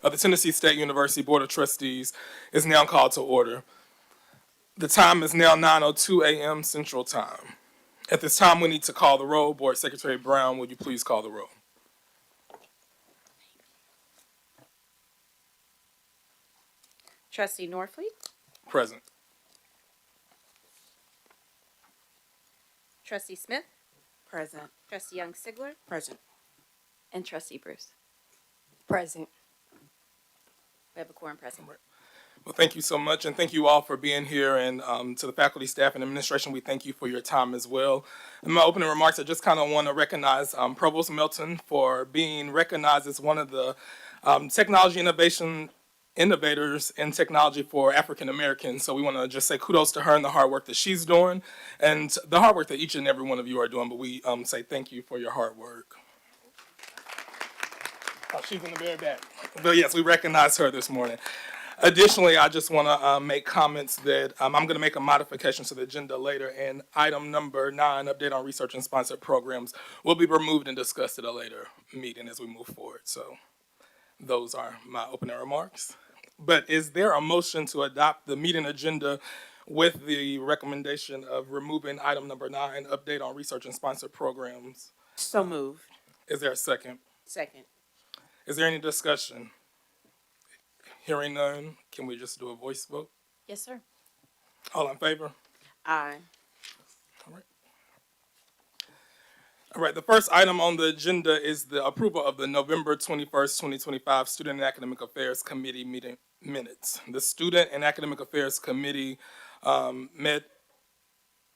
of the Tennessee State University Board of Trustees is now called to order. The time is now 9:02 a.m. Central Time. At this time, we need to call the roll. Board Secretary Brown, would you please call the roll? Trustee Norfleet, Present. Trustee Smith, Present. Trustee Young Sigler, Present. and Trustee Bruce. Present. We have a quorum present. Well, thank you so much, and thank you all for being here. And to the faculty, staff, and administration, we thank you for your time as well. In my opening remarks, I just kind of want to recognize Provost Melton for being recognized as one of the technology innovators in technology for African Americans. So we want to just say kudos to her and the hard work that she's doing, and the hard work that each and every one of you are doing. But we say thank you for your hard work. Oh, she's in the very back. But yes, we recognize her this morning. Additionally, I just want to make comments that I'm going to make a modification to the agenda later, and item number 9, update on research and sponsored programs, will be removed and discussed at a later meeting as we move forward. So those are my opening remarks. But is there a motion to adopt the meeting agenda with the recommendation of removing item number 9, update on research and sponsored programs? So moved. Is there a second? Second. Is there any discussion? Hearing none, can we just do a voice vote? Yes, sir. All in favor? Aye. All right. All right, the first item on the agenda is the approval of the November 21st, 2025 Student and Academic Affairs Committee meeting minutes. The Student and Academic Affairs Committee met,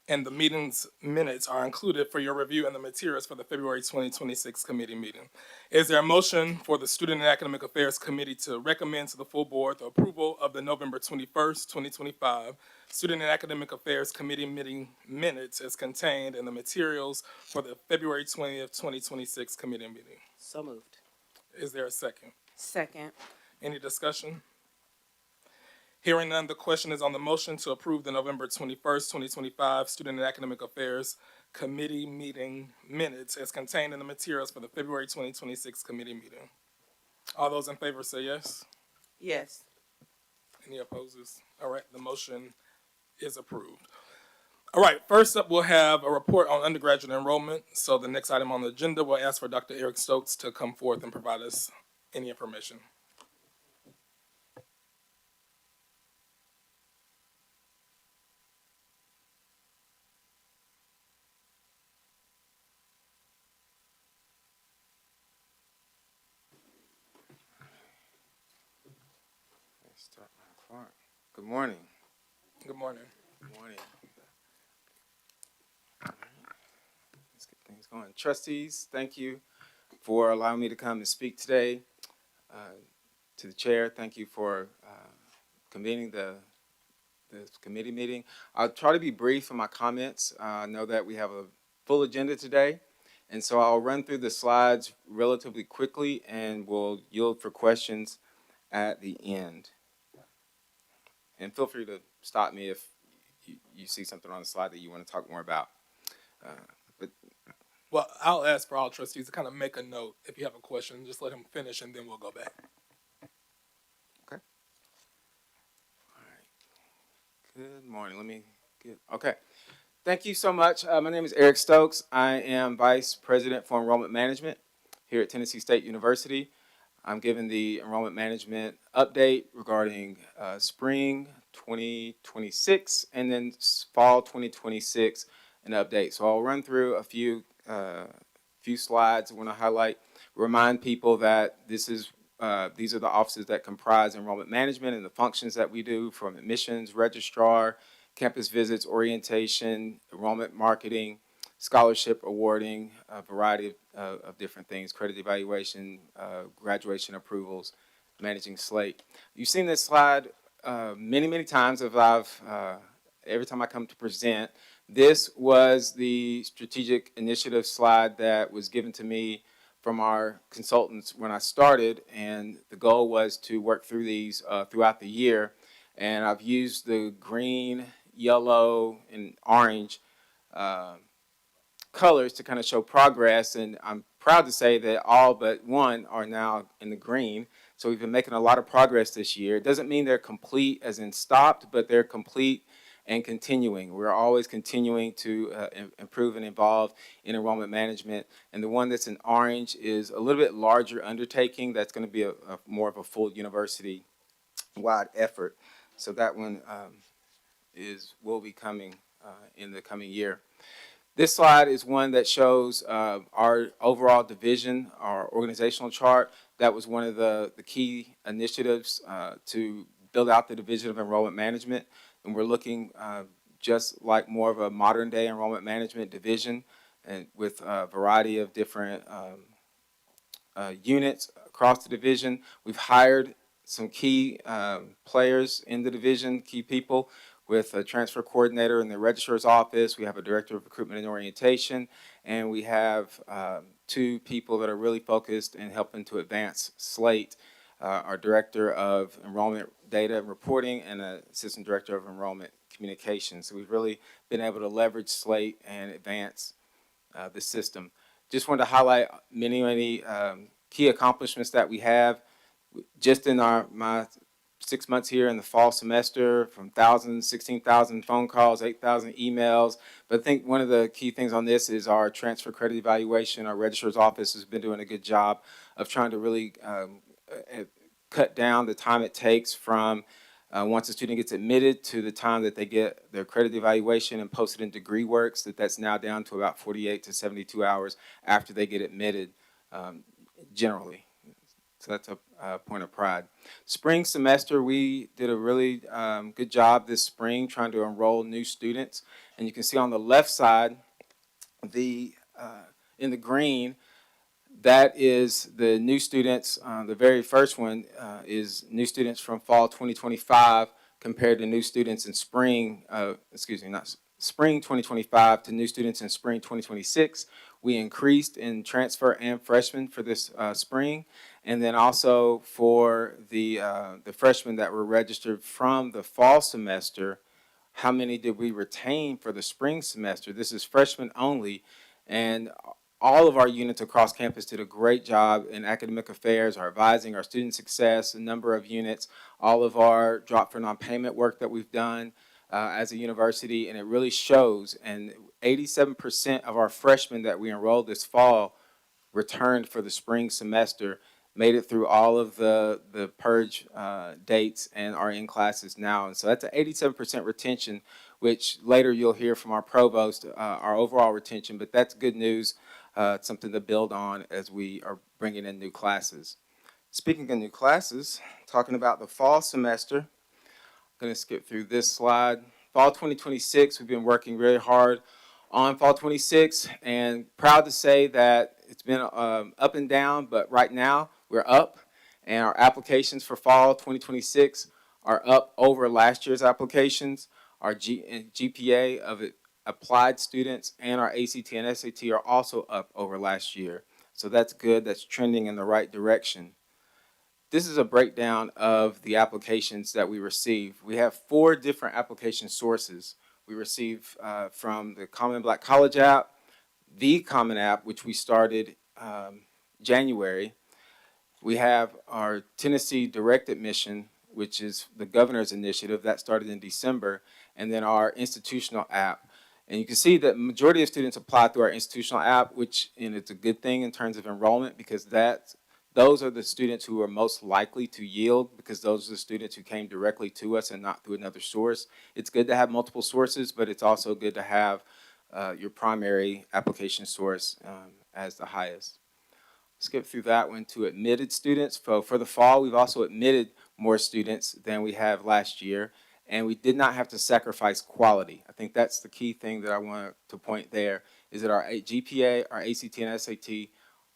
and the meeting's minutes are included for your review in the materials for the February 2026 committee meeting. Is there a motion for the Student and Academic Affairs Committee to recommend to the full board the approval of the November 21st, 2025 Student and Academic Affairs Committee meeting minutes as contained in the materials for the February 20th, 2026 committee meeting? So moved. Is there a second? Second. Any discussion? Hearing none, the question is on the motion to approve the November 21st, 2025 Student and Academic Affairs Committee meeting minutes as contained in the materials for the February 2026 committee meeting. All those in favor say yes. Yes. Any opposes? All right, the motion is approved. All right, first up, we'll have a report on undergraduate enrollment. So the next item on the agenda, we'll ask for Dr. Eric Stokes to come forth and provide us any information. Start my clock. Good morning. Good morning. Good morning. All right. Let's get things going. Trustees, thank you for allowing me to come and speak today. To the chair, thank you for convening this committee meeting. I'll try to be brief in my comments. I know that we have a full agenda today, and so I'll run through the slides relatively quickly and we'll yield for questions at the end. And feel free to stop me if you see something on the slide that you want to talk more about. Well, I'll ask for all trustees to kind of make a note. If you have a question, just let him finish and then we'll go back. Okay. All right. Good morning. Okay. Thank you so much. My name is Eric Stokes. I am Vice President for Enrollment Management here at Tennessee State University. I'm giving the enrollment management update regarding spring 2026 and then fall 2026 an update. So I'll run through a few slides. I want to remind people that these are the offices that comprise enrollment management and the functions that we do, from admissions, registrar, campus visits, orientation, enrollment marketing, scholarship awarding, a variety of different things, credit evaluation, graduation approvals, managing slate. You've seen this slide many times. Every time I come to present. This was the strategic initiative slide that was given to me from our consultants when I started, and the goal was to work through these throughout the year. And I've used the green, yellow, and orange colors to kind of show progress, and I'm proud to say that all but one are now in the green. So we've been making a lot of progress this year. It doesn't mean they're complete as in stopped, but they're complete and continuing. We're always continuing to improve and evolve in enrollment management. And the one that's in orange is a little bit larger undertaking. That's going to be a more of a full university-wide effort. So that one will be coming in the coming year. This slide is one that shows our overall division, our organizational chart. That was one of the key initiatives to build out the Division of Enrollment Management. And we're looking just like more of a modern day enrollment management division, and with a variety of different units across the division. We've hired some key players in the division, key people, with a transfer coordinator in the registrar's office. We have a director of recruitment and orientation, and we have 2 people that are really focused in helping to advance Slate, our director of enrollment data and reporting and an assistant director of enrollment communications. So we've really been able to leverage Slate and advance the system. Just wanted to highlight many key accomplishments that we have. Just in my 6 months here in the fall semester, from 16,000 phone calls, 8,000 emails. But I think one of the key things on this is our transfer credit evaluation. Our registrar's office has been doing a good job of trying to really cut down the time it takes from once a student gets admitted to the time that they get their credit evaluation and posted in degree works. That's now down to about 48 to 72 hours after they get admitted generally. So that's a point of pride. Spring semester, we did a really good job this spring trying to enroll new students. And you can see on the left side, in the green, that is the new students. The very first one is new students from fall 2025 compared to new students in spring, spring 2025 to new students in spring 2026. We increased in transfer and freshmen for this spring. And then also for the freshmen that were registered from the fall semester, how many did we retain for the spring semester? This is freshmen only. And all of our units across campus did a great job in academic affairs, our advising, our student success, a number of units, all of our drop for non-payment work that we've done as a university, and it really shows. And 87% of our freshmen that we enrolled this fall returned for the spring semester, made it through all of the purge dates and are in classes now. And so that's an 87% retention, which later you'll hear from our provost, our overall retention, but that's good news. It's something to build on as we are bringing in new classes. Speaking of new classes, talking about the fall semester, I'm going to skip through this slide. Fall 2026, we've been working really hard on fall 26, and proud to say that it's been up and down, but right now we're up, and our applications for fall 2026 are up over last year's applications. Our GPA of applied students and our ACT and SAT are also up over last year. So that's good. That's trending in the right direction. This is a breakdown of the applications that we receive. We have 4 different application sources. We receive from the Common Black College app, the Common App, which we started January. We have our Tennessee Direct Admission, which is the governor's initiative that started in December, and then our institutional app. And you can see that majority of students apply through our institutional app, which it's a good thing in terms of enrollment, because those are the students who are most likely to yield, because those are the students who came directly to us and not through another source. It's good to have multiple sources, but it's also good to have your primary application source as the highest. Skip through that one to admitted students. For the fall, we've also admitted more students than we have last year, and we did not have to sacrifice quality. I think that's the key thing that I want to point there, is that our GPA, our ACT and SAT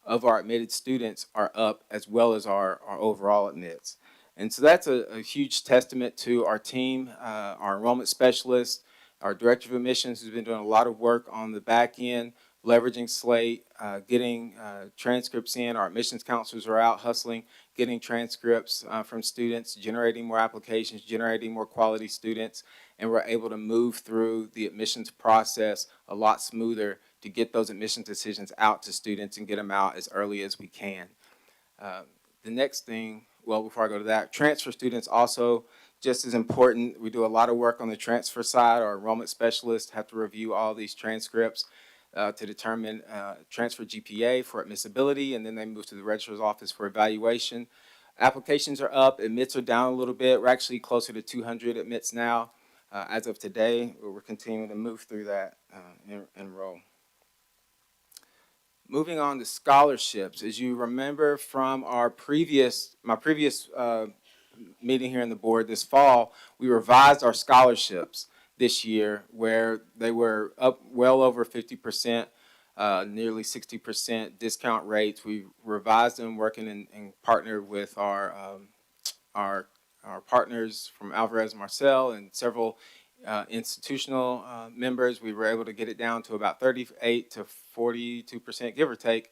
of our admitted students are up, as well as our overall admits. And so that's a huge testament to our team, our enrollment specialist, our director of admissions, who's been doing a lot of work on the back end, leveraging Slate, getting transcripts in. Our admissions counselors are out hustling, getting transcripts from students, generating more applications, generating more quality students, and we're able to move through the admissions process a lot smoother to get those admissions decisions out to students and get them out as early as we can. The next thing well, before I go to that, transfer students also just as important. We do a lot of work on the transfer side. Our enrollment specialists have to review all these transcripts to determine transfer GPA for admissibility, and then they move to the registrar's office for evaluation. Applications are up, admits are down a little bit. We're actually closer to 200 admits now as of today. We're continuing to move through that enroll. Moving on to scholarships, as you remember from my previous meeting here in the board this fall, we revised our scholarships this year where they were up well over 50%, nearly 60% discount rates. We revised them working in partner with our partners from Alvarez Marcel and several institutional members. We were able to get it down to about 38 to 42%, give or take.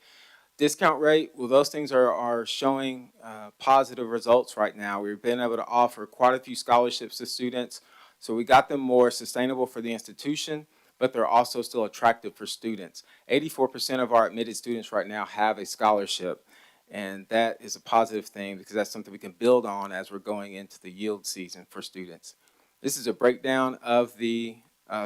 Discount rate, well, those things are showing positive results right now. We've been able to offer quite a few scholarships to students. So we got them more sustainable for the institution, but they're also still attractive for students. 84% of our admitted students right now have a scholarship. And that is a positive thing because that's something we can build on as we're going into the yield season for students. This is a breakdown of the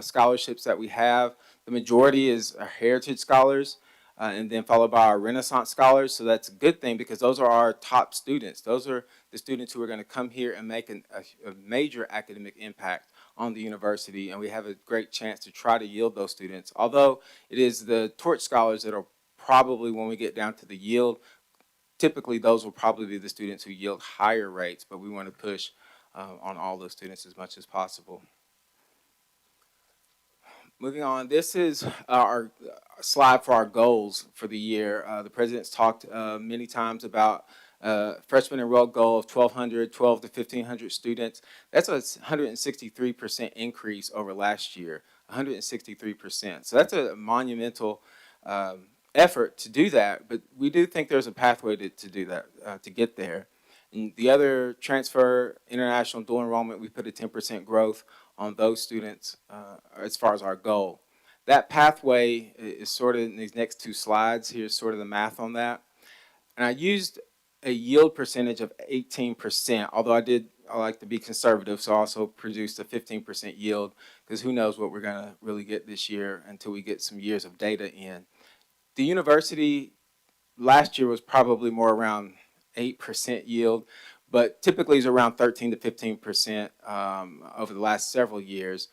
scholarships that we have. The majority is our Heritage Scholars, and then followed by our Renaissance Scholars. So that's a good thing because those are our top students. Those are the students who are going to come here and make a major academic impact on the university, and we have a great chance to try to yield those students. Although it is the Torch Scholars that are probably, when we get down to the yield, typically those will probably be the students who yield higher rates, but we want to push on all those students as much as possible. Moving on, this is our slide for our goals for the year. The president's talked many times about freshman enrolled goal of 1,200, 12 to 1,500 students. That's a 163% increase over last year, 163%. So that's a monumental effort to do that, but we do think there's a pathway to do that, to get there. And the other transfer, international dual enrollment, we put a 10% growth on those students as far as our goal. That pathway is sort of in these next two slides. Here's sort of the math on that. And I used a yield percentage of 18%, although I like to be conservative, so I also produced a 15% yield because who knows what we're going to really get this year until we get some years of data in. The university last year was probably more around 8% yield, but typically is around 13 to 15% over the last several years.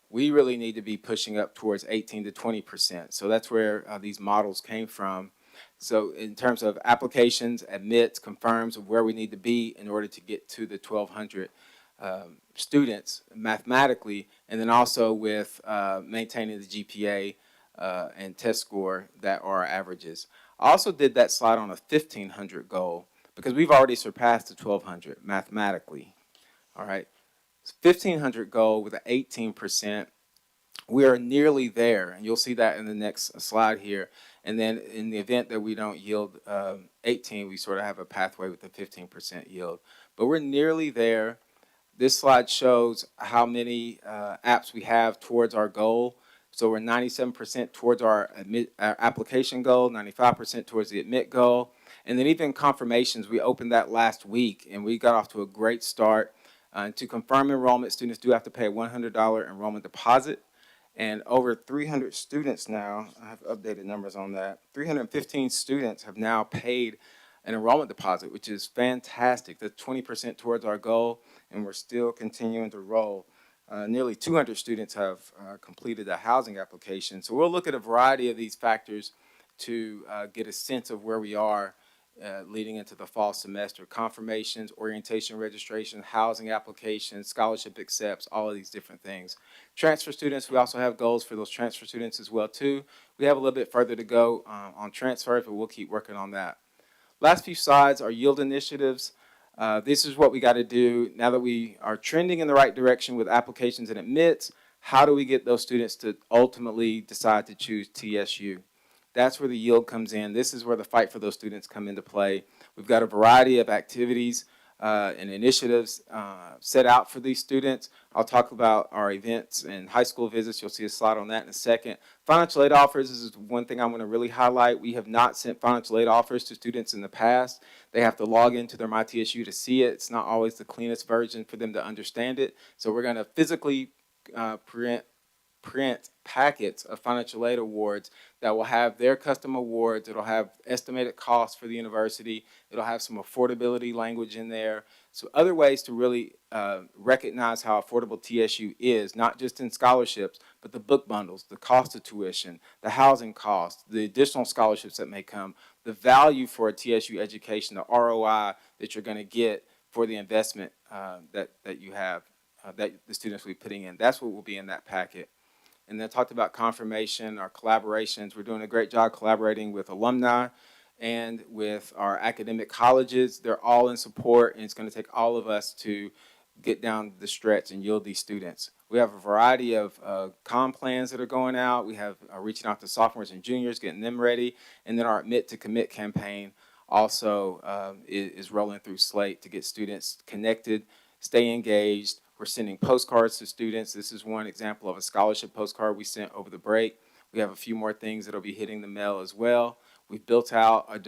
We really need to be pushing up towards 18 to 20%. So that's where these models came from. So in terms of applications, admits, confirms of where we need to be in order to get to the 1,200 students mathematically, and then also with maintaining the GPA and test score that are our averages. I also did that slide on a 1,500 goal because we've already surpassed the 1,200 mathematically. All right, 1,500 goal with an 18%. We are nearly there, and you'll see that in the next slide here. And then in the event that we don't yield 18, we sort of have a pathway with a 15% yield. But we're nearly there. This slide shows how many apps we have towards our goal. So we're 97% towards our application goal, 95% towards the admit goal. And then even confirmations, we opened that last week, and we got off to a great start. To confirm enrollment, students do have to pay a $100 enrollment deposit. And over 300 students now, I have updated numbers on that, 315 students have now paid an enrollment deposit, which is fantastic. That's 20% towards our goal, and we're still continuing to roll. Nearly 200 students have completed a housing application. So we'll look at a variety of these factors to get a sense of where we are leading into the fall semester. Confirmations, orientation registration, housing applications, scholarship accepts, all of these different things. Transfer students, we also have goals for those transfer students as well too. We have a little bit further to go on transfer, but we'll keep working on that. Last few slides are yield initiatives. This is what we got to do now that we are trending in the right direction with applications and admits. How do we get those students to ultimately decide to choose TSU? That's where the yield comes in. This is where the fight for those students come into play. We've got a variety of activities and initiatives set out for these students. I'll talk about our events and high school visits. You'll see a slide on that in a second. Financial aid offers is one thing I want to really highlight. We have not sent financial aid offers to students in the past. They have to log into their MyTSU to see it. It's not always the cleanest version for them to understand it. So we're going to physically print packets of financial aid awards that will have their custom awards. It'll have estimated costs for the university. It'll have some affordability language in there. So other ways to really recognize how affordable TSU is, not just in scholarships, but the book bundles, the cost of tuition, the housing costs, the additional scholarships that may come, the value for a TSU education, the ROI that you're going to get for the investment that you have, that the students will be putting in. That's what will be in that packet. And then talked about confirmation, our collaborations. We're doing a great job collaborating with alumni and with our academic colleges. They're all in support, and it's going to take all of us to get down the stretch and yield these students. We have a variety of comm plans that are going out. We have reaching out to sophomores and juniors, getting them ready. And then our Admit to Commit campaign also is rolling through Slate to get students connected, stay engaged. We're sending postcards to students. This is one example of a scholarship postcard we sent over the break. We have a few more things that will be hitting the mail as well. We've built out a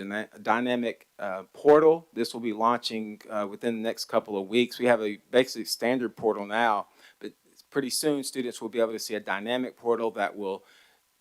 dynamic portal. This will be launching within the next couple of weeks. We have a basically standard portal now, but pretty soon students will be able to see a dynamic portal that will,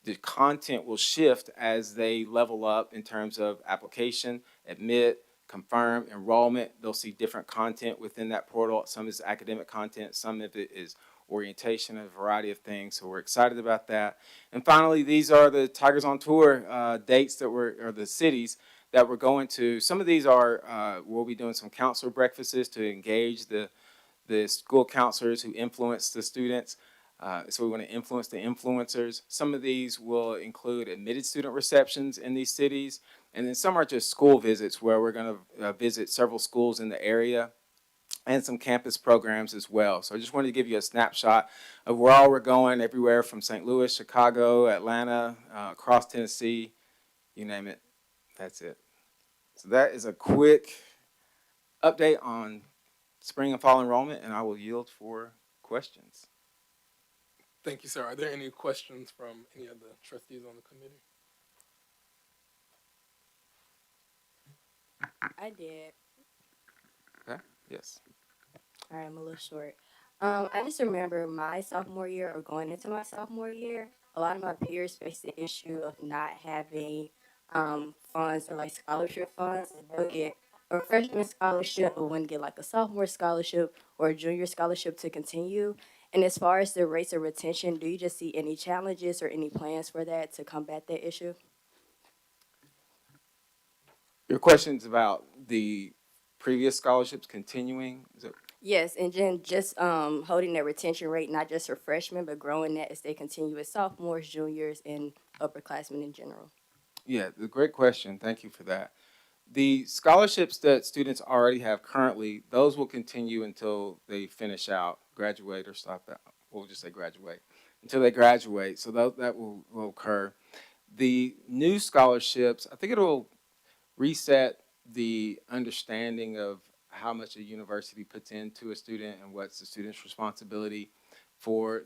the content will shift as they level up in terms of application, admit, confirm, enrollment. They'll see different content within that portal. Some is academic content, some of it is orientation, a variety of things. So we're excited about that. And finally, these are the Tigers on Tour dates that or the cities that we're going to. Some of these are, we'll be doing some counselor breakfasts to engage the school counselors who influence the students. So we want to influence the influencers. Some of these will include admitted student receptions in these cities. And then some are just school visits where we're going to visit several schools in the area and some campus programs as well. So I just wanted to give you a snapshot of where all we're going, everywhere from St. Louis, Chicago, Atlanta, across Tennessee, you name it, that's it. So that is a quick update on spring and fall enrollment, and I will yield for questions. Thank you, sir. Are there any questions from any of the trustees on the committee? I did. Okay, yes. All right, I'm a little short. I just remember my sophomore year or going into my sophomore year, a lot of my peers faced the issue of not having funds or like scholarship funds. They'll get a freshman scholarship, but wouldn't get like a sophomore scholarship or a junior scholarship to continue. And as far as the rates of retention, do you just see any challenges or any plans for that to combat that issue? Your question's about the previous scholarships continuing? Is it? Yes, and then just holding that retention rate, not just for freshmen, but growing that as they continue as sophomores, juniors, and upperclassmen in general. Yeah, the great question. Thank you for that. The scholarships that students already have currently, those will continue until they finish out, graduate, or stop out. We'll just say graduate. Until they graduate, so that will occur. The new scholarships, I think it'll reset the understanding of how much a university puts into a student and what's the student's responsibility for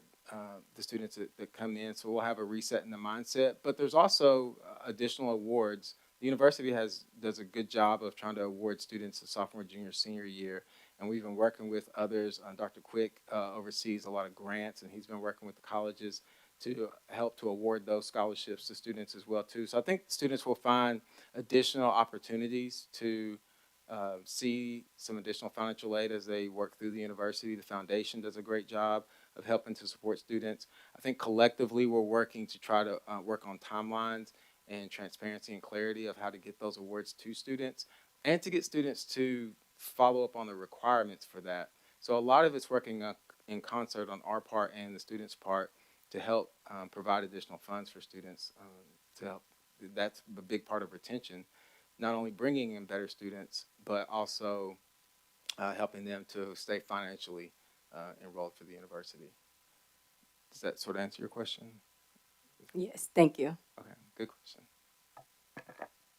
the students that come in. So we'll have a reset in the mindset. But there's also additional awards. The university does a good job of trying to award students a sophomore, junior, senior year. And we've been working with others. Dr. Quick oversees a lot of grants, and he's been working with the colleges to help to award those scholarships to students as well too. So I think students will find additional opportunities to see some additional financial aid as they work through the university. The foundation does a great job of helping to support students. I think collectively we're working to try to work on timelines and transparency and clarity of how to get those awards to students and to get students to follow up on the requirements for that. So a lot of it's working in concert on our part and the students' part to help provide additional funds for students to help. That's a big part of retention, not only bringing in better students, but also helping them to stay financially enrolled for the university. Does that sort of answer your question? Yes, thank you. Okay, good question.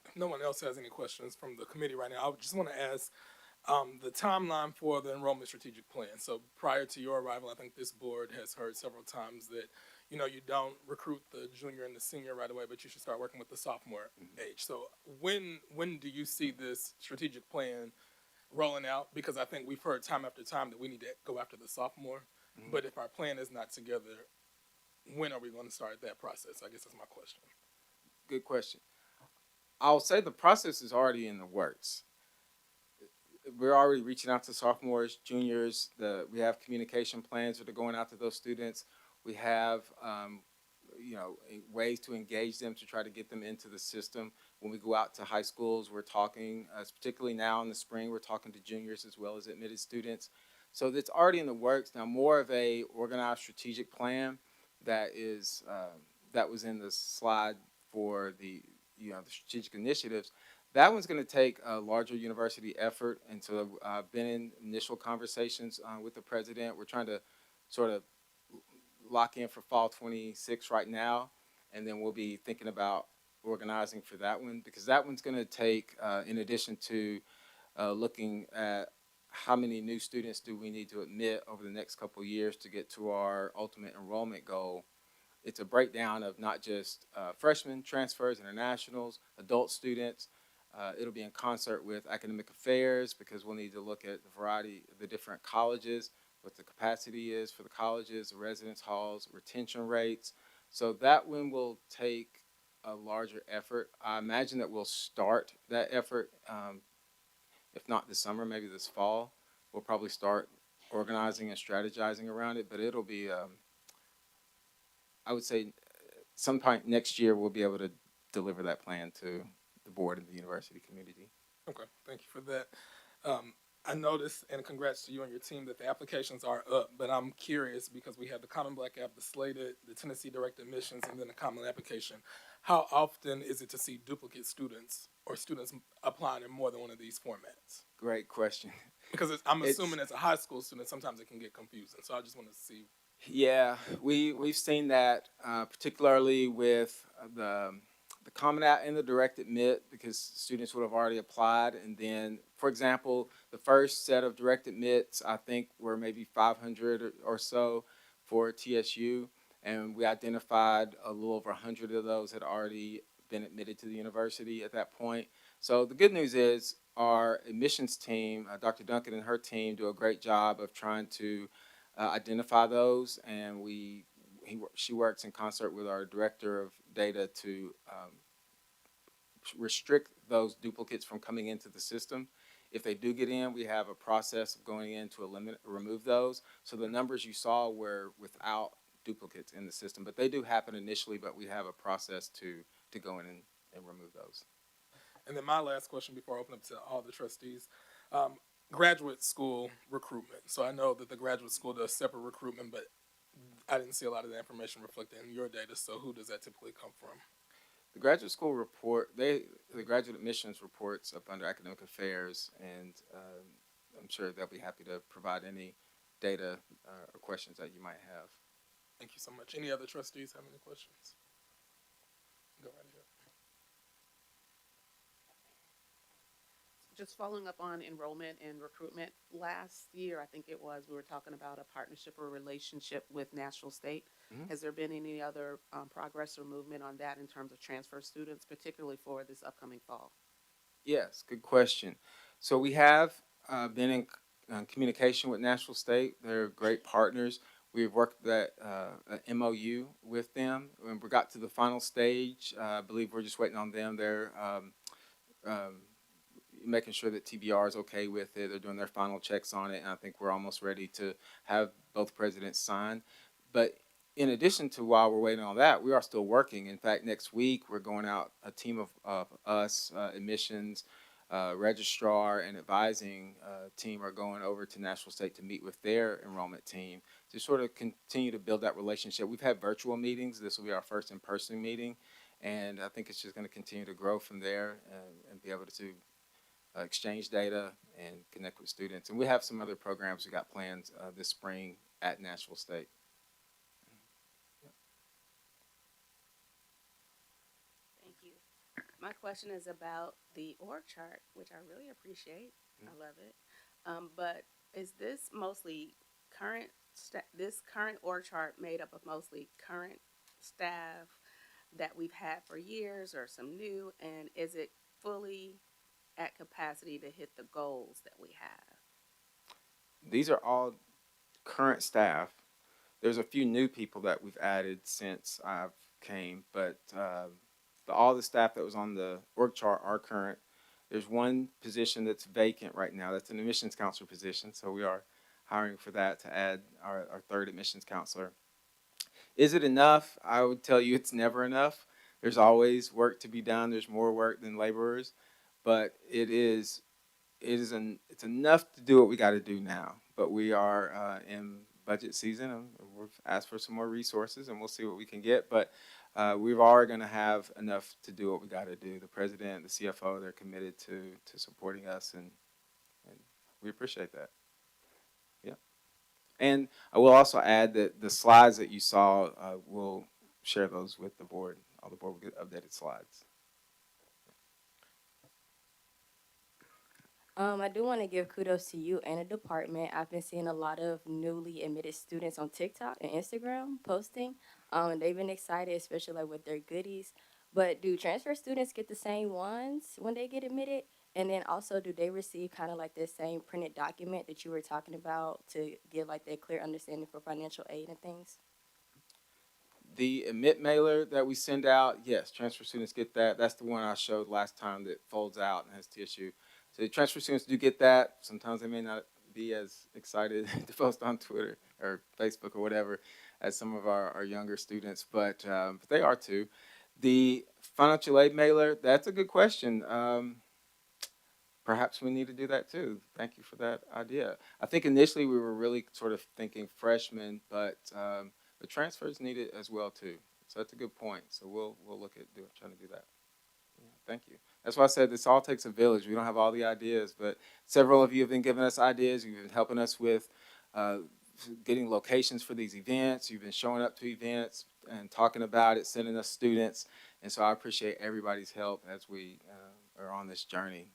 If no one else has any questions from the committee right now, I just want to ask, the timeline for the enrollment strategic plan. So prior to your arrival, I think this board has heard several times that, you know, you don't recruit the junior and the senior right away, but you should start working with the sophomore age. So when do you see this strategic plan rolling out? Because I think we've heard time after time that we need to go after the sophomore. But if our plan is not together, when are we going to start that process? I guess that's my question. Good question. I'll say the process is already in the works. We're already reaching out to sophomores, juniors. We have communication plans that are going out to those students. We have, ways to engage them to try to get them into the system. When we go out to high schools, we're talking, particularly now in the spring, we're talking to juniors as well as admitted students. So it's already in the works. Now, more of a organized strategic plan that was in the slide for the strategic initiatives. That one's going to take a larger university effort, and so I've been in initial conversations with the president. We're trying to sort of lock in for fall 26 right now, and then we'll be thinking about organizing for that one, because that one's going to take, in addition to looking at how many new students do we need to admit over the next couple of years to get to our ultimate enrollment goal. It's a breakdown of not just freshmen, transfers, internationals, adult students. It'll be in concert with academic affairs, because we'll need to look at the variety of the different colleges, what the capacity is for the colleges, the residence halls, retention rates. So that one will take a larger effort. I imagine that we'll start that effort, if not this summer, maybe this fall. We'll probably start organizing and strategizing around it, but it'll be, I would say, sometime next year we'll be able to deliver that plan to the board and the university community. Okay, thank you for that. I noticed, and congrats to you and your team, that the applications are up, but I'm curious because we have the Common Black App, the Slated, the Tennessee Direct Admissions, and then the Common Application. How often is it to see duplicate students or students applying in more than one of these formats? Great question. Because I'm assuming as a high school student, sometimes it can get confusing. So I just want to see. Yeah, we've seen that, particularly with the Common App and the Direct Admit, because students would have already applied. And then, for example, the first set of Direct Admits, I think, were maybe 500 or so for TSU, and we identified a little over 100 of those had already been admitted to the university at that point. So the good news is our admissions team, Dr. Duncan and her team, do a great job of trying to identify those, and she works in concert with our director of data to restrict those duplicates from coming into the system. If they do get in, we have a process of going in to remove those. So the numbers you saw were without duplicates in the system, but they do happen initially, but we have a process to go in and remove those. And then my last question before I open up to all the trustees, graduate school recruitment. So I know that the graduate school does separate recruitment, but I didn't see a lot of the information reflected in your data. So who does that typically come from? The graduate school report, the graduate admissions reports up under academic affairs, and I'm sure they'll be happy to provide any data or questions that you might have. Thank you so much. Any other trustees have any questions? Go right ahead. Just following up on enrollment and recruitment, last year, I think it was, we were talking about a partnership or relationship with National State. Mhm. Has there been any other progress or movement on that in terms of transfer students, particularly for this upcoming fall? Yes, good question. So we have been in communication with National State. They're great partners. We've worked that an MOU with them. When we got to the final stage, I believe we're just waiting on them. They're making sure that TBR is okay with it. They're doing their final checks on it, and I think we're almost ready to have both presidents sign. But in addition to while we're waiting on that, we are still working. In fact, next week we're going out, a team of us, admissions, registrar, and advising team are going over to National State to meet with their enrollment team to sort of continue to build that relationship. We've had virtual meetings. This will be our first in-person meeting, and I think it's just going to continue to grow from there and be able to exchange data and connect with students. And we have some other programs we got planned this spring at Nashville State. Thank you. My question is about the org chart, which I really appreciate. I love it. But is this mostly current, this current org chart made up of mostly current staff that we've had for years or some new? And is it fully at capacity to hit the goals that we have? These are all current staff. There's a few new people that we've added since I've came, but all the staff that was on the org chart are current. There's one position that's vacant right now. That's an admissions counselor position, so we are hiring for that to add our third admissions counselor. Is it enough? I would tell you it's never enough. There's always work to be done. There's more work than laborers, but it's enough to do what we got to do now. But we are in budget season, and we've asked for some more resources, and we'll see what we can get. But we are going to have enough to do what we got to do. The president, the CFO, they're committed to supporting us, and we appreciate that. Yeah. And I will also add that the slides that you saw, we'll share those with the board. All the board will get updated slides. I do want to give kudos to you and the department. I've been seeing a lot of newly admitted students on TikTok and Instagram posting. And they've been excited, especially like with their goodies. But do transfer students get the same ones when they get admitted? And then also, do they receive kind of like the same printed document that you were talking about to give like that clear understanding for financial aid and things? The admit mailer that we send out, yes, transfer students get that. That's the one I showed last time that folds out and has TSU. So the transfer students do get that. Sometimes they may not be as excited to post on Twitter or Facebook or whatever as some of our younger students, but they are too. The financial aid mailer, that's a good question. Perhaps we need to do that too. Thank you for that idea. I think initially we were really sort of thinking freshmen, but transfers need it as well too. So that's a good point. So we'll look at trying to do that. Yeah, thank you. That's why I said this all takes a village. We don't have all the ideas, but several of you have been giving us ideas. You've been helping us with getting locations for these events. You've been showing up to events and talking about it, sending us students. And so I appreciate everybody's help as we are on this journey.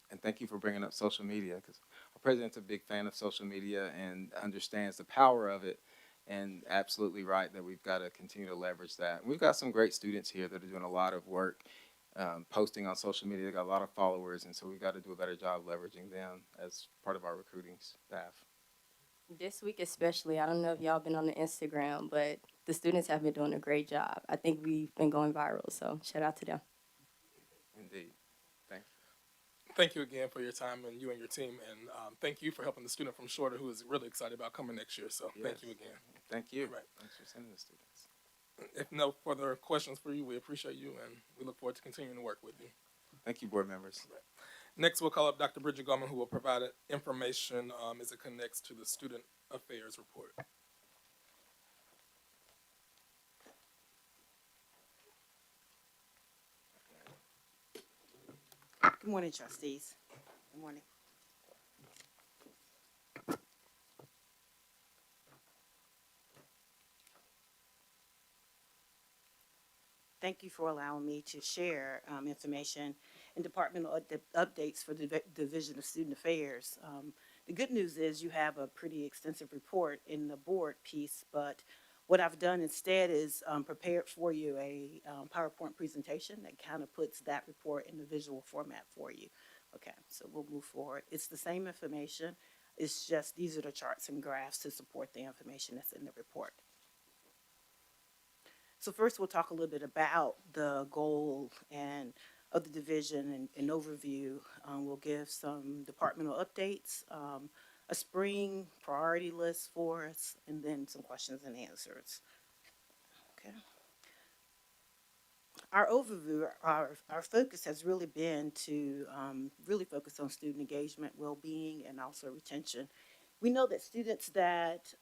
And thank you for bringing up social media, because our president's a big fan of social media and understands the power of it. And absolutely right that we've got to continue to leverage that. We've got some great students here that are doing a lot of work posting on social media. They got a lot of followers, and so we've got to do a better job leveraging them as part of our recruiting staff. This week especially, I don't know if y'all been on the Instagram, but the students have been doing a great job. I think we've been going viral, so shout out to them. Indeed. Thank you. Thank you again for your time and you and your team, and thank you for helping the student from Shorter who is really excited about coming next year. So thank you again. Thank you. Right. Thanks for sending the students. If no further questions for you, we appreciate you, and we look forward to continuing to work with you. Thank you, board members. Right. Next, we'll call up Dr. Bridget Gorman, who will provide information as it connects to the Student Affairs Report. Good morning, trustees. Good morning. Thank you for allowing me to share information and departmental updates for the Division of Student Affairs. The good news is you have a pretty extensive report in the board piece, but what I've done instead is prepared for you a PowerPoint presentation that kind of puts that report in the visual format for you. Okay, so we'll move forward. It's the same information. It's just these are the charts and graphs to support the information that's in the report. So first we'll talk a little bit about the goal and of the division and an overview. We'll give some departmental updates, a spring priority list for us, and then some questions and answers. Okay. Our overview, our focus has really been to really focus on student engagement, well-being, and also retention. We know that students that,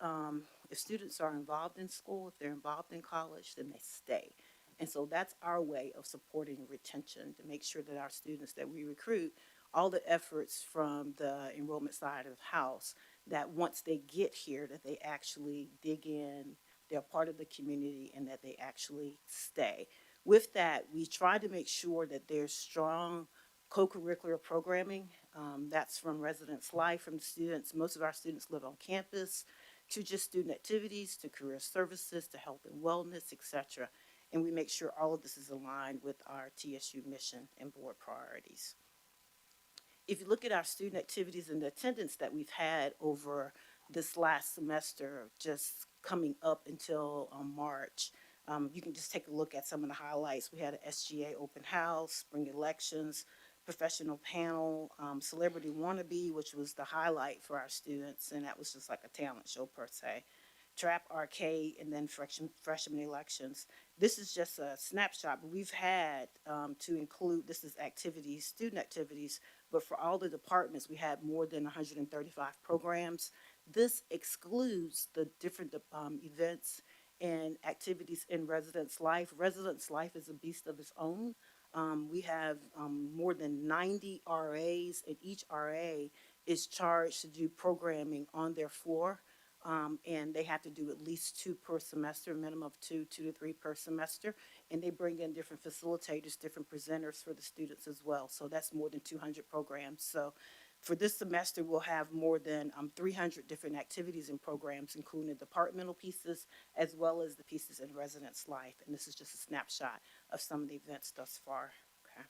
if students are involved in school, if they're involved in college, then they stay. And so that's our way of supporting retention, to make sure that our students that we recruit, all the efforts from the enrollment side of the house, that once they get here, that they actually dig in, they're part of the community, and that they actually stay. With that, we try to make sure that there's strong co-curricular programming That's from residence life from the students. Most of our students live on campus, to just student activities, to career services, to health and wellness, etc. And we make sure all of this is aligned with our TSU mission and board priorities. If you look at our student activities and the attendance that we've had over this last semester, just coming up until March, you can just take a look at some of the highlights. We had an SGA open house, spring elections, professional panel, celebrity wannabe, which was the highlight for our students, and that was just like a talent show per se. Trap arcade, and then freshman elections. This is just a snapshot, but we've had to include, this is activities, student activities, but for all the departments, we had more than 135 programs. This excludes the different events and activities in residence life. Residence life is a beast of its own. We have more than 90 RAs, and each RA is charged to do programming on their floor. And they have to do at least 2 per semester, a minimum of 2 to 3 per semester. And they bring in different facilitators, different presenters for the students as well. So that's more than 200 programs. So for this semester, we'll have more than 300 different activities and programs, including the departmental pieces, as well as the pieces in residence life. And this is just a snapshot of some of the events thus far. Okay.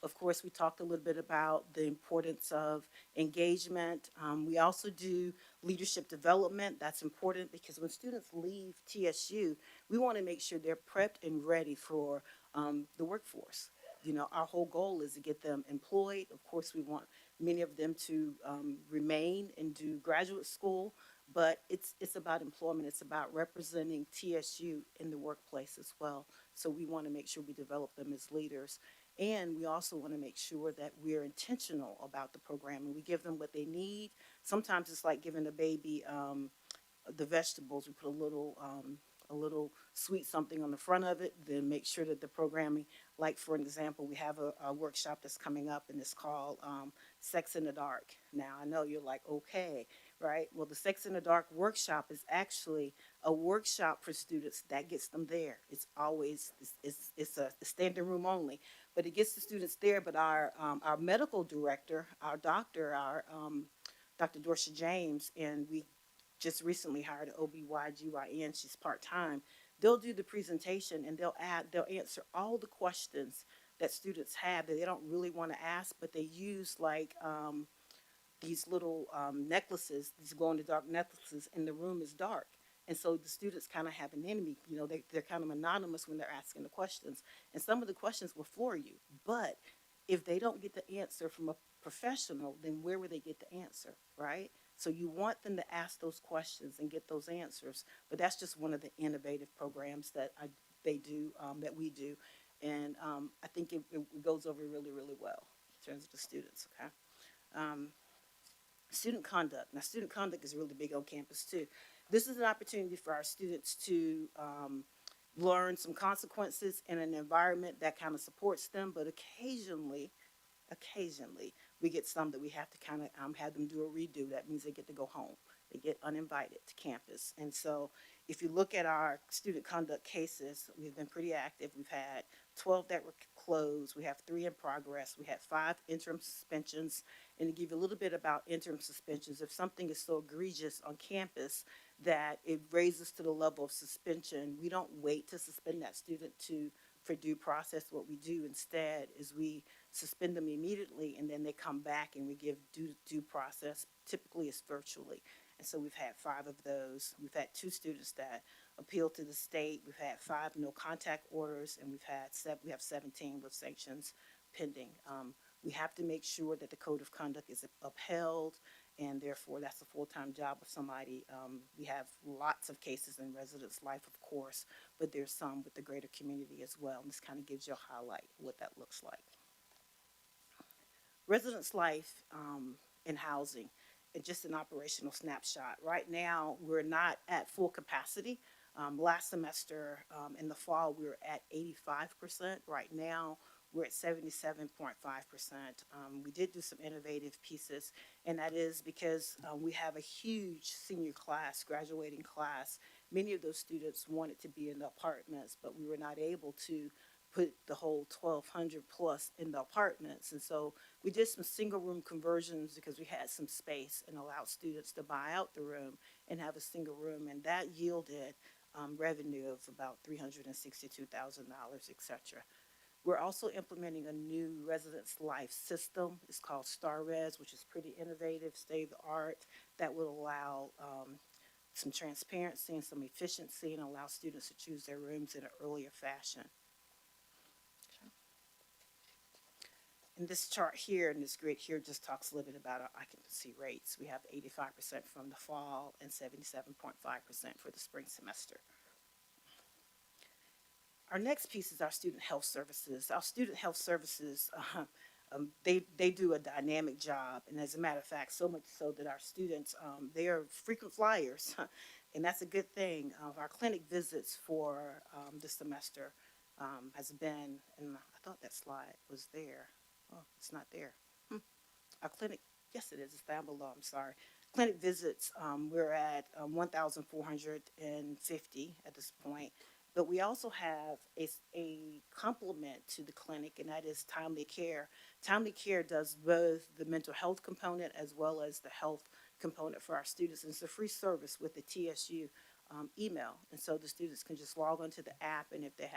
Of course, we talked a little bit about the importance of engagement. We also do leadership development. That's important because when students leave TSU, we want to make sure they're prepped and ready for the workforce. You know, our whole goal is to get them employed. Of course, we want many of them to remain and do graduate school, but it's about employment. It's about representing TSU in the workplace as well. So we want to make sure we develop them as leaders. And we also want to make sure that we're intentional about the program and we give them what they need. Sometimes it's like giving a baby the vegetables. We put a little sweet something on the front of it, then make sure that the programming, like for an example, we have a workshop that's coming up and it's called Sex in the Dark. Now I know you're like, okay, right? Well, the Sex in the Dark workshop is actually a workshop for students that gets them there. It's always, it's a standing room only, but it gets the students there. But our medical director, our doctor, our Dr. Dorsha James, and we just recently hired an OBGYN. She's part-time. They'll do the presentation and they'll answer all the questions that students have that they don't really want to ask, but they use like these little necklaces, these glow in the dark necklaces, and the room is dark. And so the students kind of have an enemy. You know, they're kind of anonymous when they're asking the questions. And some of the questions will floor you. But if they don't get the answer from a professional, then where will they get the answer, right? So you want them to ask those questions and get those answers. But that's just one of the innovative programs that they do, that we do. And I think it goes over really, really well in terms of the students, okay? Um, Student conduct. Now, student conduct is really big on campus too. This is an opportunity for our students to learn some consequences in an environment that kind of supports them, but occasionally we get some that we have to kind of have them do a redo. That means they get to go home. They get uninvited to campus. And so if you look at our student conduct cases, we've been pretty active. We've had 12 that were closed. We have 3 in progress. We had 5 interim suspensions. And to give you a little bit about interim suspensions, if something is so egregious on campus that it raises to the level of suspension, we don't wait to suspend that student for due process. What we do instead is we suspend them immediately, and then they come back and we give due process. Typically, it's virtually. And so we've had 5 of those. We've had 2 students that appealed to the state. We've had 5 no contact orders, and we have 17 with sanctions pending. We have to make sure that the code of conduct is upheld, and therefore that's a full-time job of somebody. We have lots of cases in residence life, of course, but there's some with the greater community as well. And this kind of gives you a highlight of what that looks like. Residence life and housing, and just an operational snapshot. Right now, we're not at full capacity. Last semester in the fall, we were at 85%. Right now, we're at 77.5%. We did do some innovative pieces, and that is because we have a huge senior class, graduating class. Many of those students wanted to be in the apartments, but we were not able to put the whole 1,200 plus in the apartments. And so we did some single room conversions because we had some space and allowed students to buy out the room and have a single room. And that yielded revenue of about $362,000, et cetera. We're also implementing a new residence life system. It's called StarRes, which is pretty innovative, state of the art, that will allow some transparency and some efficiency and allow students to choose their rooms in an earlier fashion. And this chart here and this grid here just talks a little bit about our occupancy rates. We have 85% from the fall and 77.5% for the spring semester. Our next piece is our student health services. Our student health services, they do a dynamic job, and as a matter of fact, so much so that our students, they are frequent flyers, and that's a good thing. Our clinic visits for this semester has been, and I thought that slide was there. Oh, it's not there. Our clinic, yes, it is. It's down below. I'm sorry. Clinic visits, we're at 1,450 at this point. But we also have a complement to the clinic, and that is timely care. Timely care does both the mental health component as well as the health component for our students. And it's a free service with the TSU email. And so the students can just log onto the app, and if they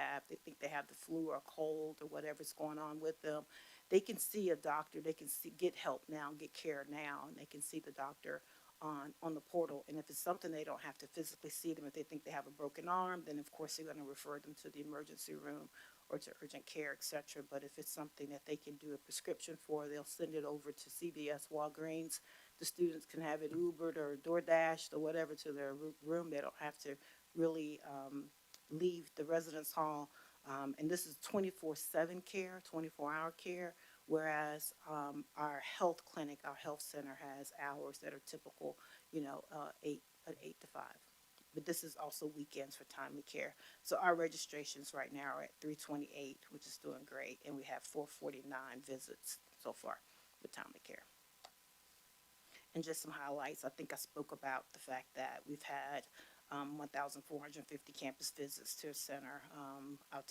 think they have the flu or a cold or whatever's going on with them, they can see a doctor. They can get help now, get care now, and they can see the doctor on the portal. And if it's something they don't have to physically see them, if they think they have a broken arm, then of course they're going to refer them to the emergency room or to urgent care, etc. But if it's something that they can do a prescription for, they'll send it over to CVS, Walgreens. The students can have it Ubered or DoorDashed or whatever to their room. They don't have to really leave the residence hall. And this is 24/7 care, 24-hour care, whereas our health clinic, our health center has hours that are typical, 8 to 5. But this is also weekends for timely care. So our registrations right now are at 328, which is doing great, and we have 449 visits so far with timely care. And just some highlights, I think I spoke about the fact that we've had 1,450 campus visits to the center. Our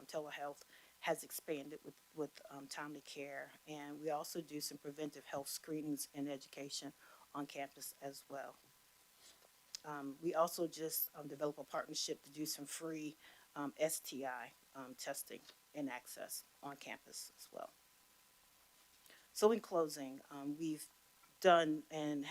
telehealth has expanded with timely care, and we also do some preventive health screenings and education on campus as well. We also just developed a partnership to do some free STI testing and access on campus as well. So in closing, we've done and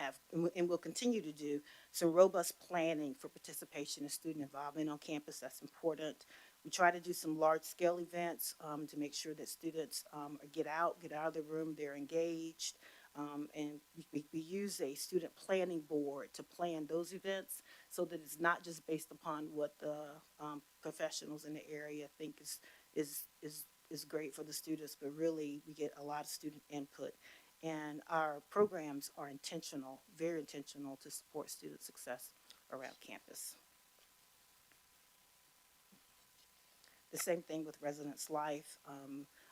will continue to do some robust planning for participation and student involvement on campus. That's important. We try to do some large scale events to make sure that students get out of the room, they're engaged. And we use a student planning board to plan those events so that it's not just based upon what the professionals in the area think is great for the students, but really we get a lot of student input. And our programs are intentional, very intentional, to support student success around campus. The same thing with residence life.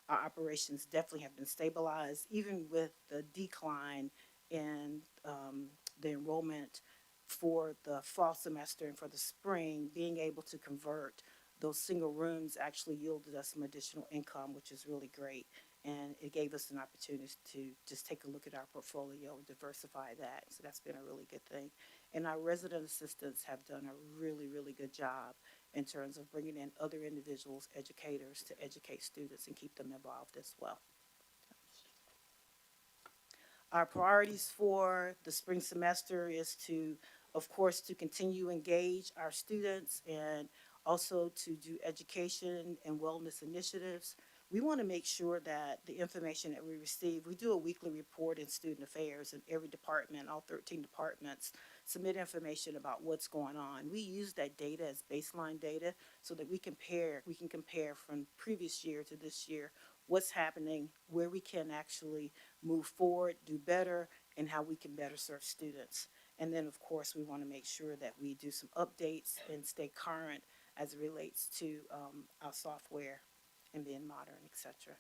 Our operations definitely have been stabilized, even with the decline in the enrollment for the fall semester and for the spring. Being able to convert those single rooms actually yielded us some additional income, which is really great. And it gave us an opportunity to just take a look at our portfolio and diversify that. So that's been a really good thing. And our resident assistants have done a really, really good job in terms of bringing in other individuals, educators, to educate students and keep them involved as well. Our priorities for the spring semester is to, of course, to continue engage our students and also to do education and wellness initiatives. We want to make sure that the information that we receive, we do a weekly report in student affairs, and every department, all 13 departments, submit information about what's going on. We use that data as baseline data so that we can compare from previous year to this year what's happening, where we can actually move forward, do better, and how we can better serve students. And then, of course, we want to make sure that we do some updates and stay current as it relates to our software and being modern, etc.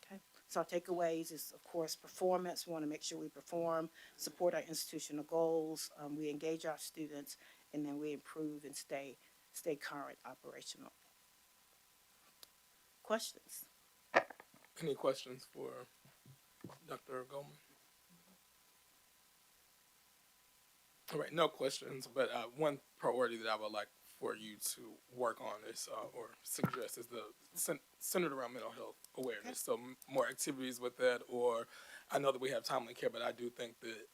Okay. So our takeaways is, of course, performance. We want to make sure we perform, support our institutional goals, we engage our students, and then we improve and stay current operational. questions? Any questions for Dr. Goldman? All right, no questions, but one priority that I would like for you to work on is, or suggest, is the centered around mental health awareness. So more activities with that, or I know that we have timely care, but I do think that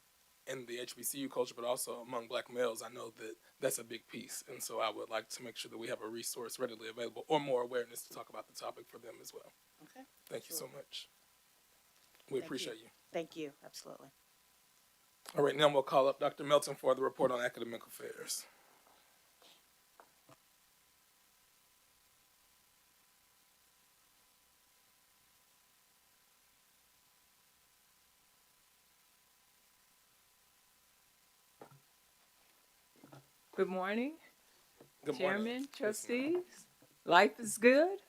in the HBCU culture, but also among Black males, I know that that's a big piece, and so I would like to make sure that we have a resource readily available, or more awareness to talk about the topic for them as well. Okay. Thank you so Sure. much. We Thank appreciate you. Thank you, absolutely. All right, now we'll call up Dr. Melton for the report on academic affairs. Good morning, Good morning. Chairman, Yes, ma'am. Trustees. Life is good.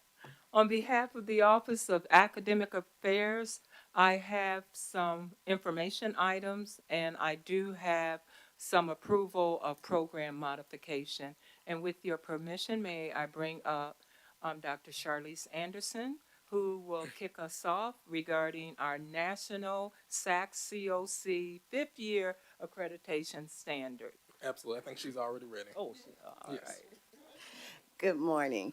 On behalf of the Office of Academic Affairs, I have some information items and I do have some approval of program modification. And with your permission, may I bring up Dr. Charlize Anderson, who will kick us off regarding our national SAC-COC fifth year accreditation standard. Absolutely. I think she's already ready. Oh, all Yes. right. Good morning.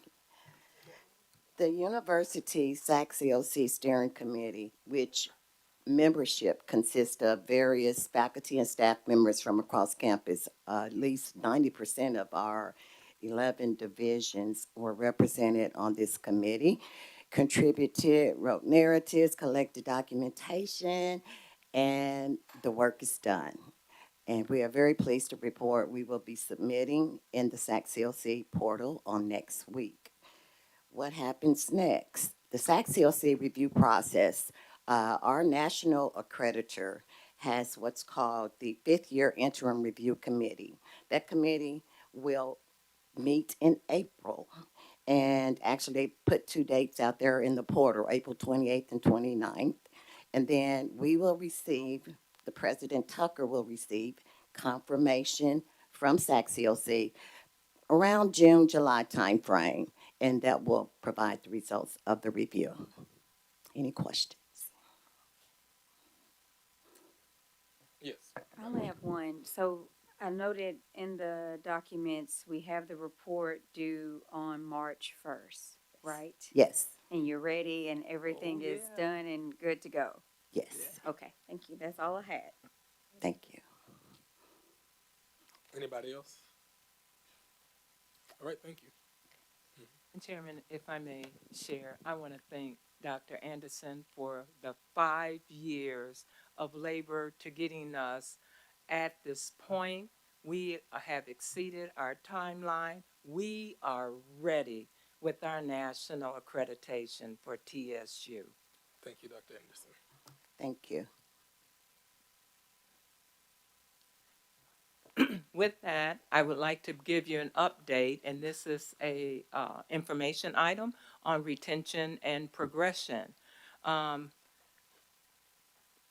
The University SAC-COC Steering Committee, which membership consists of various faculty and staff members from across campus, at least 90% of our 11 divisions were represented on this committee, contributed, wrote narratives, collected documentation, and the work is done. And we are very pleased to report we will be submitting in the SAC-COC portal on next week. What happens next? The SAC-COC review process. Our national accreditor has what's called the fifth year interim review committee. That committee will meet in April. And actually, they put two dates out there in the portal, April 28th and 29th. And then we will receive, the President Tucker will receive confirmation from SAC-COC around June, July timeframe, and that will provide the results of the review. Any questions? Yes. I only have one. So I noted in the documents, we have the report due on March 1st, right? Yes, And you're ready and everything Oh, is yeah. done and good to go. yes, Okay, thank you. That's all I had. thank you. Anybody else? All right, thank you. And Chairman, if I may share, I want to thank Dr. Anderson for the 5 years of labor to getting us at this point. We have exceeded our timeline. We are ready with our national accreditation for TSU. Thank you, Dr. Anderson. Thank you. With that, I would like to give you an update, and this is a information item on retention and progression. Um,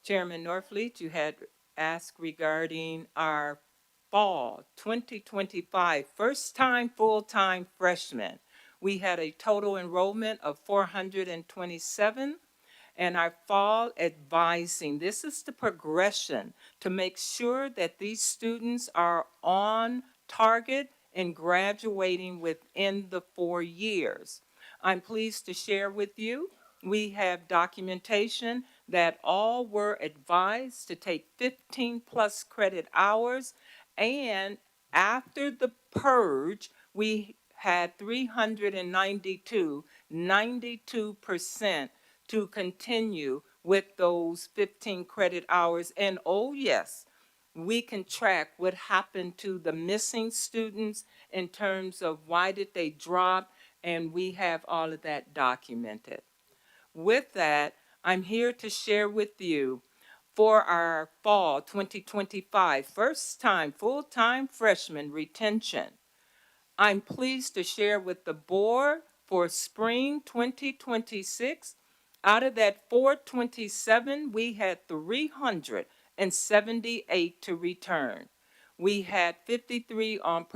Chairman Norfleet, you had asked regarding our fall 2025 first-time full-time freshmen. We had a total enrollment of 427, and our fall advising. This is the progression to make sure that these students are on target and graduating within the 4 years. I'm pleased to share with you, we have documentation that all were advised to take 15 plus credit hours, and after the purge, we had 392, 92% to continue with those 15 credit hours. And oh, yes, we can track what happened to the missing students in terms of why did they drop, and we have all of that documented. With that, I'm here to share with you for our fall 2025 first time full-time freshman retention. I'm pleased to share with the board for spring 2026. Out of that 427, we had 378 to return. We had 53 on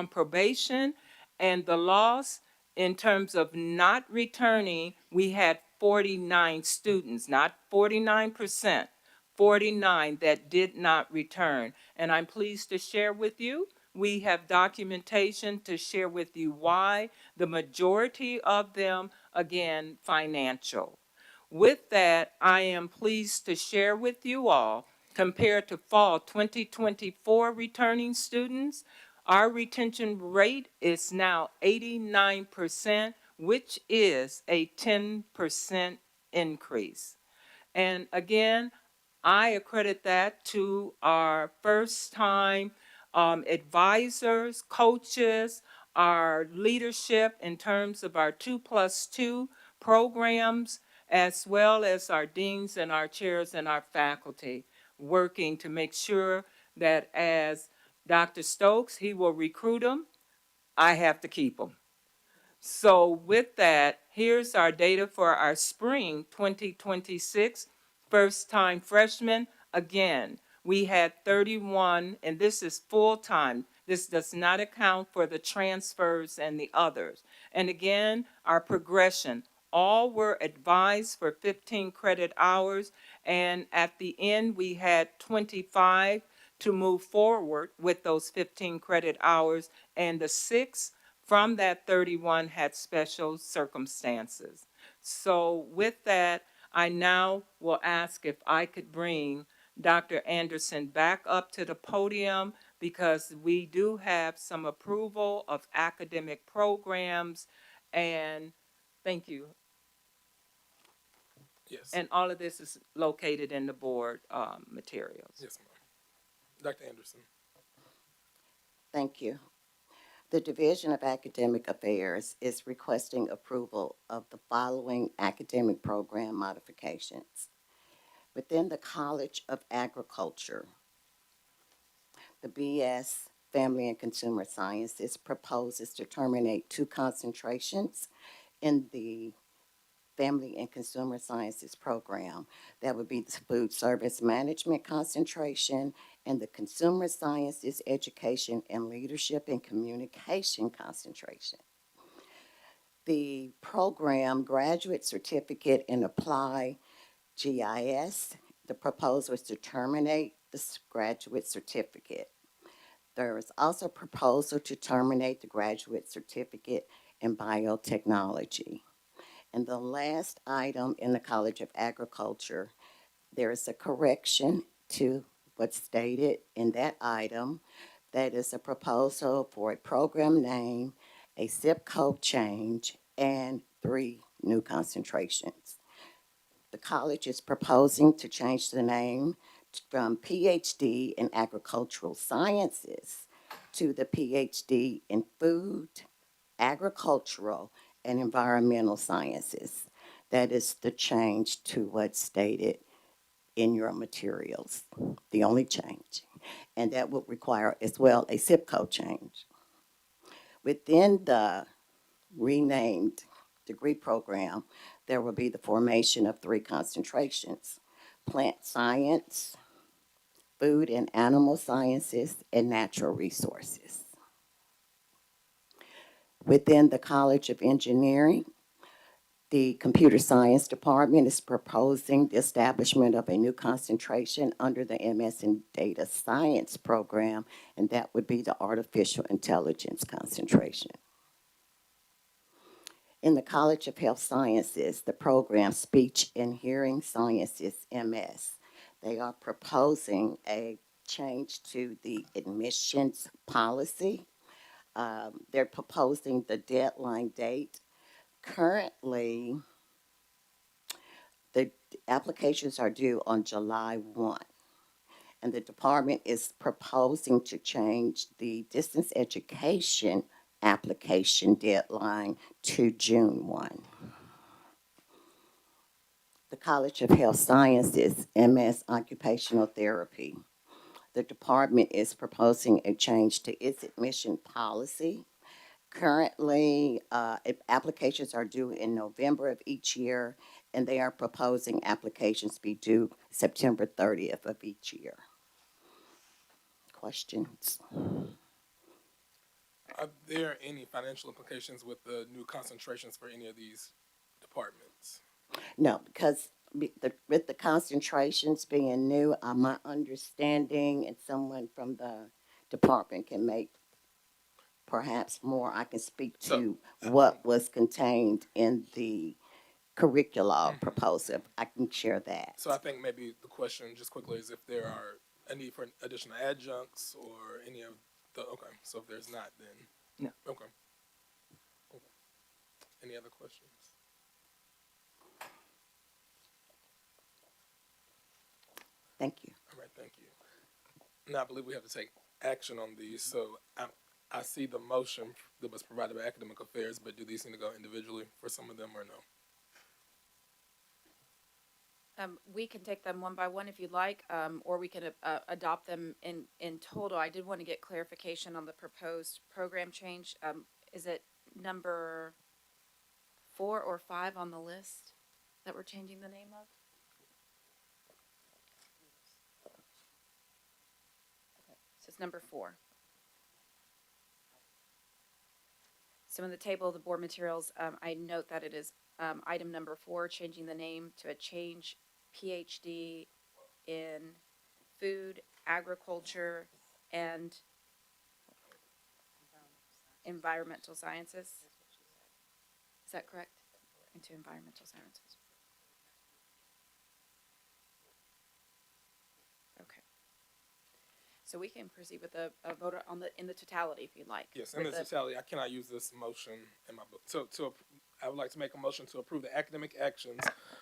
probation, and the loss in terms of not returning, we had 49 students, not 49%, 49 that did not return. And I'm pleased to share with you, we have documentation to share with you why. The majority of them, again, financial. With that, I am pleased to share with you all, compared to fall 2024 returning students, our retention rate is now 89%, which is a 10% increase. And again, I accredit that to our first time advisors, coaches, our leadership in terms of our 2+2 programs, as well as our deans and our chairs and our faculty, working to make sure that as Dr. Stokes, he will recruit them, I have to keep them. So with that, here's our data for our spring 2026 first-time freshmen. Again, we had 31, and this is full-time. This does not account for the transfers and the others. And again, our progression, all were advised for 15 credit hours, and at the end, we had 25 to move forward with those 15 credit hours, and the 6 from that 31 had special circumstances. So with that, I now will ask if I could bring Dr. Anderson back up to the podium, because we do have some approval of academic programs, and thank you. Yes. And all of this is located in the board materials. Yes, ma'am. Dr. Anderson. Thank you. The Division of Academic Affairs is requesting approval of the following academic program modifications. Within the College of Agriculture, the BS Family and Consumer Sciences proposes to terminate 2 concentrations in the Family and Consumer Sciences program. That would be the Food Service Management concentration and the Consumer Sciences Education and Leadership and Communication concentration. The program Graduate Certificate in Apply GIS, the proposal is to terminate this graduate certificate. There is also a proposal to terminate the graduate certificate in biotechnology. And the last item in the College of Agriculture, there is a correction to what's stated in that item. That is a proposal for a program name, a zip code change, and 3 new concentrations. The college is proposing to change the name from PhD in Agricultural Sciences to the PhD in Food, Agricultural, and Environmental Sciences. That is the change to what's stated in your materials, the only change. And that would require as well a zip code change. Within the renamed degree program, there will be the formation of 3 concentrations: plant science, food and animal sciences, and natural resources. Within the College of Engineering, the Computer Science Department is proposing the establishment of a new concentration under the MS in Data Science program, and that would be the Artificial Intelligence concentration. In the College of Health Sciences, the program Speech and Hearing Sciences, MS, they are proposing a change to the admissions policy. They're proposing the deadline date. Currently, the applications are due on July 1, and the department is proposing to change the distance education application deadline to June 1. The College of Health Sciences, MS Occupational Therapy. The department is proposing a change to its admission policy. Currently, applications are due in November of each year, and they are proposing applications be due September 30th of each year. Questions? Are there any financial implications with the new concentrations for any of these departments? No, because with the concentrations being new, my understanding, and someone from the department can make perhaps more, I can speak So, to what was contained in the curricula mhm. proposal. I can share that. So I think maybe the question, just quickly, is if there are a need for additional adjuncts or any of the. Okay, so if there's not, then No. okay. Okay. Any other questions? Thank you. All right, thank you. Now I believe we have to take action on these. So I see the motion that was provided by Academic Affairs, but do these need to go individually for some of them or no? We can take them one by one if you'd like, or we can adopt them in total. I did want to get clarification on the proposed program change. Is it number 4 or 5 on the list that we're changing the name of? So it's number 4. So in the table of the board materials, I note that it is item number 4, changing the name to a change PhD in food, agriculture, and environmental sciences. Is that correct? Into environmental sciences. Okay. So we can proceed with a vote on in the totality if you'd like. Yes, in the totality, I cannot use this motion in my book. I would like to make a motion to approve the academic actions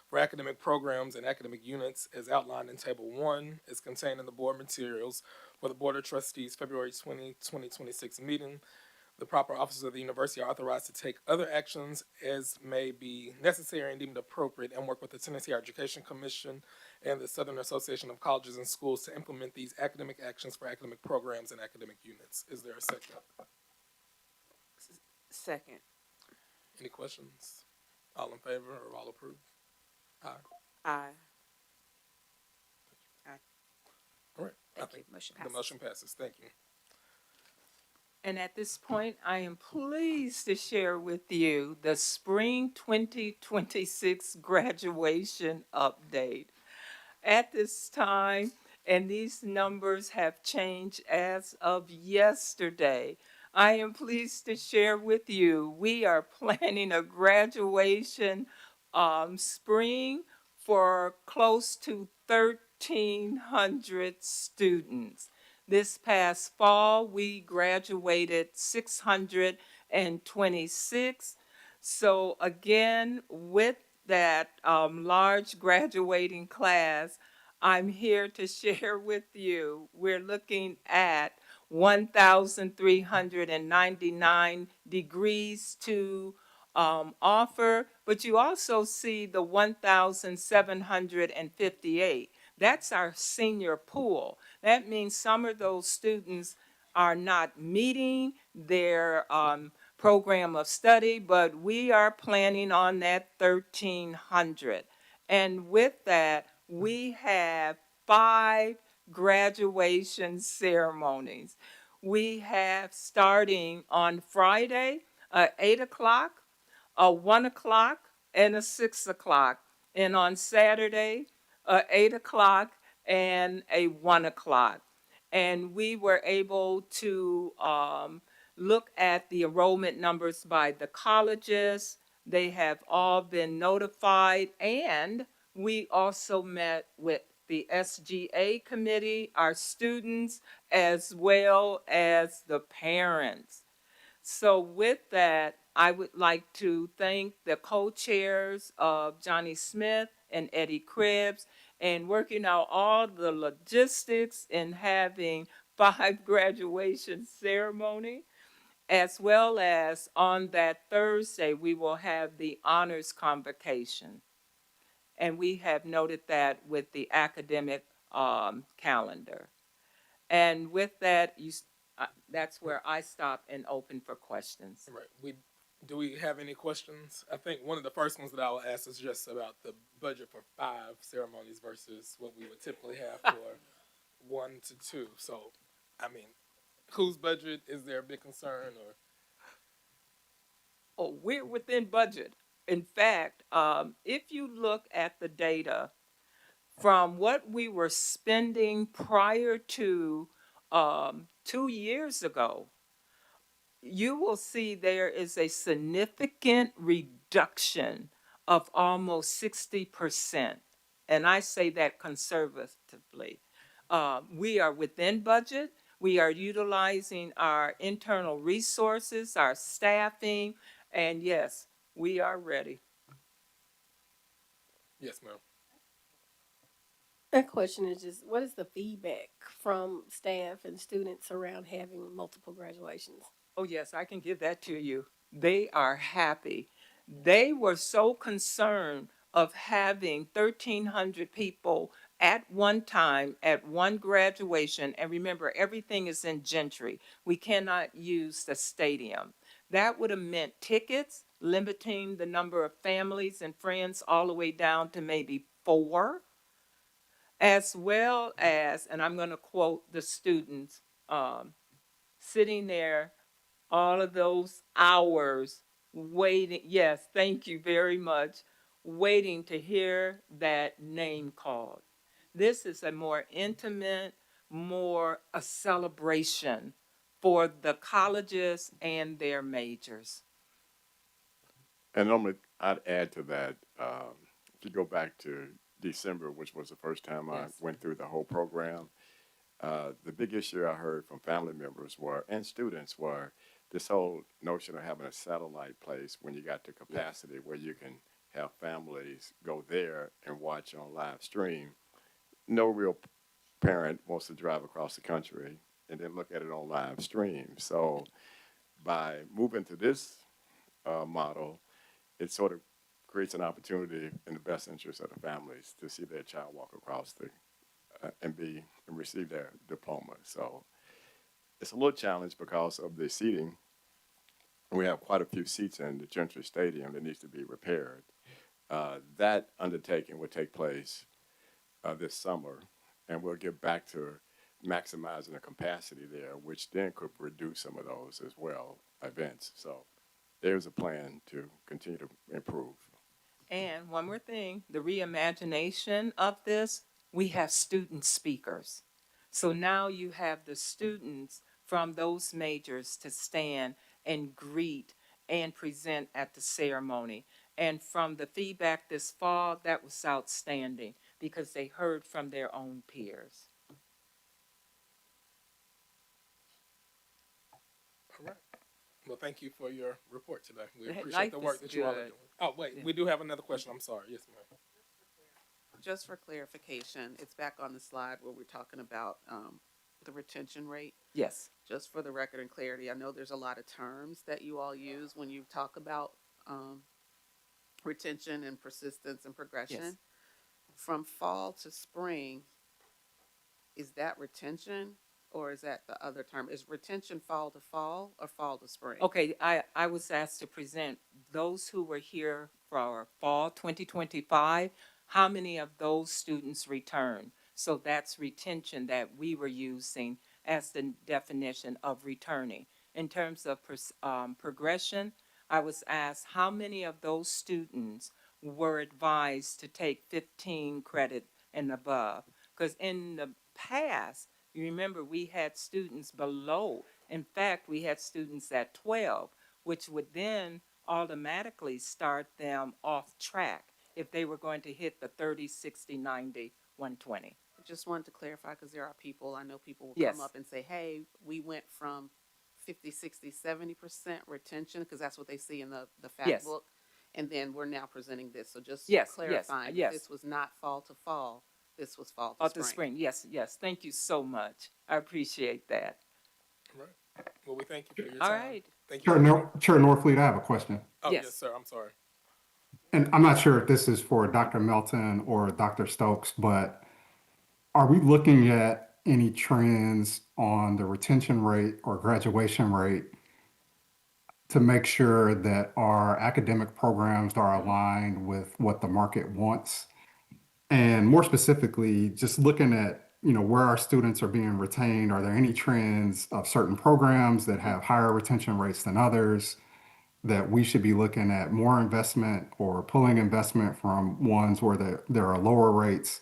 for academic programs and academic units as outlined in Table 1, as contained in the board materials for the Board of Trustees February 2026 meeting. The proper officers of the university are authorized to take other actions as may be necessary and deemed appropriate and work with the Tennessee Higher Education Commission and the Southern Association of Colleges and Schools to implement these academic actions for academic programs and academic units. Is there a second? Second. Any questions? All in favor or all approved? Aye. Aye. All right. I Thank think you. Motion the passes. motion passes. Thank you. And at this point, I am pleased to share with you the spring 2026 graduation update. At this time, and these numbers have changed as of yesterday, I am pleased to share with you we are planning a graduation spring for close to 1,300 students. This past fall, we graduated 626. So again, with that large graduating class, I'm here to share with you, we're looking at 1,399 degrees to offer, but you also see the 1,758. That's our senior pool. That means some of those students are not meeting their program of study, but we are planning on that 1,300. And with that, we have 5 graduation ceremonies. We have starting on Friday, 8 o'clock, a 1 o'clock, and a 6 o'clock. And on Saturday, 8 o'clock and a 1 o'clock. And we were able to look at the enrollment numbers by the colleges. They have all been notified, and we also met with the SGA committee, our students, as well as the parents. So with that, I would like to thank the co-chairs of Johnny Smith and Eddie Cribbs and working out all the logistics in having 5 graduation ceremony, as well as on that Thursday, we will have the honors convocation. And we have noted that with the academic calendar. And with that, that's where I stop and open for questions. All right. Do we have any questions? I think one of the first ones that I will ask is just about the budget for 5 ceremonies versus what we would typically have for 1 to 2. So, I mean, whose budget is there a big concern or? Oh, we're within budget. In fact, if you look at the data from what we were spending prior to 2 years ago, you will see there is a significant reduction of almost 60%. And I say that conservatively. We are within budget. We are utilizing our internal resources, our staffing, and yes, we are ready. Yes, ma'am. That question is just, what is the feedback from staff and students around having multiple graduations? Oh, yes, I can give that to you. They are happy. They were so concerned of having 1,300 people at one time at one graduation. And remember, everything is in Gentry. We cannot use the stadium. That would have meant tickets, limiting the number of families and friends all the way down to maybe 4, as well as, and I'm going to quote the students, sitting there all of those hours waiting. Yes, thank you very much. Waiting to hear that name called. This is a more intimate, more a celebration for the colleges and their majors. And normally, I'd add to that, if you go back to December, which was the first time I Yes. went through the whole program, the big issue I heard from family members were, and students were, this whole notion of having a satellite place when you got the capacity where you can have families go there and watch on live stream. No real parent wants to drive across the country and then look at it on live stream. So by moving to this model, it sort of creates an opportunity in the best interest of the families to see their child walk across the and receive their diploma. So it's a little challenge because of the seating. We have quite a few seats in the Gentry Stadium that needs to be repaired. That undertaking will take place this summer, and we'll get back to maximizing the capacity there, which then could reduce some of those as well events. So there's a plan to continue to improve. And one more thing, the reimagination of this, we have student speakers. So now you have the students from those majors to stand and greet and present at the ceremony. And from the feedback this fall, that was outstanding because they heard from their own peers. All right. Well, thank you for your report today. We That appreciate the life work is that you all are good. doing. Oh, wait, we do have another question. I'm sorry. Yes, ma'am. Just for clarification, it's back on the slide where we're talking about the retention rate. Yes. Just for the record and clarity, I know there's a lot of terms that you all use when you talk about retention and persistence and progression. Yes. From fall to spring, is that retention or is that the other term? Is retention fall to fall or fall to spring? Okay, I was asked to present those who were here for our fall 2025. How many of those students returned? So that's retention that we were using as the definition of returning. In terms of progression, I was asked how many of those students were advised to take 15 credit and above. Because in the past, you remember we had students below. In fact, we had students at 12, which would then automatically start them off track if they were going to hit the 30, 60, 90, 120. Just wanted to clarify because there are people, I know people will Yes. come up and say, hey, we went from 50, 60, 70% retention because that's what they see in the fact Yes. book. And then we're now presenting this. So just Yes, yes, clarifying, yes. this was not fall to fall, this was fall to Off spring. the spring. Yes, yes. Thank you so much. I appreciate that. All right. Well, we thank you for your All time. right. Thank you. Chair Norfleet, I have a question. Oh, Yes. yes, sir. I'm sorry. And I'm not sure if this is for Dr. Melton or Dr. Stokes, but are we looking at any trends on the retention rate or graduation rate to make sure that our academic programs are aligned with what the market wants? And more specifically, just looking at, where our students are being retained, are there any trends of certain programs that have higher retention rates than others? that we should be looking at more investment or pulling investment from ones where there are lower rates.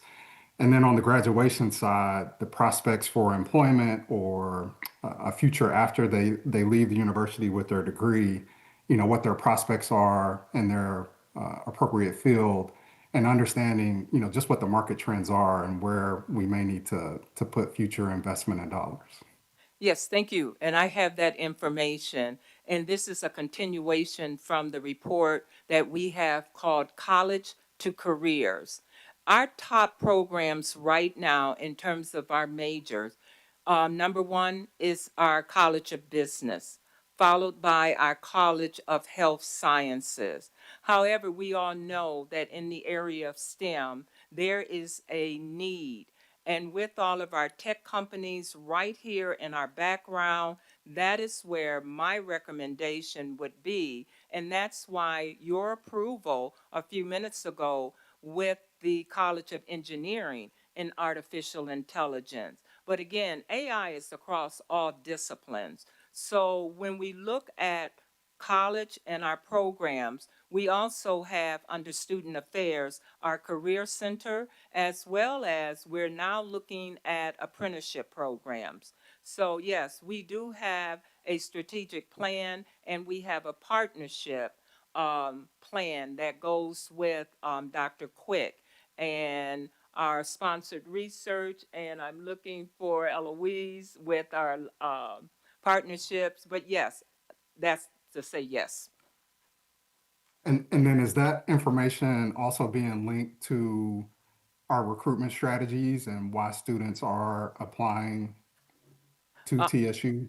And then on the graduation side, the prospects for employment or a future after they leave the university with their degree, what their prospects are in their appropriate field, and understanding, just what the market trends are and where we may need to put future investment and dollars. Yes, thank you. And I have that information. And this is a continuation from the report that we have called College to Careers. Our top programs right now, in terms of our majors, number one is our College of Business, followed by our College of Health Sciences. However, we all know that in the area of STEM, there is a need, and with all of our tech companies right here in our background, that is where my recommendation would be. And that's why your approval a few minutes ago with the College of Engineering and Artificial Intelligence. But again, AI is across all disciplines. So when we look at college and our programs, we also have under Student Affairs our Career Center, as well as we're now looking at apprenticeship programs. So yes, we do have a strategic plan, and we have a partnership plan that goes with Dr. Quick and our sponsored research, and I'm looking for Eloise with our partnerships. But yes, that's to say yes. And then is that information also being linked to our recruitment strategies and why students are applying to Uh, TSU?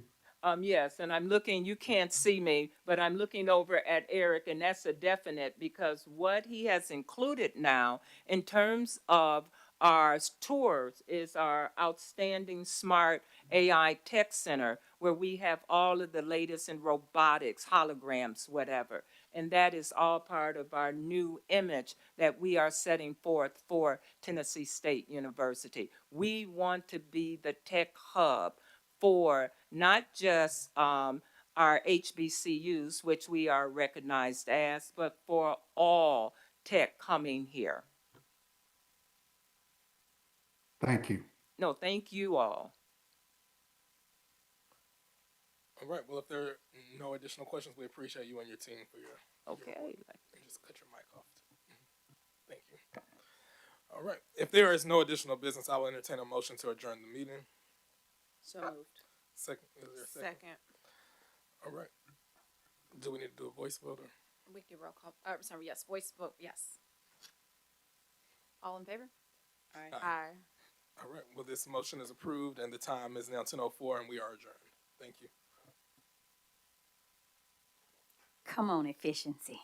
Yes, and I'm looking, you can't see me, but I'm looking over at Eric, and that's a definite because what he has included now in terms of our tours is our outstanding smart AI tech center where we have all of the latest in robotics, holograms, whatever. And that is all part of our new image that we are setting forth for Tennessee State University. We want to be the tech hub for not just our HBCUs, which we are recognized as, but for all tech coming here. Thank you. No, thank you all. All right, well, if there are no additional questions, we appreciate you and your team for your Okay. work. And just cut your mic off. Thank you. All right, if there is no additional business, I will entertain a motion to adjourn the meeting. So moved. Second, is there a second? Second. All right. Do we need to do a voice vote or? We can do roll call. Sorry, yes, voice vote, yes. All in favor? Aye. Aye. All right, well, this motion is approved and the time is now 10:04 and we are adjourned. Thank you. Come on, efficiency.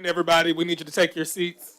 Everybody, we need you to take your seats.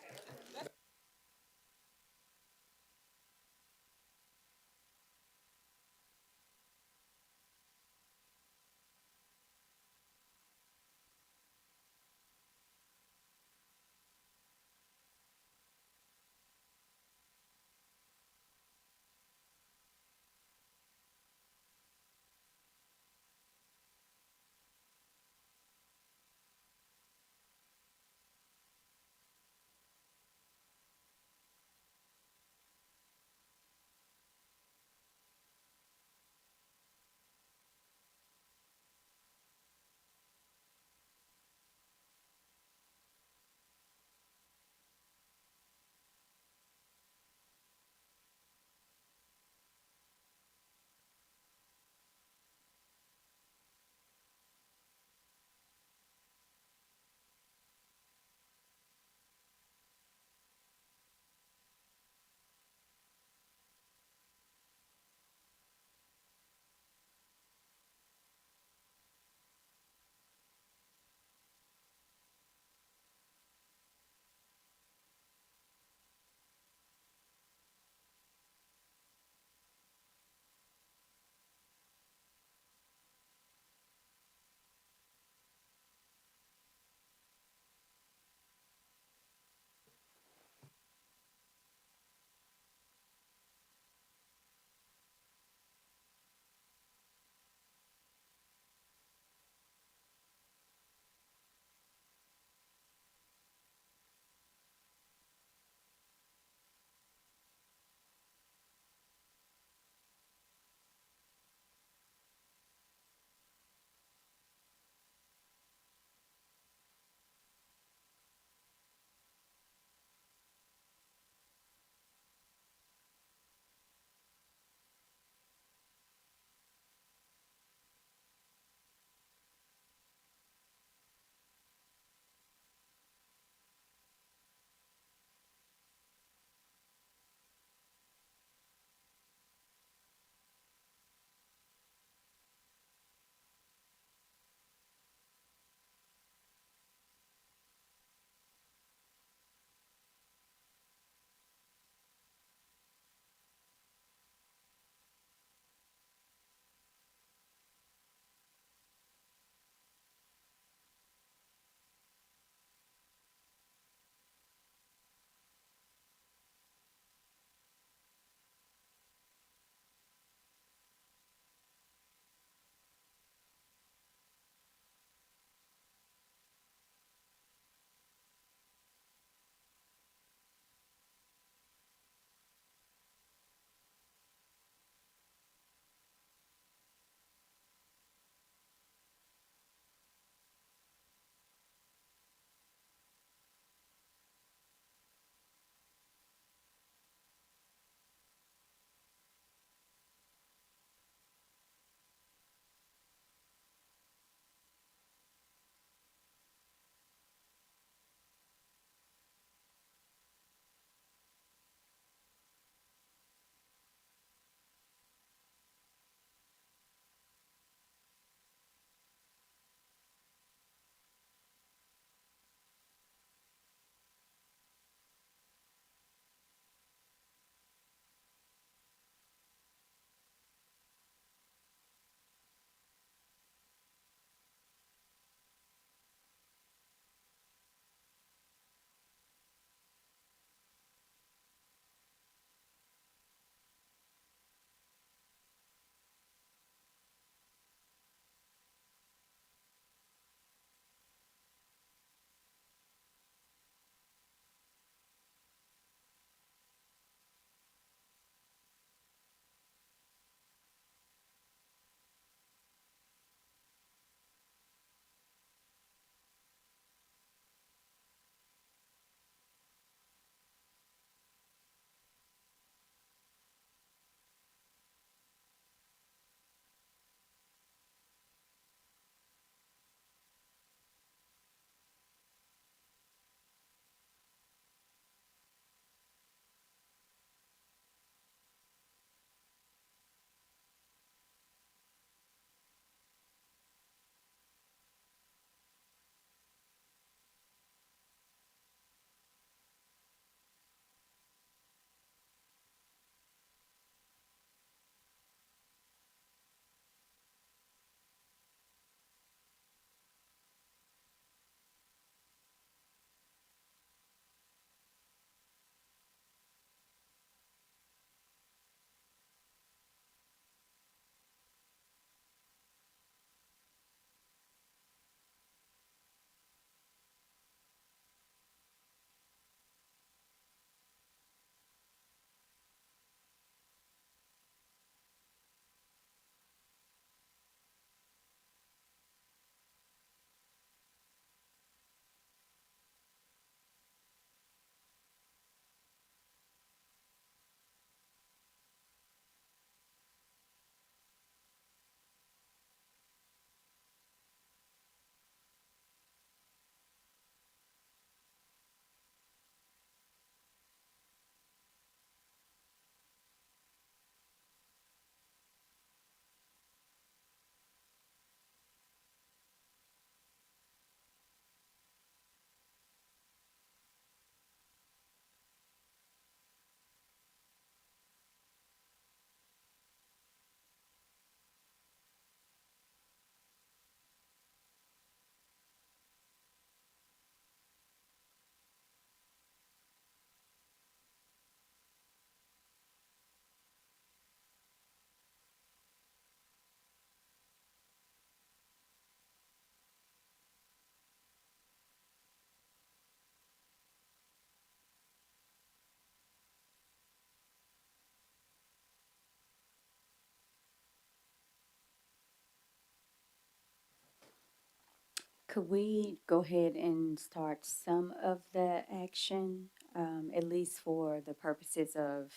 Could we go ahead and start some of the action, at least for the purposes of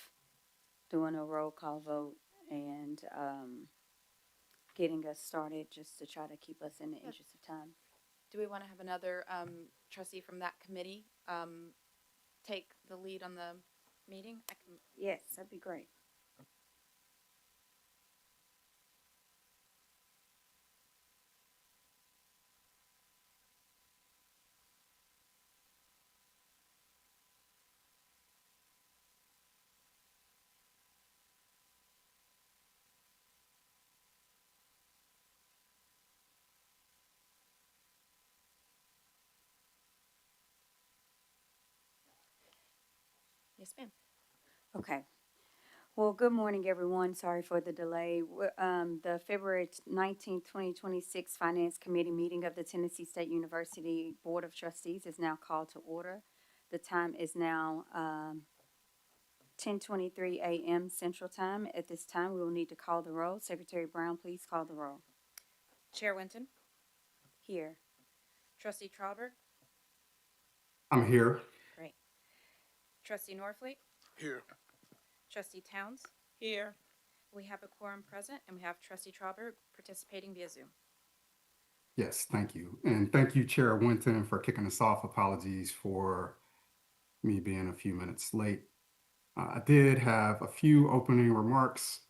doing a roll call vote and, getting us started, just to try to keep us in the interest of time? Do we want to have another trustee from that committee take the lead on the meeting? I can. Yes, that'd be great. Yes, ma'am. Okay. Well, good morning, everyone. Sorry for the delay. The February 19th, 2026 Finance Committee meeting of the Tennessee State University Board of Trustees is now called to order. The time is now 10:23 a.m. Central Time. At this time, we will need to call the roll. Secretary Brown, please call the roll. Chair Winton, Here. Trustee Trauber, I'm here. great. Trustee Norfleet, Here. Trustee Towns. Here. We have a quorum present, and we have Trustee Trauber participating via Zoom. Yes, thank you. And thank you, Chair Winton, for kicking us off. Apologies for me being a few minutes late. I did have a few opening remarks.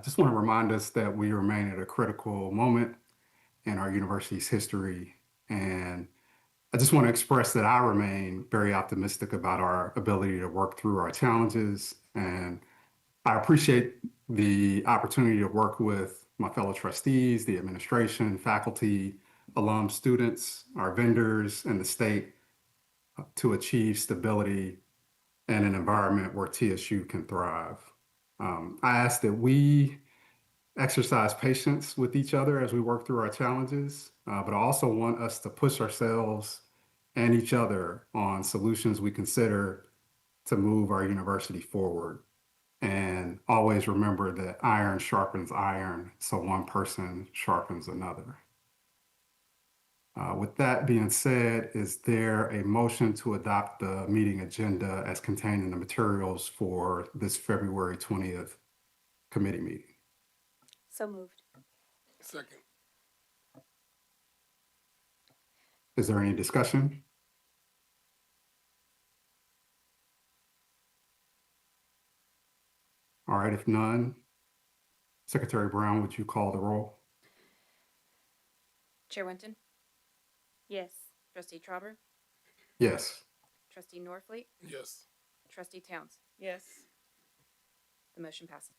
Just want to remind us that we remain at a critical moment in our university's history. And I just want to express that I remain very optimistic about our ability to work through our challenges. And I appreciate the opportunity to work with my fellow trustees, the administration, faculty, alum, students, our vendors, and the state to achieve stability and an environment where TSU can thrive. I ask that we exercise patience with each other as we work through our challenges, but I also want us to push ourselves and each other on solutions we consider to move our university forward. And always remember that iron sharpens iron, so one person sharpens another. With that being said, is there a motion to adopt the meeting agenda as contained in the materials for this February 20th committee meeting? So moved. Second. Is there any discussion? All right, if none, Secretary Brown, would you call the roll? Chair Winton, Yes. Trustee Trauber, Yes. Trustee Norfleet, Yes. Trustee Towns. Yes. The motion passes.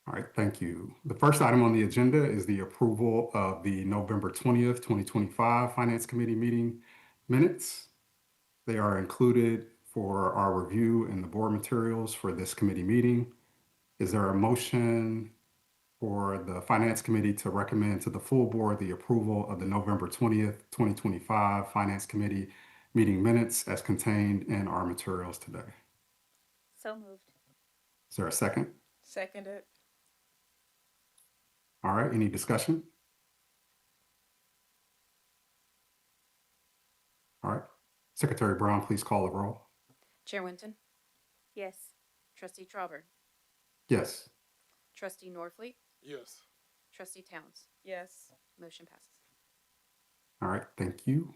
All right, thank you. The first item on the agenda is the approval of the November 20th, 2025 Finance Committee meeting minutes. They are included for our review in the board materials for this committee meeting. Is there a motion for the Finance Committee to recommend to the full board the approval of the November 20th, 2025 Finance Committee meeting minutes as contained in our materials today? So moved. Is there a second? Seconded. All right, any discussion? All right, Secretary Brown, please call the roll. Chair Winton, Yes. Trustee Trauber, Yes. Trustee Norfleet, Yes. Trustee Towns. Yes. Motion passes. All right, thank you.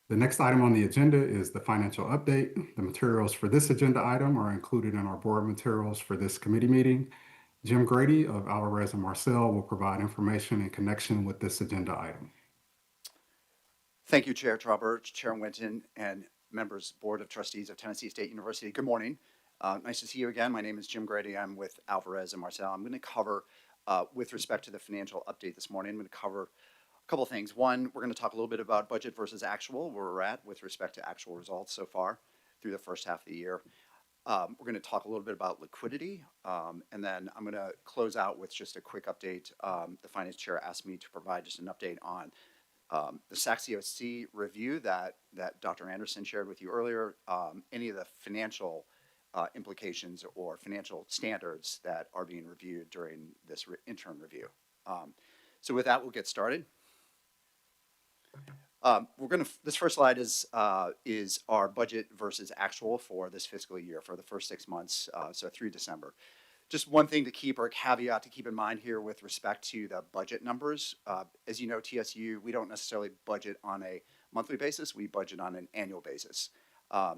The next item on the agenda is the financial update. The materials for this agenda item are included in our board materials for this committee meeting. Jim Grady of Alvarez and Marcel will provide information in connection with this agenda item. Thank you, Chair Trauber, Chair Winton, and members, Board of Trustees of Tennessee State University. Good morning. Nice to see you again. My name is Jim Grady. I'm with Alvarez and Marcel. I'm going to cover, with respect to the financial update this morning, I'm going to cover a couple of things. One, we're going to talk a little bit about budget versus actual, where we're at with respect to actual results so far through the first half of the year. We're going to talk a little bit about liquidity, and then I'm going to close out with just a quick update. The finance chair asked me to provide just an update on the SACSOC review that Dr. Anderson shared with you earlier, any of the financial implications or financial standards that are being reviewed during this interim review. So with that, we'll get started. This first slide is our budget versus actual for this fiscal year for the first 6 months, so through December. Just one thing to keep, or a caveat to keep in mind here with respect to the budget numbers. As you know, TSU, we don't necessarily budget on a monthly basis, we budget on an annual basis.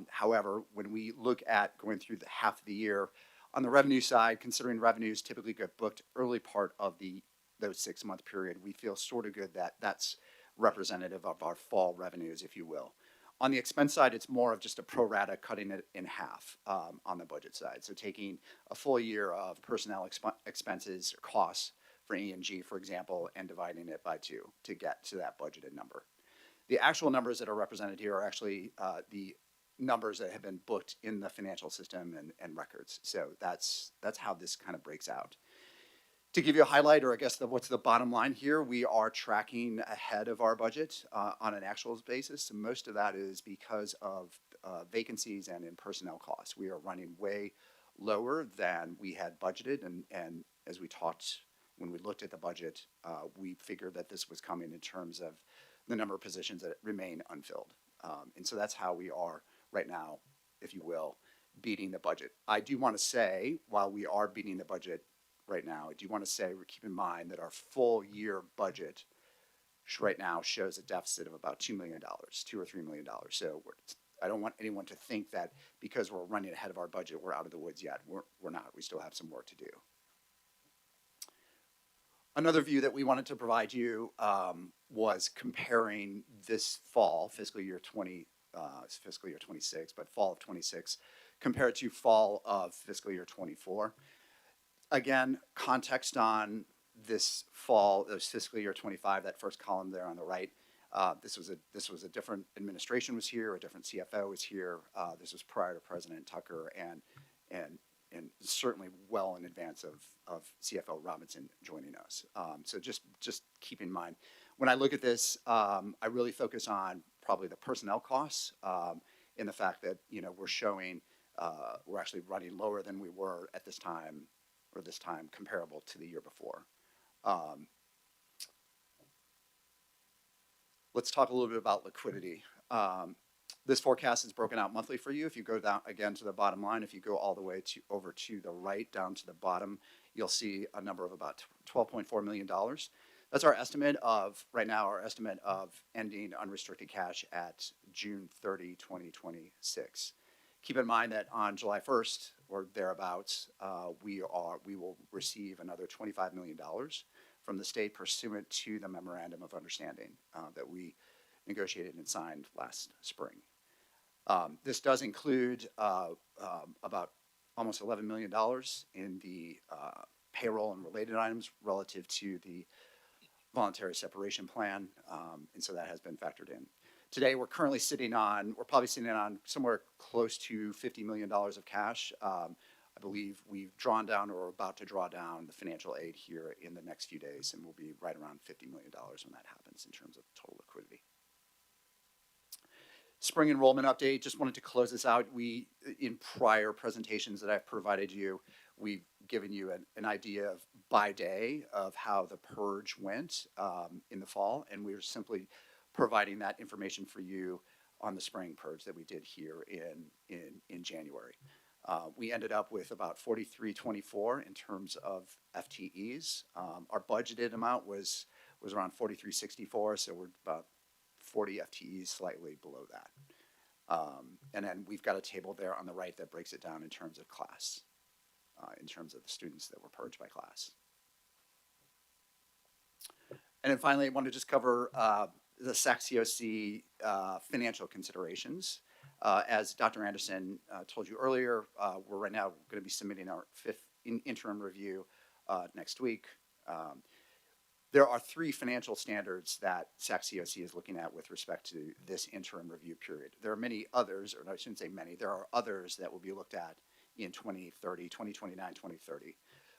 However, when we look at going through the half of the year, on the revenue side, considering revenues typically get booked early part of those 6 month period, we feel sort of good that that's representative of our fall revenues, if you will. On the expense side, it's more of just a pro rata cutting it in half on the budget side. So taking a full year of personnel expenses or costs for E&G, for example, and dividing it by 2 to get to that budgeted number. The actual numbers that are represented here are actually the numbers that have been booked in the financial system and records. So that's how this kind of breaks out. To give you a highlight, or I guess what's the bottom line here, we are tracking ahead of our budget on an actuals basis. And most of that is because of vacancies and in personnel costs. We are running way lower than we had budgeted. And as we talked, when we looked at the budget, we figured that this was coming in terms of the number of positions that remain unfilled. And so that's how we are right now, if you will, beating the budget. I do want to say, while we are beating the budget right now, I do want to say, keep in mind that our full year budget right now shows a deficit of about $2 million, $2 or $3 million. So I don't want anyone to think that because we're running ahead of our budget, we're out of the woods yet. We're not. We still have some work to do. Another view that we wanted to provide you was comparing this fall, fiscal year 26, but fall of 26, compared to fall of fiscal year 24. Again, context on this fall, this fiscal year 25, that first column there on the right. This was a different administration was here, a different CFO was here. This was prior to President Tucker, and certainly well in advance of CFO Robinson joining us. So just keep in mind, when I look at this, I really focus on probably the personnel costs in the fact that we're showing we're actually running lower than we were at this time, or this time comparable to the year before. Let's talk a little bit about liquidity. This forecast is broken out monthly for you. If you go down again to the bottom line, if you go all the way over to the right down to the bottom, you'll see a number of about $12.4 million. That's our estimate of, right now, our estimate of ending unrestricted cash at June 30, 2026. Keep in mind that on July 1st or thereabouts, we will receive another $25 million from the state pursuant to the memorandum of understanding that we negotiated and signed last spring. This does include about almost $11 million in the payroll and related items relative to the voluntary separation plan, and so that has been factored in. Today, we're probably sitting on somewhere close to $50 million of cash. I believe we've drawn down or are about to draw down the financial aid here in the next few days, and we'll be right around $50 million when that happens in terms of total liquidity. Spring enrollment update, just wanted to close this out. In prior presentations that I've provided you, we've given you an idea of by day of how the purge went in the fall, and we're simply providing that information for you on the spring purge that we did here in January. We ended up with about 4324 in terms of FTEs. Our budgeted amount was around 4364, so we're about 40 FTEs slightly below that. And then we've got a table there on the right that breaks it down in terms of class, in terms of the students that were purged by class. And then finally, I want to just cover the SAC-COC financial considerations. As Dr. Anderson told you earlier, we're right now going to be submitting our 5th interim review next week. There are 3 financial standards that SAC-COC is looking at with respect to this interim review period. There are many others, or I shouldn't say many, there are others that will be looked at in 2030, 2029, 2030.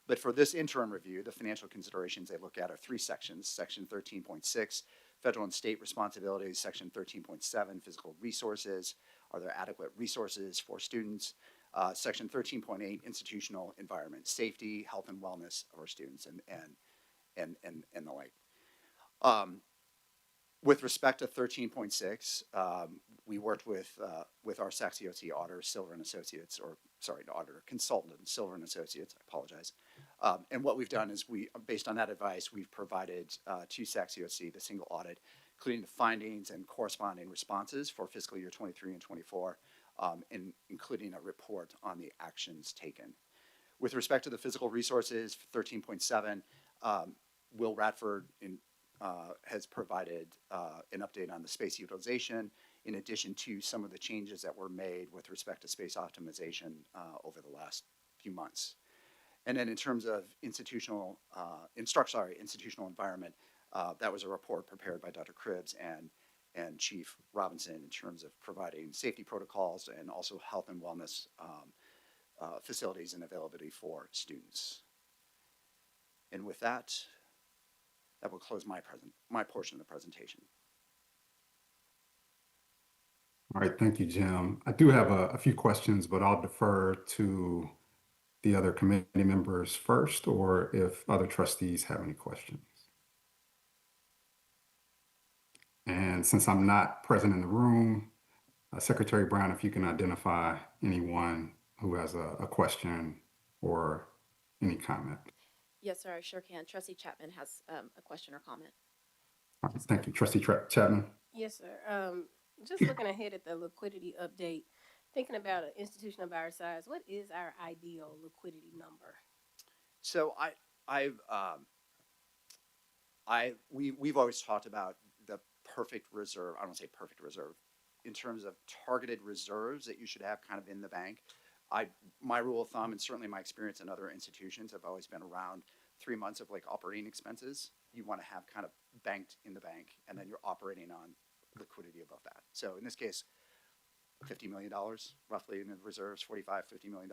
But for this interim review, the financial considerations they look at are 3 sections. Section 13.6, federal and state responsibilities. Section 13.7, physical resources. Are there adequate resources for students? Section 13.8, institutional environment, safety, health, and wellness of our students, and the like. With respect to 13.6, we worked with our SACCOC auditor, Silver and Associates, or sorry, auditor, consultant, Silver and Associates, I apologize. And what we've done is based on that advice, we've provided to SACCOC the single audit, including the findings and corresponding responses for fiscal year 23 and 24, and including a report on the actions taken. With respect to the physical resources, 13.7, Will Radford has provided an update on the space utilization, in addition to some of the changes that were made with respect to space optimization over the last few months. And then in terms of institutional environment, that was a report prepared by Dr. Cribbs and Chief Robinson in terms of providing safety protocols and also health and wellness facilities and availability for students. And with that, that will close my portion of the presentation. All right, thank you, Jim. I do have a few questions, but I'll defer to the other committee members first, or if other trustees have any questions. And since I'm not present in the room, Secretary Brown, if you can identify anyone who has a question or any comment. Yes, sir, I sure can. Trustee Chapman has a question or comment. All right, thank you. Trustee Chapman. Yes, sir. Just looking ahead at the liquidity update, thinking about an institution of our size, what is our ideal liquidity number? So we've always talked about the perfect reserve. I don't want to say perfect reserve in terms of targeted reserves that you should have kind of in the bank. My rule of thumb, and certainly my experience in other institutions, have always been around 3 months of like operating expenses. You want to have kind of banked in the bank, and then you're operating on liquidity above that. So in this case, $50 million roughly in the reserves, $50 million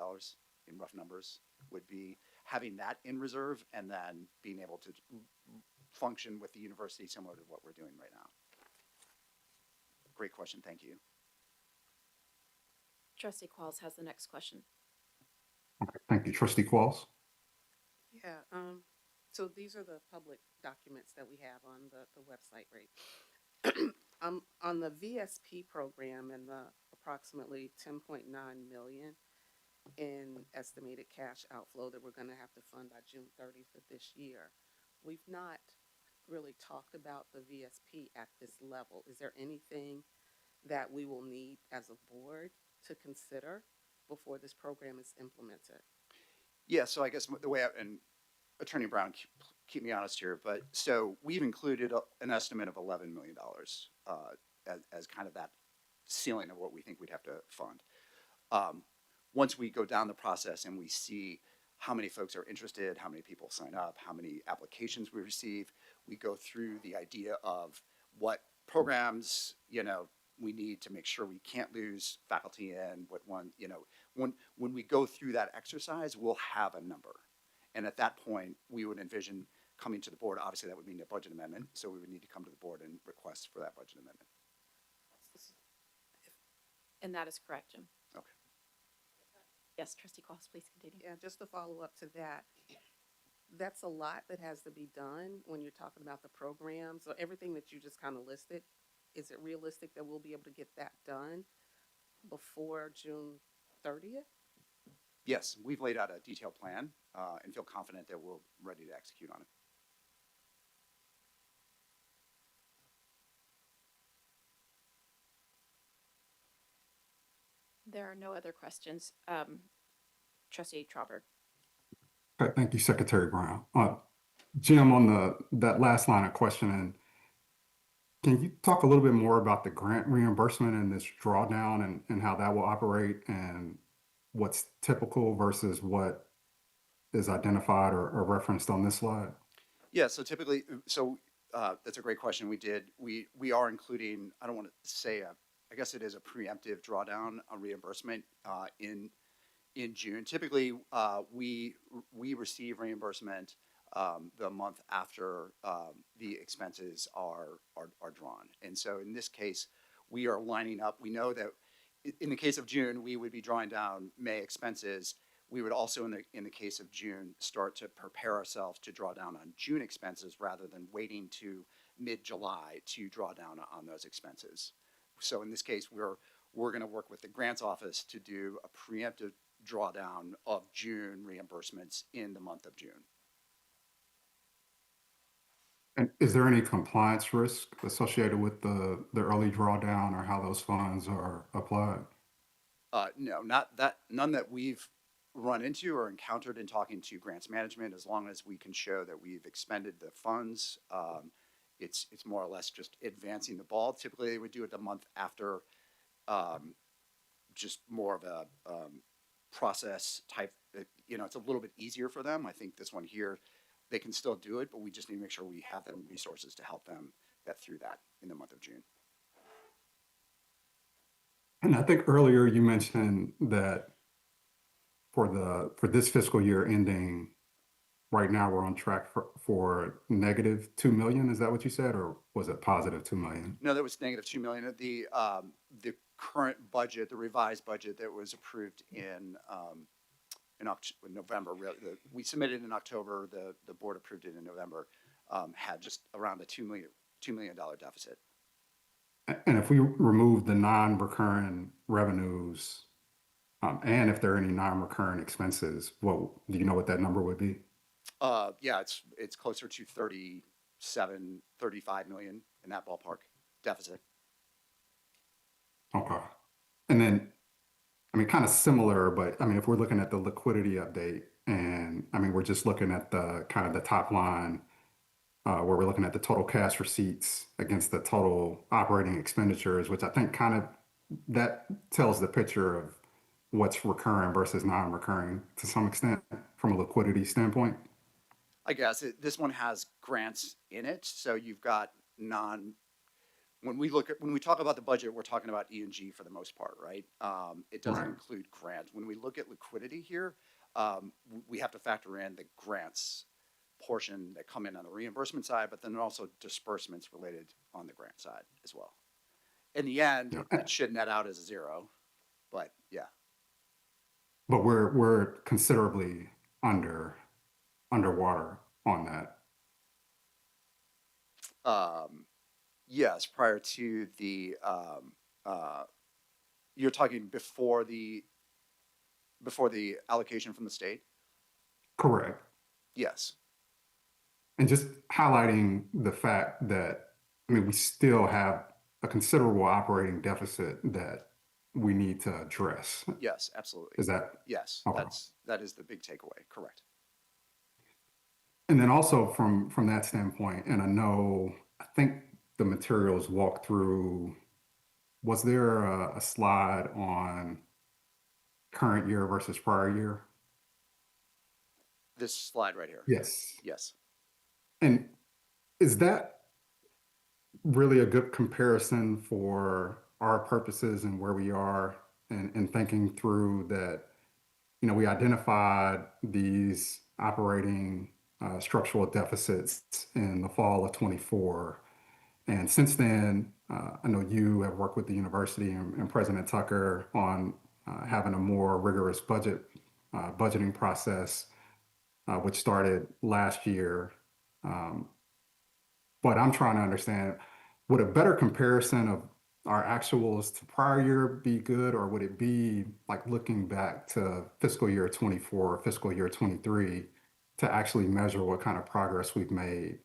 in rough numbers would be having that in reserve and then being able to function with the university similar to what we're doing right now. Great question, thank you. Trustee Qualls has the next question. Okay, thank you. Trustee Qualls. Yeah, so these are the public documents that we have on the website, right? On the VSP program and the approximately 10.9 million in estimated cash outflow that we're gonna have to fund by June 30th of this year, we've not really talked about the VSP at this level. Is there anything that we will need as a board to consider before this program is implemented? Yeah, so I guess the way and Attorney Brown, keep me honest here, but so we've included an estimate of $11 million as kind of that ceiling of what we think we'd have to fund. Once we go down the process and we see how many folks are interested, how many people sign up, how many applications we receive, we go through the idea of what programs, we need to make sure we can't lose faculty in, when we go through that exercise, we'll have a number. And at that point, we would envision coming to the board. Obviously, that would mean a budget amendment, so we would need to come to the board and request for that budget amendment. And that is correct, Jim. Okay. Yes, Trustee Qualls, please continue. Yeah, just to follow up to that, that's a lot that has to be done when you're talking about the program. So everything that you just kind of listed, is it realistic that we'll be able to get that done before June 30th? Yes, we've laid out a detailed plan and feel confident that we're ready to execute on it. There are no other questions. Trustee Trauber. Okay, thank you, Secretary Brown. Jim, on that last line of questioning, can you talk a little bit more about the grant reimbursement and this drawdown and how that will operate and what's typical versus what is identified or referenced on this slide? Yeah, so typically, that's a great question. We are including, I don't want to say, I guess it is a preemptive drawdown on reimbursement in June. Typically, we receive reimbursement the month after the expenses are drawn. And so in this case, we are lining up. We know that in the case of June, we would be drawing down May expenses. We would also, in the case of June, start to prepare ourselves to draw down on June expenses rather than waiting to mid-July to draw down on those expenses. So in this case, we're going to work with the grants office to do a preemptive drawdown of June reimbursements in the month of June. And is there any compliance risk associated with the early drawdown or how those funds are applied? No, not that, none that we've run into or encountered in talking to grants management. As long as we can show that we've expended the funds, it's more or less just advancing the ball. Typically, they would do it a month after, just more of a process type. It's a little bit easier for them. I think this one here, they can still do it, but we just need to make sure we have the resources to help them get through that in the month of June. And I think earlier you mentioned that for this fiscal year ending, right now we're on track for negative 2 million. Is that what you said, or was it positive 2 million? No, that was negative 2 million. The current budget, the revised budget that was approved in November, we submitted in October, the board approved it in November, had just around a $2 million deficit. And if we remove the non-recurring revenues, and if there are any non-recurring expenses, do you know what that number would be? Yeah, it's closer to 37, 35 million in that ballpark deficit. Okay. And then, I mean, kind of similar, but I mean, if we're looking at the liquidity update and I mean, we're just looking at the kind of the top line, where we're looking at the total cash receipts against the total operating expenditures, which I think kind of that tells the picture of what's recurring versus non-recurring to some extent from a liquidity standpoint. I guess this one has grants in it, so you've got when we talk about the budget, we're talking about E&G for the most part, right? It doesn't Right. include grants. When we look at liquidity here, we have to factor in the grants portion that come in on the reimbursement side, but then also disbursements related on the grant side as well. In the end, Yeah. it should net out as a zero, but yeah. But we're considerably underwater on that. Yes, prior to you're talking before the allocation from the state? Correct. Yes. And just highlighting the fact that, I mean, we still have a considerable operating deficit that we need to address. Yes, absolutely. Is that? Yes, Okay. that is the big takeaway. Correct. And then also from that standpoint, and I think the materials walk through, was there a slide on current year versus prior year? This slide right here. Yes. Yes. And is that really a good comparison for our purposes and where we are and thinking through that, we identified these operating structural deficits in the fall of 24. And since then, I know you have worked with the university and President Tucker on having a more rigorous budgeting process, which started last year. Um, but I'm trying to understand, would a better comparison of our actuals to prior year be good, or would it be like looking back to fiscal year 24, fiscal year 23 to actually measure what kind of progress we've made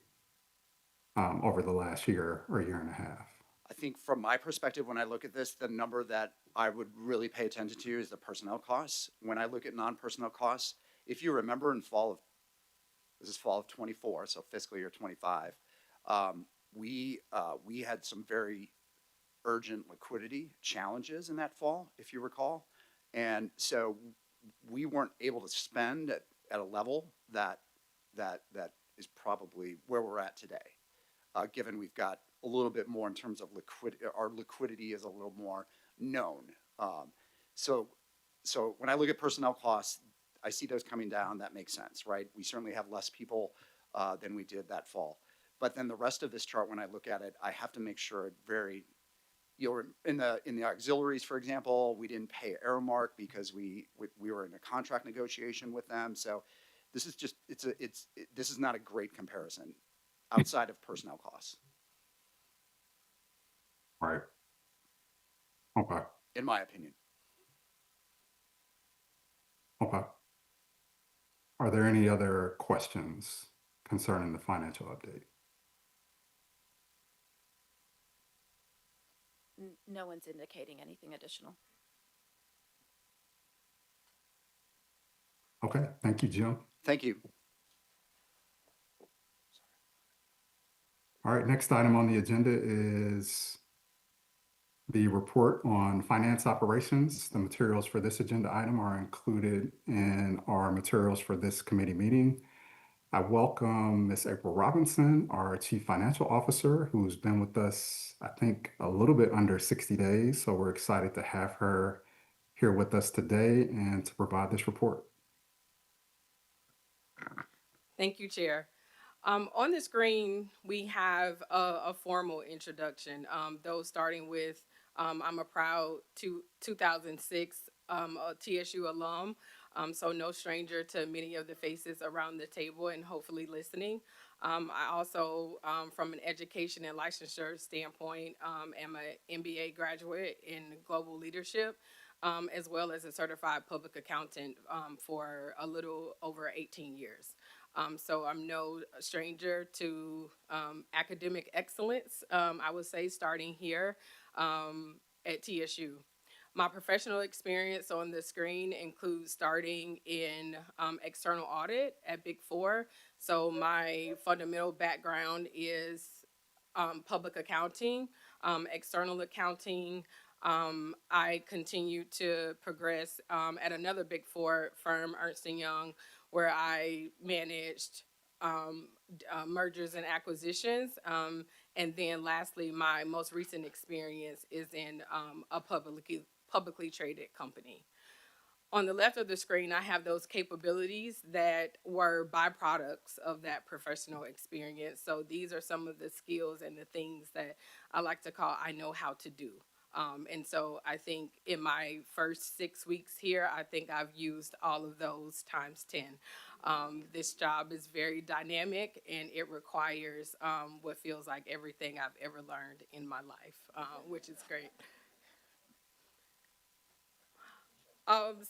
over the last year or year and a half? I think from my perspective, when I look at this, the number that I would really pay attention to is the personnel costs. When I look at non-personnel costs, if you remember in fall of 24, so fiscal year 25, we had some very urgent liquidity challenges in that fall, if you recall. And so we weren't able to spend at a level that is probably where we're at today, given we've got a little bit more in terms of liquidity. Our liquidity is a little more known. So when I look at personnel costs, I see those coming down. That makes sense, right? We certainly have less people than we did that fall. But then the rest of this chart, when I look at it, I have to make sure in the auxiliaries, for example, we didn't pay Aramark because we were in a contract negotiation with them. So this is just this is not a great comparison outside of personnel costs. Right. Okay. in my opinion. Okay. Are there any other questions concerning the financial update? No one's indicating anything additional. Okay. Thank you, Jim. Thank you. All right. Next item on the agenda is the report on finance operations. The materials for this agenda item are included in our materials for this committee meeting. I welcome Ms. April Robinson, our Chief Financial Officer, who's been with us, I think, a little bit under 60 days. So we're excited to have her here with us today and to provide this report. Thank you, Chair. On the screen, we have a formal introduction, though starting with I'm a proud 2006 a TSU alum, so no stranger to many of the faces around the table and hopefully listening. I also, from an education and licensure standpoint, am an MBA graduate in global leadership, as well as a certified public accountant for a little over 18 years. So I'm no stranger to academic excellence, I would say, starting here at TSU. My professional experience on the screen includes starting in external audit at Big Four. So my fundamental background is public accounting, external accounting. I continue to progress at another Big Four firm, Ernst & Young, where I managed mergers and acquisitions. And then lastly, my most recent experience is in a publicly traded company. On the left of the screen, I have those capabilities that were byproducts of that professional experience. So these are some of the skills and the things that I like to call I know how to do. And so I think in my first 6 weeks here, I think I've used all of those times 10. This job is very dynamic and it requires what feels like everything I've ever learned in my life, which is great.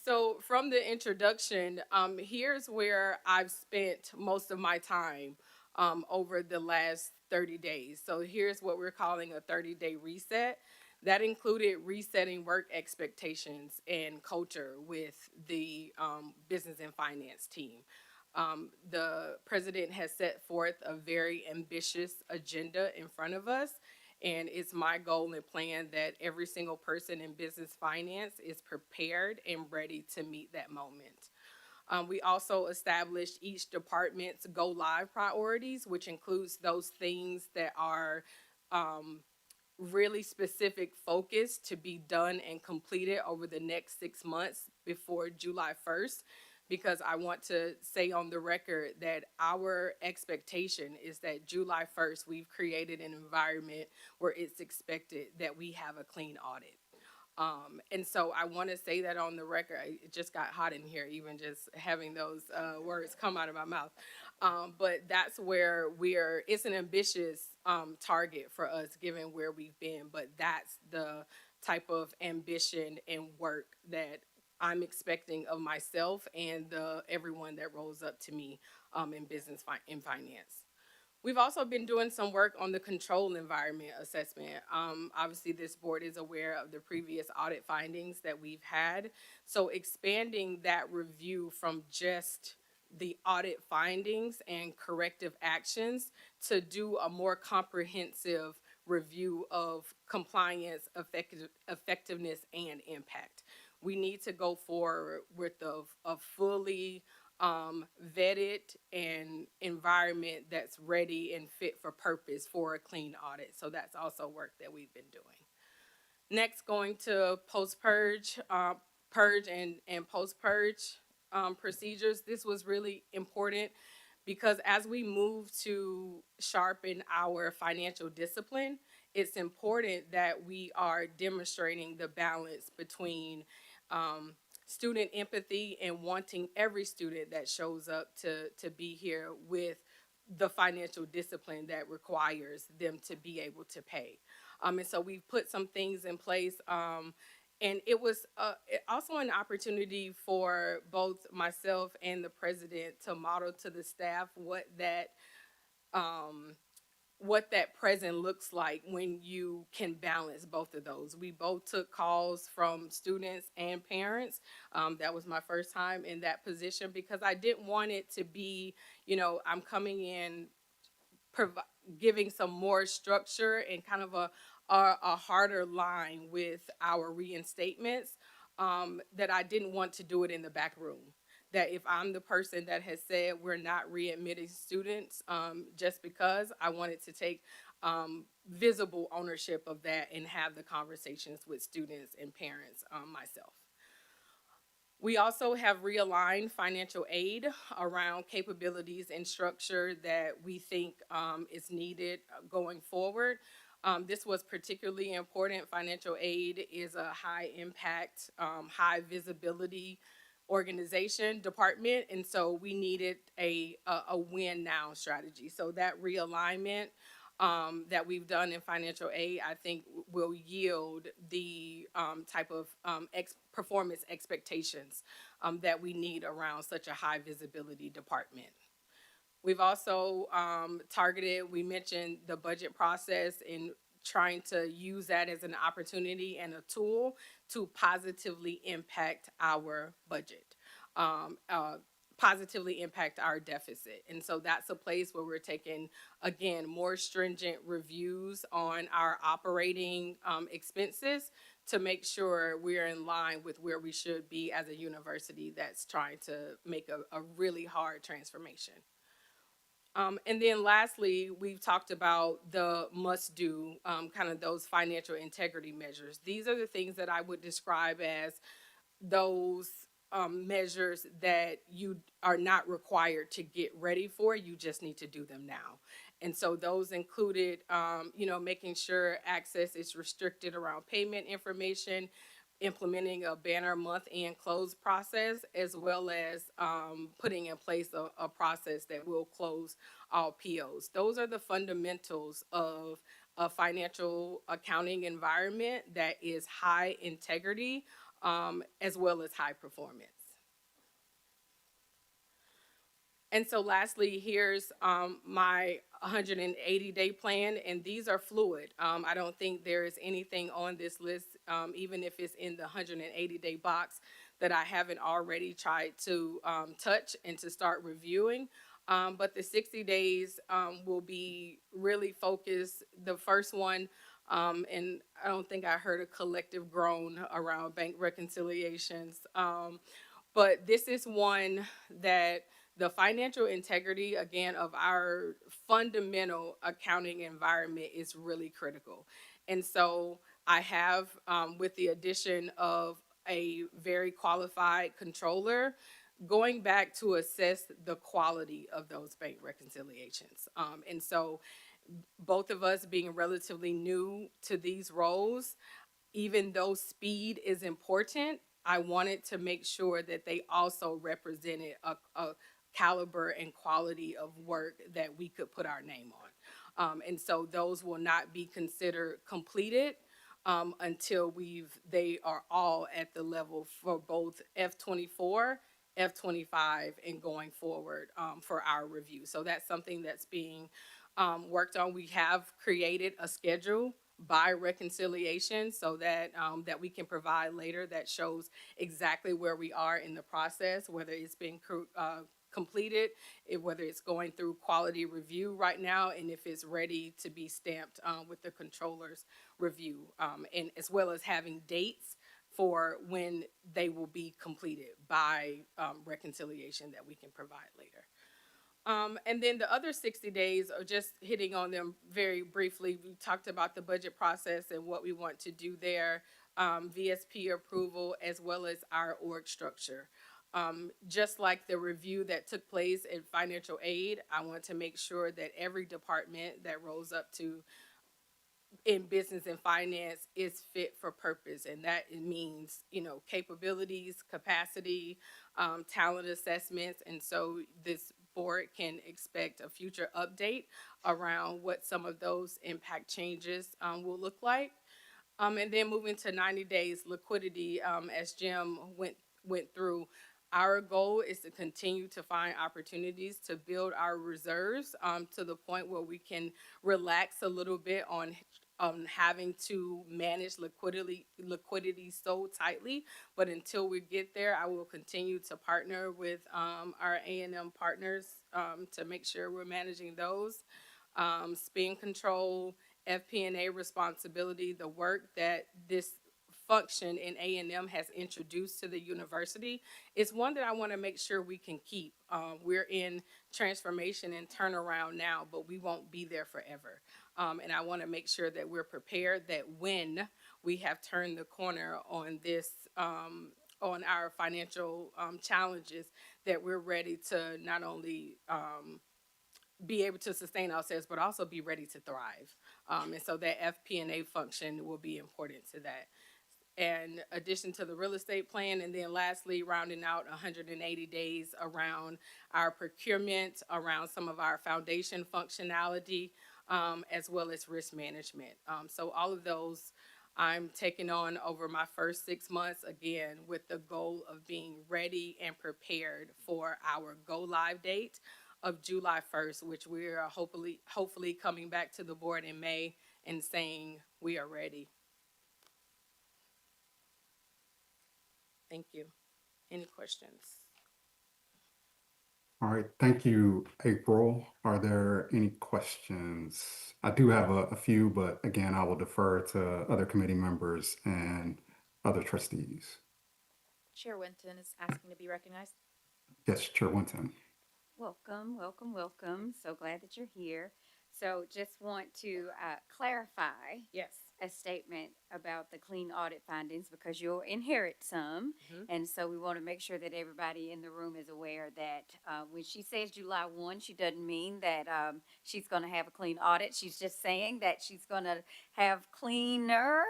So from the introduction, here's where I've spent most of my time over the last 30 days. So here's what we're calling a 30-day reset. That included resetting work expectations and culture with the business and finance team. The president has set forth a very ambitious agenda in front of us. And it's my goal and plan that every single person in business finance is prepared and ready to meet that moment. We also established each department's go live priorities, which includes those things that are really specific focus to be done and completed over the next 6 months before July 1st. Because I want to say on the record that our expectation is that July 1st, we've created an environment where it's expected that we have a clean audit. And so I want to say that on the record. It just got hot in here, even just having those words come out of my mouth. But that's where it's an ambitious target for us given where we've been, but that's the type of ambition and work that I'm expecting of myself and everyone that rolls up to me in finance. We've also been doing some work on the control environment assessment. Obviously, this board is aware of the previous audit findings that we've had. So expanding that review from just the audit findings and corrective actions to do a more comprehensive review of compliance, effectiveness, and impact. We need to go forward with a fully vetted and environment that's ready and fit for purpose for a clean audit. So that's also work that we've been doing. Next, going to post-purge, purge and post-purge procedures. This was really important because as we move to sharpen our financial discipline, it's important that we are demonstrating the balance between student empathy and wanting every student that shows up to be here with the financial discipline that requires them to be able to pay. And so we've put some things in place. And it was also an opportunity for both myself and the president to model to the staff um, what that present looks like when you can balance both of those. We both took calls from students and parents. That was my first time in that position because I didn't want it to be, I'm coming in provi- giving some more structure and kind of a harder line with our reinstatements, that I didn't want to do it in the back room. That if I'm the person that has said we're not readmitting students, just because I wanted to take visible ownership of that and have the conversations with students and parents myself. We also have realigned financial aid around capabilities and structure that we think is needed going forward. This was particularly important. Financial aid is a high impact, high visibility organization department, and so we needed a win now strategy. So that realignment that we've done in financial aid, I think will yield the type of performance expectations that we need around such a high visibility department. We've also targeted, we mentioned the budget process and trying to use that as an opportunity and a tool to positively impact our budget. Um, uh, Positively impact our deficit. And so that's a place where we're taking, again, more stringent reviews on our operating expenses to make sure we're in line with where we should be as a university that's trying to make a really hard transformation. And then lastly, we've talked about the must do, kind of those financial integrity measures. These are the things that I would describe as those measures that you are not required to get ready for, you just need to do them now. And so those included, making sure access is restricted around payment information, implementing a banner month and close process, as well as putting in place a process that will close all POs. Those are the fundamentals of a financial accounting environment that is high integrity, as well as high performance. And so lastly, here's my 180-day plan, and these are fluid. I don't think there is anything on this list, even if it's in the 180-day box, that I haven't already tried to touch and to start reviewing. But the 60 days will be really focused. The first one, and I don't think I heard a collective groan around bank reconciliations. But this is one that the financial integrity, again, of our fundamental accounting environment is really critical. And so I have, with the addition of a very qualified controller, going back to assess the quality of those bank reconciliations. And so both of us being relatively new to these roles, even though speed is important, I wanted to make sure that they also represented a caliber and quality of work that we could put our name on. And so those will not be considered completed until they are all at the level for both F24, F25, and going forward for our review. So that's something that's being worked on. We have created a schedule by reconciliation so that that we can provide later that shows exactly where we are in the process, whether it's been completed, whether it's going through quality review right now, and if it's ready to be stamped with the controller's review, and as well as having dates for when they will be completed by reconciliation that we can provide later. And then the other 60 days are just hitting on them very briefly. We talked about the budget process and what we want to do there, VSP approval, as well as our org structure. Just like the review that took place in financial aid, I want to make sure that every department that rolls up to in business and finance is fit for purpose, and that it means capabilities, capacity, talent assessments. And so this board can expect a future update around what some of those impact changes will look like. And then moving to 90 days liquidity, as Jim went through, our goal is to continue to find opportunities to build our reserves to the point where we can relax a little bit on having to manage liquidity so tightly. But until we get there, I will continue to partner with our A&M partners to make sure we're managing those. Spend control, FP&A responsibility, the work that this function in A&M has introduced to the university is one that I want to make sure we can keep. We're in transformation and turnaround now, but we won't be there forever. And I want to make sure that we're prepared that when we have turned the corner on this, on our financial challenges, that we're ready to not only be able to sustain ourselves, but also be ready to thrive. And so that FP&A function will be important to that. And addition to the real estate plan, and then lastly, rounding out 180 days around our procurement, around some of our foundation functionality, as well as risk management. So all of those I'm taking on over my first 6 months, again, with the goal of being ready and prepared for our go live date of July 1st, which we are hopefully coming back to the board in May and saying we are ready. Thank you. Any questions? All right, thank you, April. Are there any questions? I do have a few, but again, I will defer to other committee members and other trustees. Chair Winton is asking to be recognized. Yes, Chair Winton. Welcome, welcome, welcome. So glad that you're here. So just want to clarify Yes. a statement about the clean audit findings because you'll inherit some. And so we want to make sure that everybody in the room is aware that when she says July 1, she doesn't mean that she's going to have a clean audit. She's just saying that she's going to have cleaner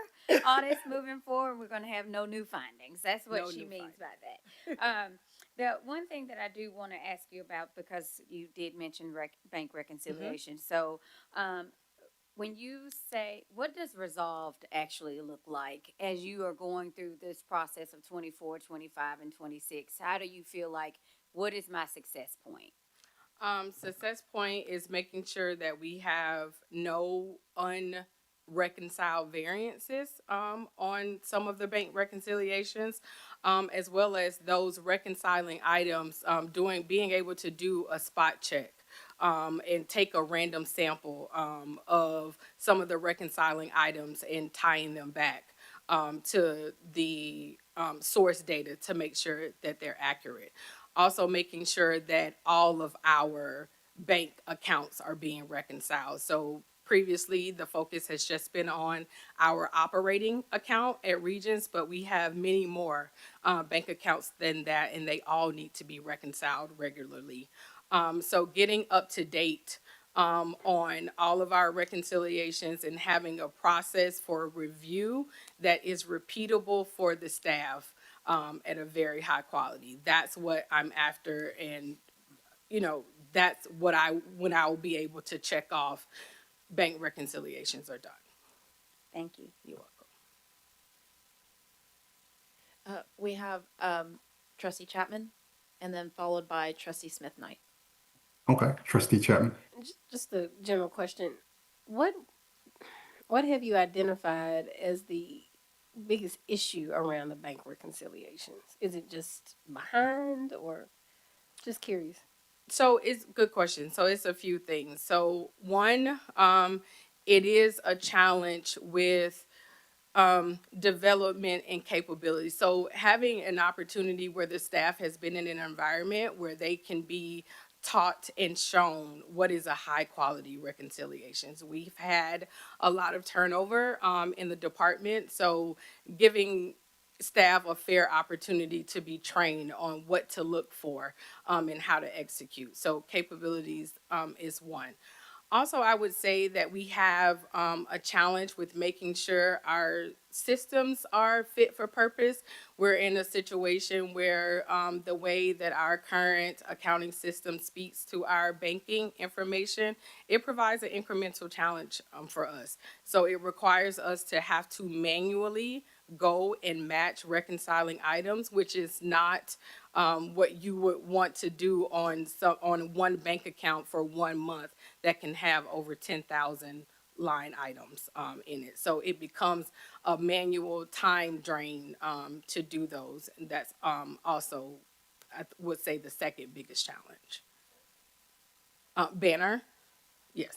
audits moving forward. We're going to have no new findings. That's what No she new means by that. The one thing that I do want to ask you about, because you did mention bank reconciliation. So, when you say, what does resolved actually look like as you are going through this process of 24, 25, and 26? How do you feel like, what is my success point? Success point is making sure that we have no unreconciled variances on some of the bank reconciliations, as well as those reconciling items, being able to do a spot check. And take a random sample of some of the reconciling items and tying them back to the source data to make sure that they're accurate. Also making sure that all of our bank accounts are being reconciled. So previously, the focus has just been on our operating account at Regions, but we have many more bank accounts than that, and they all need to be reconciled regularly. So getting up to date on all of our reconciliations and having a process for review that is repeatable for the staff at a very high quality. That's what I'm after, and that's what when I will be able to check off bank reconciliations are done. Thank you. You're welcome. We have Trustee Chapman, and then followed by Trustee Smith Knight. Okay, Trustee Chapman. Just a general question. What have you identified as the biggest issue around the bank reconciliations? Is it just behind, or just curious? So it's a good question. So it's a few things. So one, it is a challenge with development and capability. So having an opportunity where the staff has been in an environment where they can be taught and shown what is a high quality reconciliations. We've had a lot of turnover in the department, so giving staff a fair opportunity to be trained on what to look for and how to execute. So capabilities is one. Also, I would say that we have a challenge with making sure our systems are fit for purpose. We're in a situation where the way that our current accounting system speaks to our banking information, it provides an incremental challenge for us. So it requires us to have to manually go and match reconciling items, which is not what you would want to do on one bank account for 1 month that can have over 10,000 line items in it. So it becomes a manual time drain to do those. And that's also, would say, the second biggest challenge. Banner, yes.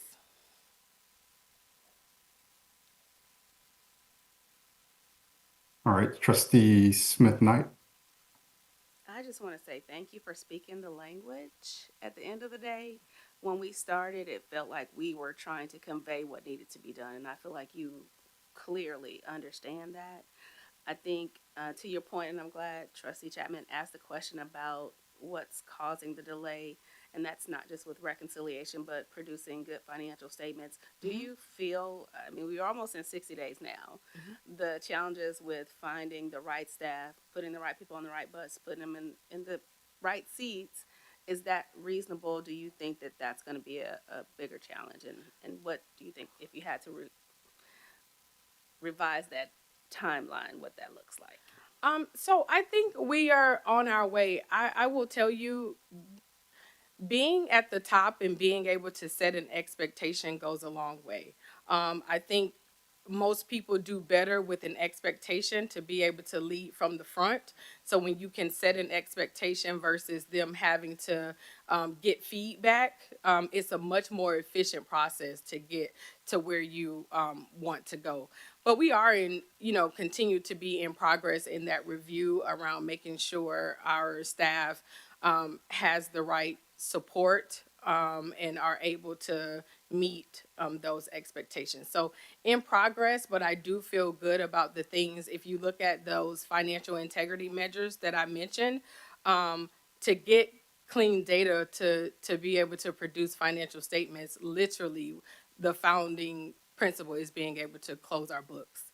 All right, Trustee Smith Knight. I just want to say thank you for speaking the language. At the end of the day, when we started, it felt like we were trying to convey what needed to be done, and I feel like you clearly understand that. I think, to your point, and I'm glad Trustee Chapman asked the question about what's causing the delay, and that's not just with reconciliation, but producing good financial statements. Do you feel, I mean, we're almost in 60 days now, the challenges with finding the right staff, putting the right people on the right bus, putting them in the right seats, is that reasonable? Do you think that that's going to be a bigger challenge? And what do you think, if you had to revise that timeline, what that looks like? So I think we are on our way. I will tell you, being at the top and being able to set an expectation goes a long way. I think most people do better with an expectation to be able to lead from the front. So when you can set an expectation versus them having to get feedback, it's a much more efficient process to get to where you want to go. But we are in, continue to be in progress in that review around making sure our staff has the right support and are able to meet those expectations. So in progress, but I do feel good about the things. If you look at those financial integrity measures that I mentioned, to get clean data to be able to produce financial statements, literally the founding principle is being able to close our books,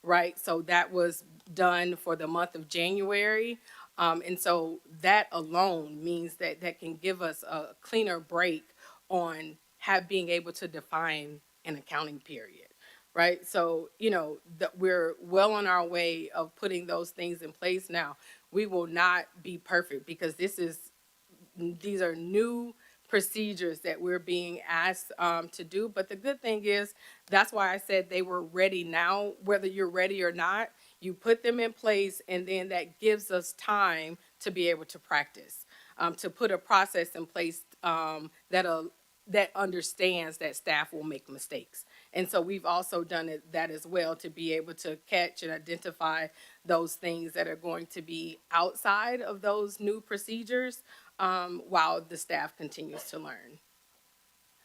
right? So that was done for the month of January. And so that alone means that that can give us a cleaner break on being able to define an accounting period, right? So, that we're well on our way of putting those things in place. Now, we will not be perfect because these are new procedures that we're being asked to do. But the good thing is, that's why I said they were ready now. Whether you're ready or not, you put them in place, and then that gives us time to be able to practice, to put a process in place that understands that staff will make mistakes. And so we've also done that as well, to be able to catch and identify those things that are going to be outside of those new procedures while the staff continues to learn.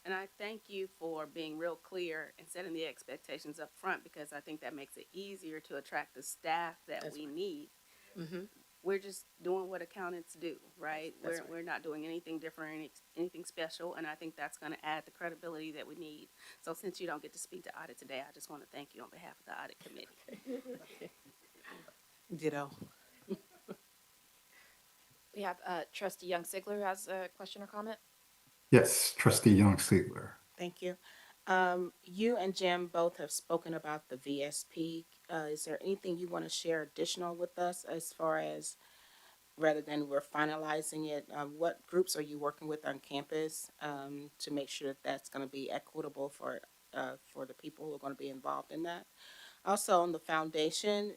And I thank you for being real clear and setting the expectations up front, because I think that makes it easier to attract the staff that That's we right. need. Mm-hmm. We're just doing what accountants do, right? We're not doing anything different, anything special, and I think that's going to add the credibility that we need. So since you don't get to speak to audit today, I just want to thank you on behalf of the audit committee. Ditto. We have Trustee Young Sigler who has a question or comment. Yes, Trustee Young Sigler. Thank you. You and Jim both have spoken about the VSP. Is there anything you want to share additional with us, as far as, rather than we're finalizing it, what groups are you working with on campus to make sure that that's going to be equitable for the people who are going to be involved in that? Also, on the foundation,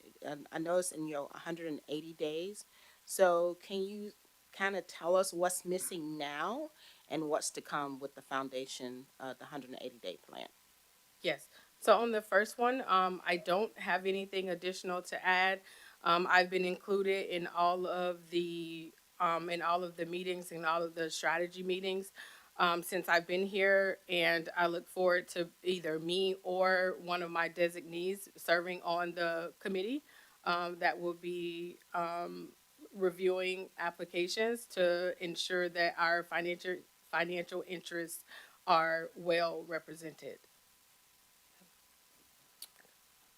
I noticed in your 180 days. So can you kind of tell us what's missing now and what's to come with the foundation, the 180-day plan? Yes. So on the first one, I don't have anything additional to add. I've been included in all of the meetings and all of the strategy meetings since I've been here, and I look forward to either me or one of my designees serving on the committee that will be reviewing applications to ensure that our financial interests are well represented.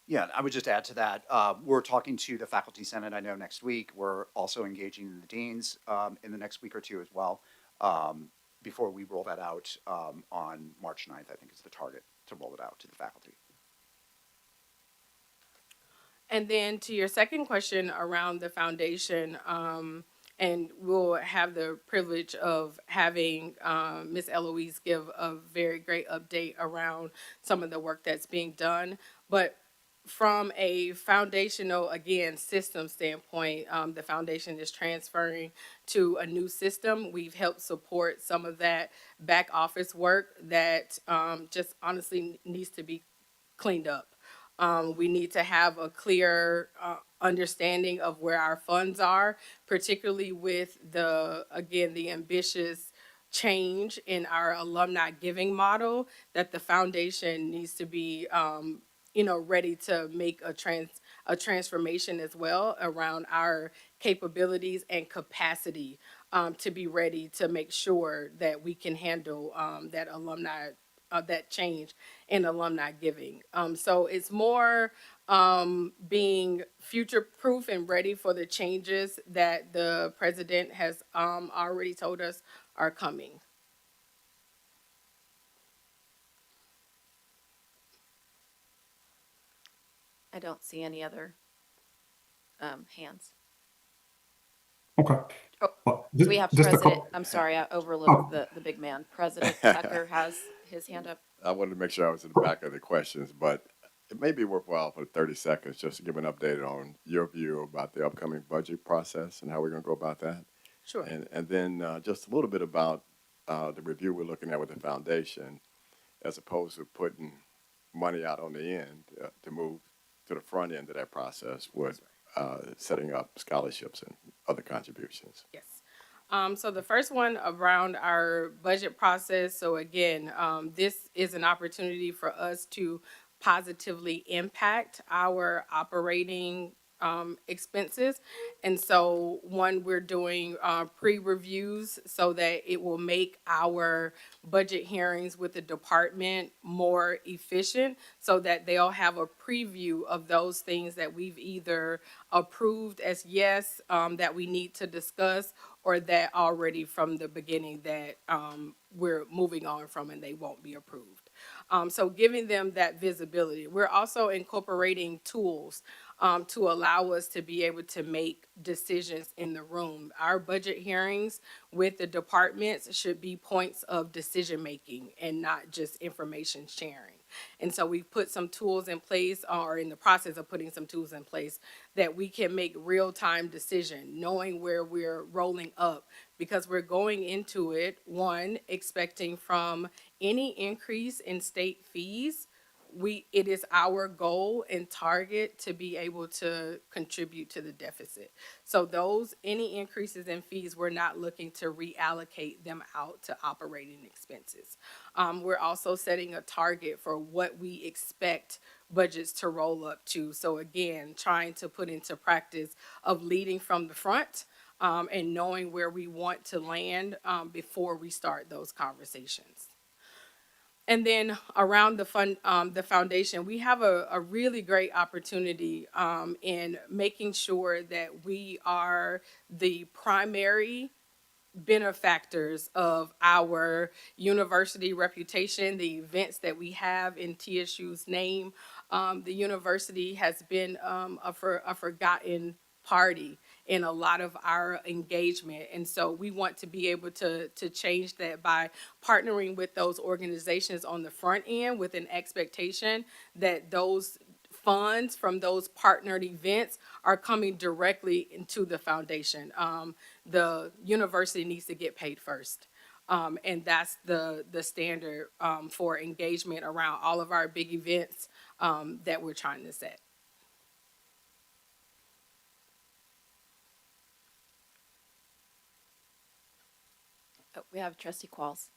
Yeah, I would just add to that. We're talking to the Faculty Senate, I know, next week. We're also engaging the deans in the next week or two as well, before we roll that out on March 9th, I think is the target to roll it out to the faculty. And then to your second question around the foundation, and we'll have the privilege of having Ms. Eloise give a very great update around some of the work that's being done. But from a foundational, again, system standpoint, the foundation is transferring to a new system. We've helped support some of that back office work that just honestly needs to be cleaned up. We need to have a clear understanding of where our funds are, particularly with again, the ambitious change in our alumni giving model, that the foundation needs to be, ready to make a transformation as well around our capabilities and capacity, to be ready to make sure that we can handle, that alumni, that change in alumni giving. So it's more being future proof and ready for the changes that the president has already told us are coming. I don't see any other hands. Okay. Oh, Well, we have just a President, couple. I'm sorry, I overlooked Oh, the big man. President Tucker has his hand up. I wanted to make sure I was in the back of the questions, but it may be worthwhile for 30 seconds just to give an update on your view about the upcoming budget process and how we're going to go about that. Sure. And then just a little bit about the review we're looking at with the foundation, as opposed to putting money out on the end to move to the front end of that process with setting up scholarships and other contributions. Yes. So the first one around our budget process. So again, this is an opportunity for us to positively impact our operating expenses. And so one, we're doing pre-reviews so that it will make our budget hearings with the department more efficient, so that they'll have a preview of those things that we've either approved as yes, that we need to discuss, or that already from the beginning that we're moving on from and they won't be approved. So giving them that visibility. We're also incorporating tools to allow us to be able to make decisions in the room. Our budget hearings with the departments should be points of decision making and not just information sharing. And so we've put some tools in place, or in the process of putting some tools in place, that we can make real-time decision, knowing where we're rolling up, because we're going into it, one, expecting from any increase in state fees, it is our goal and target to be able to contribute to the deficit. So any increases in fees, we're not looking to reallocate them out to operating expenses. We're also setting a target for what we expect budgets to roll up to. So again, trying to put into practice of leading from the front, and knowing where we want to land before we start those conversations. And then around the foundation, we have a really great opportunity in making sure that we are the primary benefactors of our university reputation, the events that we have in TSU's name. The university has been a forgotten party in a lot of our engagement. And so we want to be able to change that by partnering with those organizations on the front end with an expectation that those funds from those partnered events are coming directly into the foundation. The university needs to get paid first. And that's the standard for engagement around all of our big events that we're trying to set. Oh, we have Trustee Qualls. So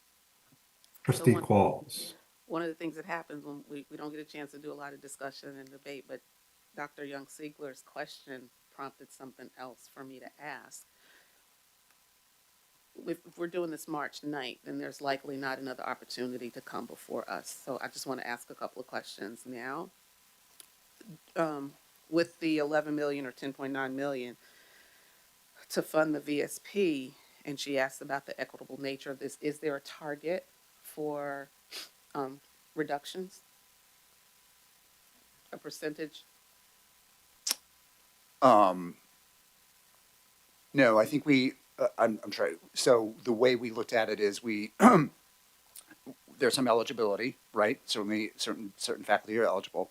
Trustee Qualls. one of the things that happens when we don't get a chance to do a lot of discussion and debate, but Dr. Young Siegler's question prompted something else for me to ask. if we're doing this March 9th, then there's likely not another opportunity to come before us. So I just want to ask a couple of questions now. With the 11 million or 10.9 million to fund the VSP, and she asked about the equitable nature of this, is there a target for um, reductions? A percentage? Um, no, I think I'm trying, so the way we looked at it is there's some eligibility, right? Certainly, certain faculty are eligible.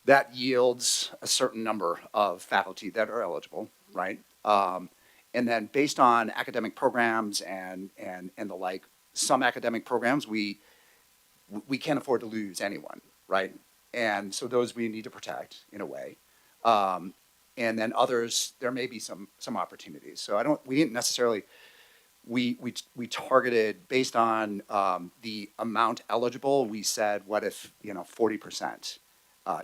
That yields a certain number of faculty that are eligible, right? And then based on academic programs and the like, some academic programs we can't afford to lose anyone, right? And so those we need to protect in a way. And then others, there may be some opportunities. So we didn't necessarily, we targeted based on the amount eligible. We said, what if 40%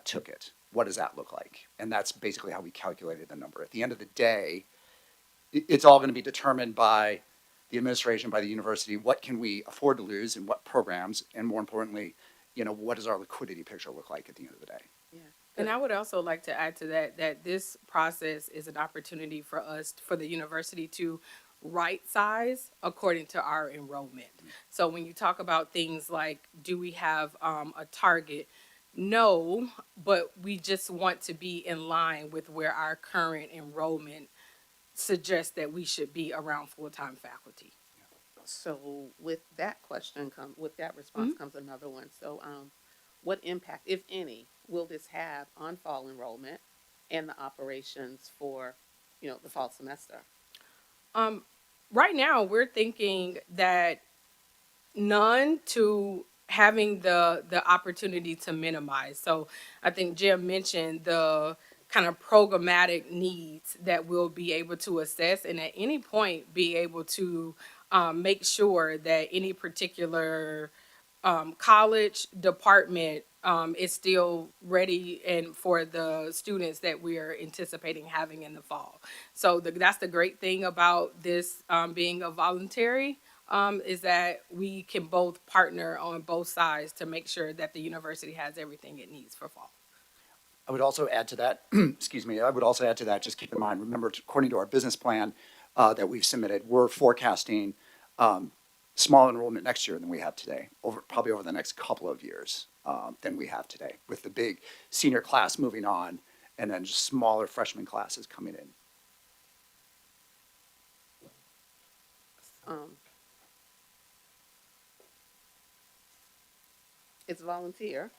took it? What does that look like? And that's basically how we calculated the number. At the end of the day, it's all going to be determined by the administration, by the university. What can we afford to lose in what programs? And more importantly, what does our liquidity picture look like at the end of the day? Yeah. And I would also like to add to that, that this process is an opportunity for us, for the university to right size according to our enrollment. So when you talk about things like, do we have a target? No, but we just want to be in line with where our current enrollment suggests that we should be around full-time faculty. So with that question with that response comes another one. So what impact, if any, will this have on fall enrollment and the operations for, the fall semester? Right now, we're thinking that none to having the opportunity to minimize. So I think Jim mentioned the kind of programmatic needs that we'll be able to assess and at any point be able to make sure that any particular college department is still ready and for the students that we are anticipating having in the fall. So that's the great thing about this being a voluntary is that we can both partner on both sides to make sure that the university has everything it needs for fall. I would also add to that, excuse me, I would also add to that, just keep in mind, remember, according to our business plan that we've submitted, we're forecasting small enrollment next year than we have today, probably over the next couple of years than we have today, with the big senior class moving on and then just smaller freshman classes coming in. It's volunteer.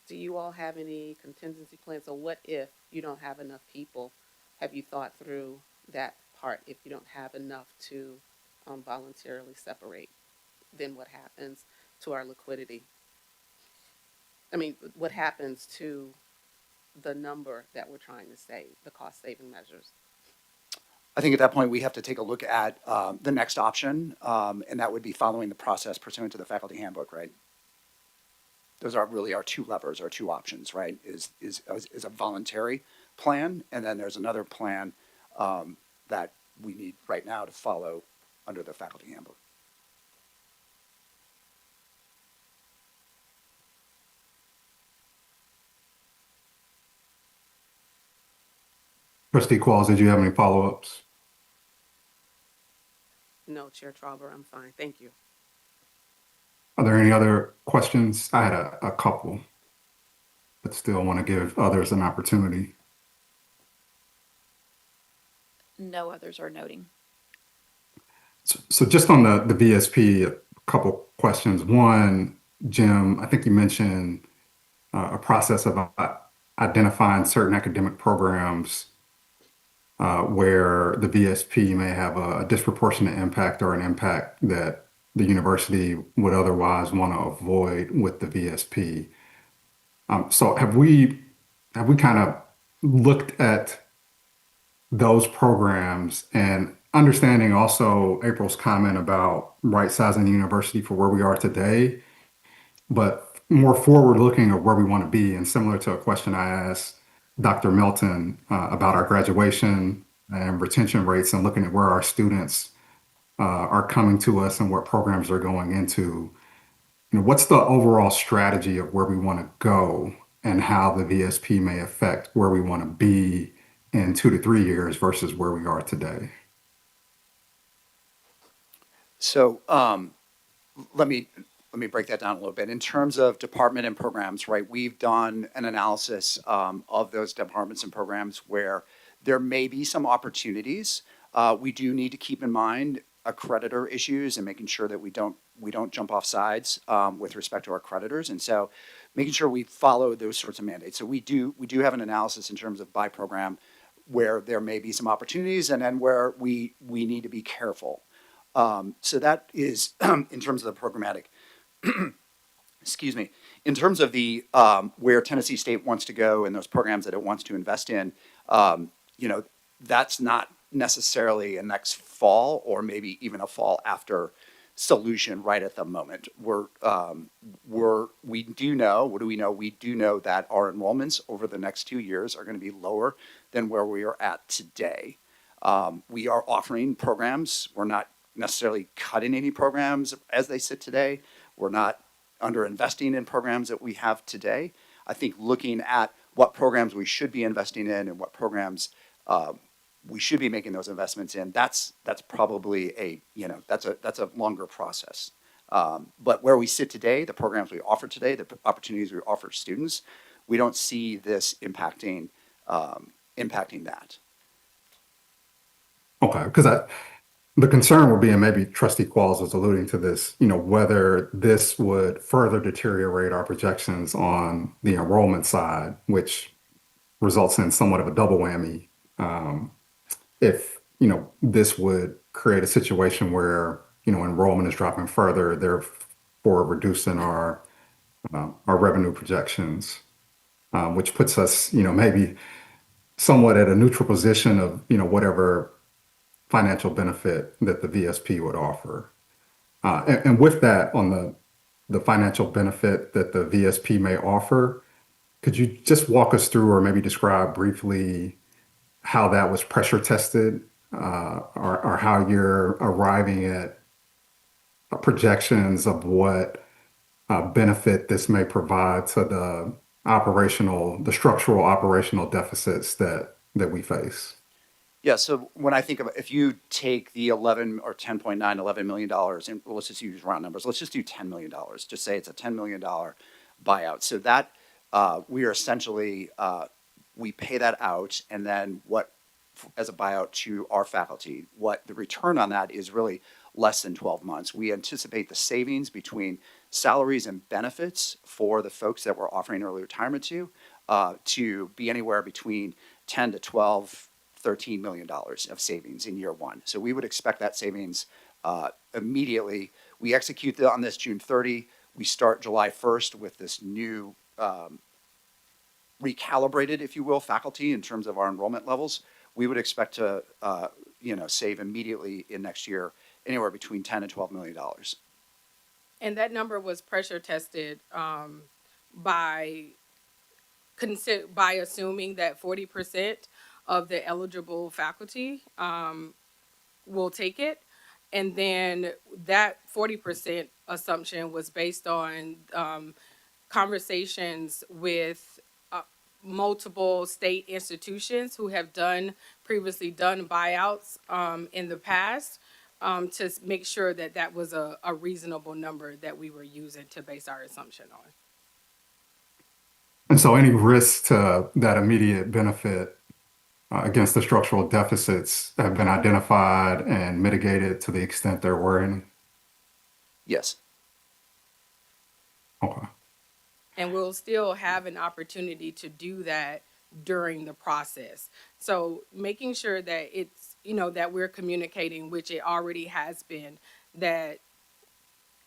Do you all have any contingency plans? So what if you don't have enough people? Have you thought through that part? If you don't have enough to voluntarily separate, then what happens to our liquidity? I mean, what happens to the number that we're trying to save, the cost saving measures? I think at that point we have to take a look at the next option, and that would be following the process pursuant to the faculty handbook, right? Those are really our two levers, our two options, right? Is a voluntary plan, and then there's another plan that we need right now to follow under the faculty handbook. Trustee Qualls, did you have any follow-ups? No, Chair Trauber, I'm fine. Thank you. Are there any other questions? I had a couple, but still want to give others an opportunity. No others are noting. So just on the VSP, a couple questions. One, Jim, I think you mentioned a process of identifying certain academic programs where the VSP may have a disproportionate impact or an impact that the university would otherwise want to avoid with the VSP. So have we kind of looked at those programs and understanding also April's comment about right sizing the university for where we are today, but more forward looking of where we want to be, and similar to a question I asked Dr. Melton about our graduation and retention rates and looking at where our students are coming to us and what programs are going into, what's the overall strategy of where we want to go and how the VSP may affect where we want to be in 2 to 3 years versus where we are today? So let me break that down a little bit. In terms of department and programs, right? We've done an analysis of those departments and programs where there may be some opportunities. We do need to keep in mind accreditor issues and making sure that we don't jump off sides with respect to our creditors, and so making sure we follow those sorts of mandates. So we do have an analysis in terms of by program where there may be some opportunities, and then where we need to be careful. So that is in terms of the programmatic. Excuse me. In terms of the where Tennessee State wants to go and those programs that it wants to invest in, um, you know, that's not necessarily a next fall or maybe even a fall after solution right at the moment. We do know, what do we know? We do know that our enrollments over the next 2 years are going to be lower than where we are at today. We are offering programs. We're not necessarily cutting any programs as they sit today. We're not under investing in programs that we have today. I think looking at what programs we should be investing in and what programs we should be making those investments in, that's probably that's a longer process. But where we sit today, the programs we offer today, the opportunities we offer students, we don't see this impacting that. Okay, because the concern would be, and maybe Trustee Qualls was alluding to this, whether this would further deteriorate our projections on the enrollment side, which results in somewhat of a double whammy. If, this would create a situation where, enrollment is dropping further, therefore reducing our revenue projections, which puts us, maybe somewhat at a neutral position of, whatever financial benefit that the VSP would offer. And with that, on the financial benefit that the VSP may offer, could you just walk us through or maybe describe briefly how that was pressure tested, or how you're arriving at projections of what benefit this may provide to the structural operational deficits that we face? Yeah, so when I think about, if you take the 11 or 10.9, $11 million, and let's just use round numbers, let's just do $10 million, just say it's a $10 million buyout. So that we are essentially, we pay that out, and then as a buyout to our faculty, what the return on that is really less than 12 months. We anticipate the savings between salaries and benefits for the folks that we're offering early retirement to be anywhere between 10 to 12, $13 million of savings in year one. So we would expect that savings immediately. We execute on this June 30. We start July 1st with this new recalibrated, if you will, faculty in terms of our enrollment levels. We would expect to save immediately in next year anywhere between 10 and $12 million. And that number was pressure tested by by assuming that 40% of the eligible faculty will take it. And then that 40% assumption was based on conversations with multiple state institutions who have previously done buyouts in the past, to make sure that that was a reasonable number that we were using to base our assumption on. And so any risk to that immediate benefit against the structural deficits have been identified and mitigated to the extent there were any? Yes. Okay. And we'll still have an opportunity to do that during the process. So making sure that it's, that we're communicating, which it already has been, that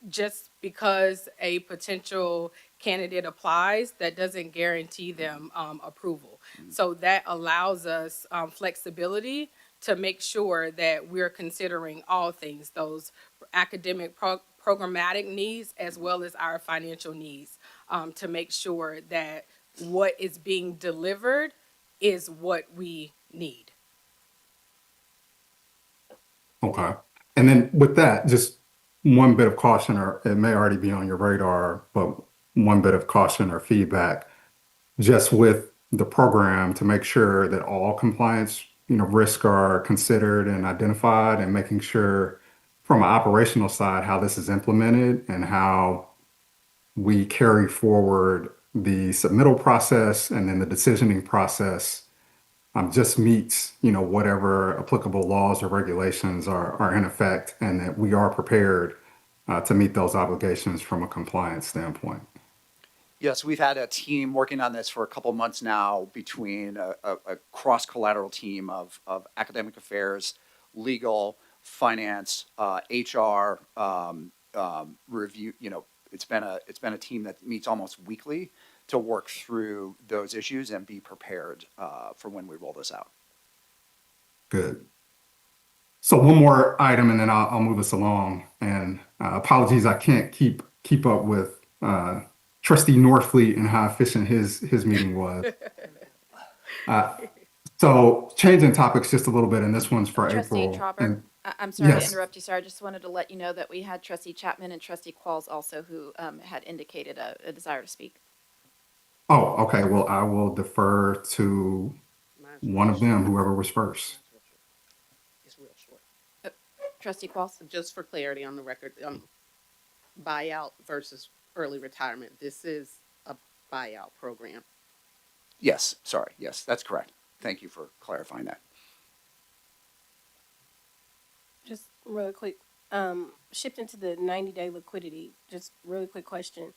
just because a potential candidate applies, that doesn't guarantee them approval. So that allows us flexibility to make sure that we're considering all things, those academic programmatic needs as well as our financial needs, to make sure that what is being delivered is what we need. Okay. And then with that, just one bit of caution, or it may already be on your radar, but one bit of caution or feedback, just with the program to make sure that all compliance, risks are considered and identified and making sure from an operational side, how this is implemented and how we carry forward the submittal process and then the decisioning process just meets, whatever applicable laws or regulations are in effect, and that we are prepared to meet those obligations from a compliance standpoint. Yes, we've had a team working on this for a couple months now between a cross-collateral team of academic affairs, legal, finance, HR, review. It's been a team that meets almost weekly to work through those issues and be prepared for when we roll this out. Good. So one more item, and then I'll move us along. And apologies, I can't keep up with Trustee Norfleet and how efficient his meeting was. Uh, so changing topics just a little bit, and this one's for Trustee April. Trauber, And I'm sorry to yes, interrupt you, sir. I just wanted to let you know that we had Trustee Chapman and Trustee Qualls also who had indicated a desire to speak. oh, okay. Well, I will defer to Mine's real one of them, short. whoever was first. Mine's real short. It's real short. Trustee Qualls? Just for clarity on the record, buyout versus early retirement. This is a buyout program. Yes, sorry. Yes, that's correct. Thank you for clarifying that. Just really quick, shifting to the 90-day liquidity, just really quick question.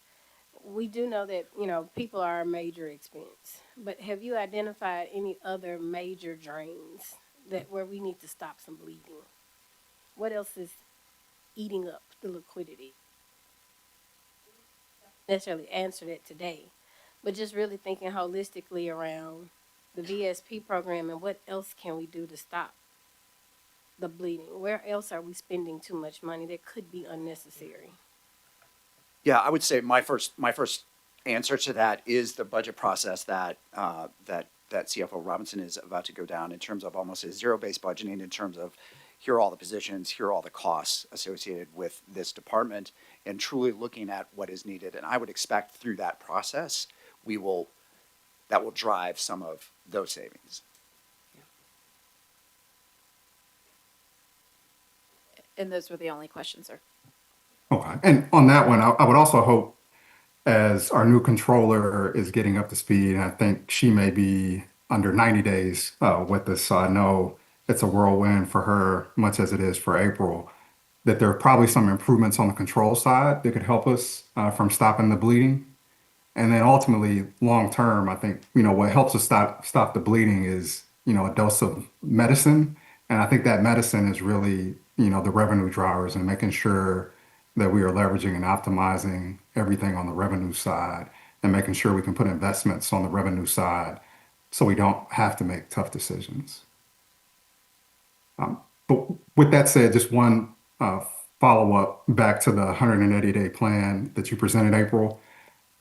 We do know that, people are a major expense, but have you identified any other major drains that where we need to stop some bleeding? What else is eating up the liquidity? Necessarily answer that today, but just really thinking holistically around the VSP program and what else can we do to stop the bleeding? Where else are we spending too much money that could be unnecessary? Yeah, I would say my first answer to that is the budget process that that CFO Robinson is about to go down in terms of almost a zero-based budgeting in terms of here are all the positions, here are all the costs associated with this department, and truly looking at what is needed. And I would expect through that process, that will drive some of those savings. And those were the only questions, sir. Okay. And on that one, I would also hope as our new controller is getting up to speed, and I think she may be under 90 days with this, so I know it's a whirlwind for her, much as it is for April, that there are probably some improvements on the control side that could help us from stopping the bleeding. And then ultimately, long term, I think, what helps us stop the bleeding is, a dose of medicine. And I think that medicine is really, the revenue drivers and making sure that we are leveraging and optimizing everything on the revenue side and making sure we can put investments on the revenue side so we don't have to make tough decisions. But with that said, just one follow up back to the 180-day plan that you presented, April,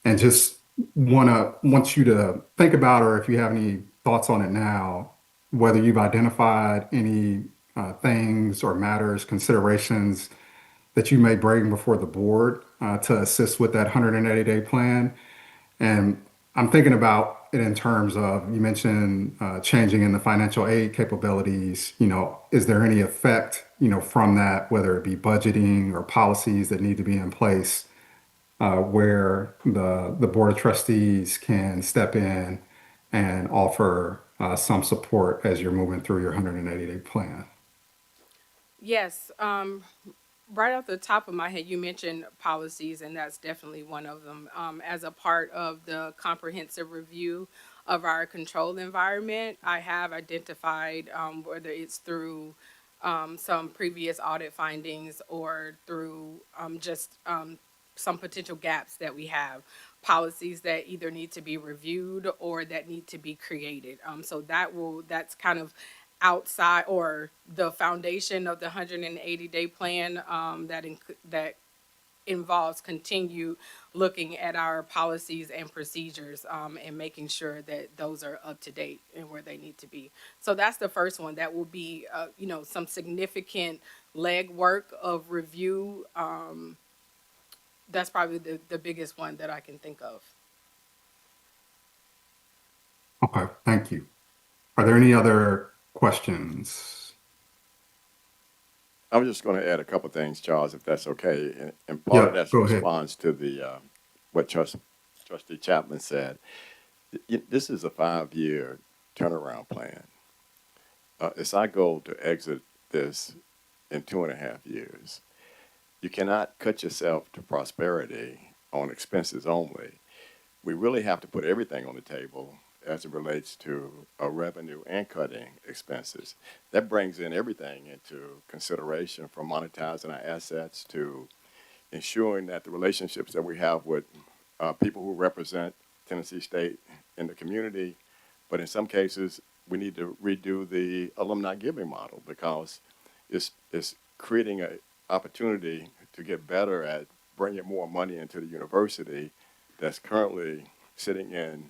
and just want you to think about, or if you have any thoughts on it now, whether you've identified any things or matters, considerations that you may bring before the board to assist with that 180-day plan. And I'm thinking about it in terms of, you mentioned changing in the financial aid capabilities. Is there any effect, from that, whether it be budgeting or policies that need to be in place where the Board of Trustees can step in and offer some support as you're moving through your 180-day plan? Yes. Right off the top of my head, you mentioned policies, and that's definitely one of them. As a part of the comprehensive review of our controlled environment, I have identified whether it's through some previous audit findings or through some potential gaps that we have, policies that either need to be reviewed or that need to be created. So that's kind of outside or the foundation of the 180-day plan that involves continue looking at our policies and procedures, and making sure that those are up to date and where they need to be. So that's the first one. That will be, some significant legwork of review. That's probably the biggest one that I can think of. Okay, thank you. Are there any other questions? I'm just going to add a couple things, Charles, if that's okay. And part of Yeah, that's a go ahead. response to the what Trustee Chapman said. This is a 5-year turnaround plan. It's our goal to exit this in 2.5 years. You cannot cut yourself to prosperity on expenses only. We really have to put everything on the table as it relates to revenue and cutting expenses. That brings in everything into consideration, from monetizing our assets to ensuring that the relationships that we have with people who represent Tennessee State in the community, but in some cases, we need to redo the alumni giving model, because it's creating an opportunity to get better at bringing more money into the university that's currently sitting in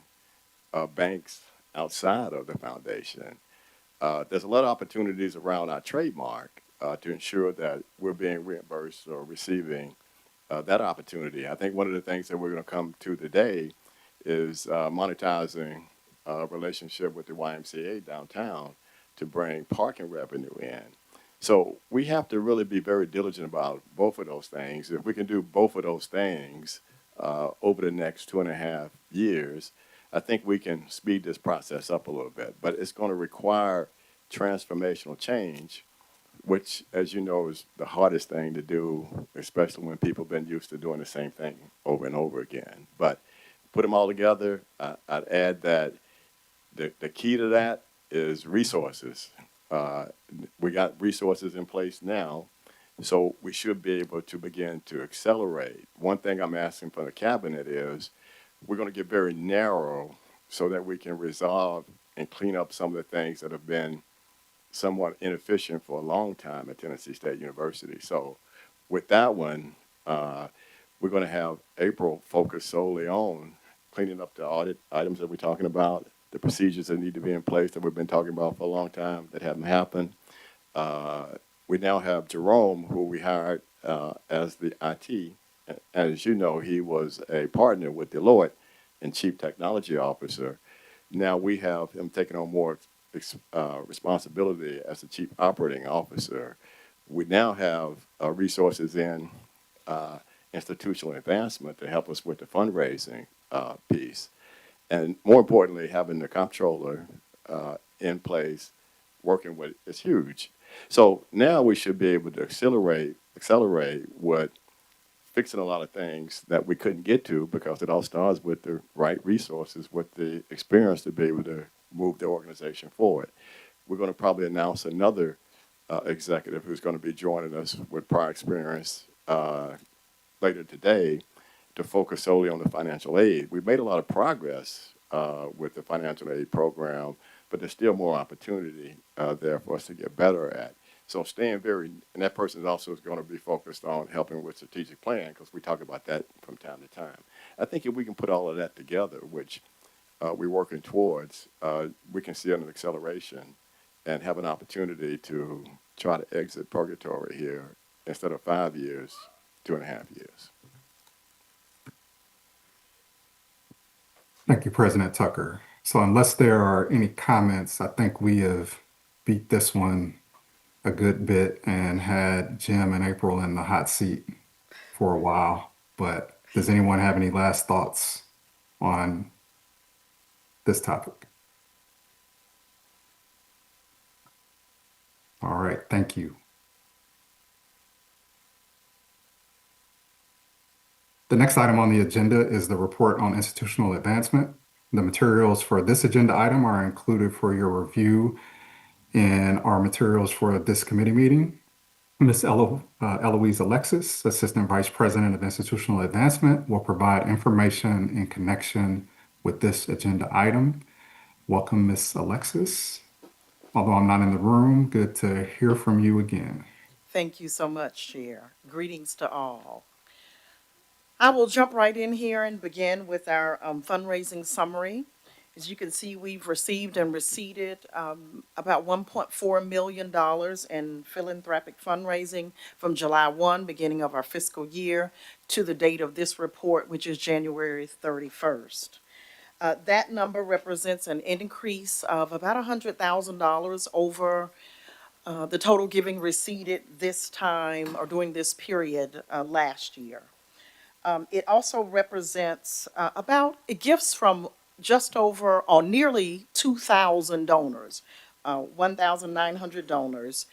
banks outside of the foundation. There's a lot of opportunities around our trademark to ensure that we're being reimbursed or receiving that opportunity. I think one of the things that we're going to come to today is monetizing a relationship with the YMCA downtown to bring parking revenue in. So we have to really be very diligent about both of those things. If we can do both of those things over the next 2.5 years, I think we can speed this process up a little bit. But it's going to require transformational change, which, as you know, is the hardest thing to do, especially when people have been used to doing the same thing over and over again. But put them all together, I'd add that the key to that is resources. Uh, we got resources in place now, so we should be able to begin to accelerate. One thing I'm asking from the cabinet is we're going to get very narrow so that we can resolve and clean up some of the things that have been somewhat inefficient for a long time at Tennessee State University. So with that one, we're going to have April focus solely on cleaning up the audit items that we're talking about, the procedures that need to be in place that we've been talking about for a long time that haven't happened. We now have Jerome, who we hired as the IT. As you know, he was a partner with Deloitte and chief technology officer. Now we have him taking on more responsibility as the chief operating officer. We now have resources in institutional advancement to help us with the fundraising piece. And more importantly, having the comptroller in place working with is huge. So now we should be able to accelerate what fixing a lot of things that we couldn't get to, because it all starts with the right resources, with the experience to be able to move the organization forward. We're going to probably announce another executive who's going to be joining us with prior experience later today to focus solely on the financial aid. We've made a lot of progress with the financial aid program, but there's still more opportunity there for us to get better at. So and that person is also going to be focused on helping with strategic plan, because we talk about that from time to time. I think if we can put all of that together, which we're working towards, we can see an acceleration and have an opportunity to try to exit purgatory here instead of 5 years, 2.5 years. Thank you, President Tucker. So unless there are any comments, I think we have beat this one a good bit and had Jim and April in the hot seat for a while. But does anyone have any last thoughts on this topic? All right, thank you. The next item on the agenda is the report on institutional advancement. The materials for this agenda item are included for your review in our materials for this committee meeting. Ms. Eloise Alexis, Assistant Vice President of Institutional Advancement, will provide information in connection with this agenda item. Welcome, Ms. Alexis. Although I'm not in the room, good to hear from you again. Thank you so much, Chair. Greetings to all. I will jump right in here and begin with our fundraising summary. As you can see, we've received and receipted about $1.4 million in philanthropic fundraising from July 1, beginning of our fiscal year, to the date of this report, which is January 31st. That number represents an increase of about $100,000 over the total giving receipted this time or during this period last year. It also represents about gifts from just over or nearly 2,000 donors, 1,900 donors.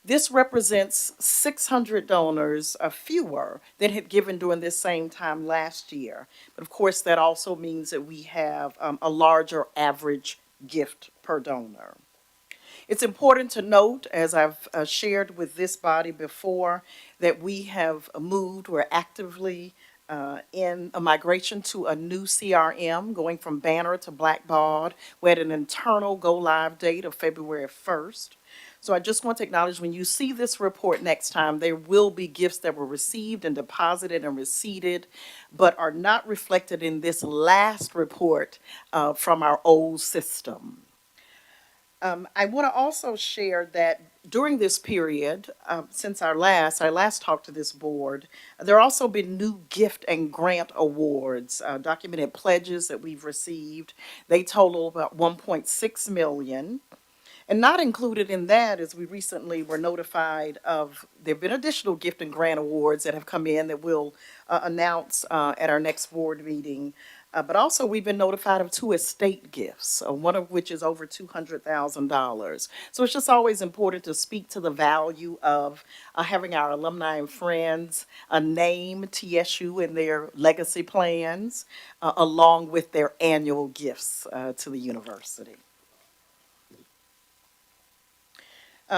This represents 600 donors fewer than had given during this same time last year. But of course, that also means that we have a larger average gift per donor. It's important to note, as I've shared with this body before, that we have moved, we're actively in a migration to a new CRM, going from Banner to Blackbaud. We had an internal go-live date of February 1st. So I just want to acknowledge when you see this report next time, there will be gifts that were received and deposited and receipted, but are not reflected in this last report from our old system. I want to also share that during this period, since I last talked to this board, there have also been new gift and grant awards, documented pledges that we've received. They total about 1.6 million. And not included in that is we recently were notified of, there have been additional gift and grant awards that have come in that we'll announce at our next board meeting. But also we've been notified of two estate gifts, one of which is over $200,000. So it's just always important to speak to the value of having our alumni and friends name TSU in their legacy plans, along with their annual gifts to the university.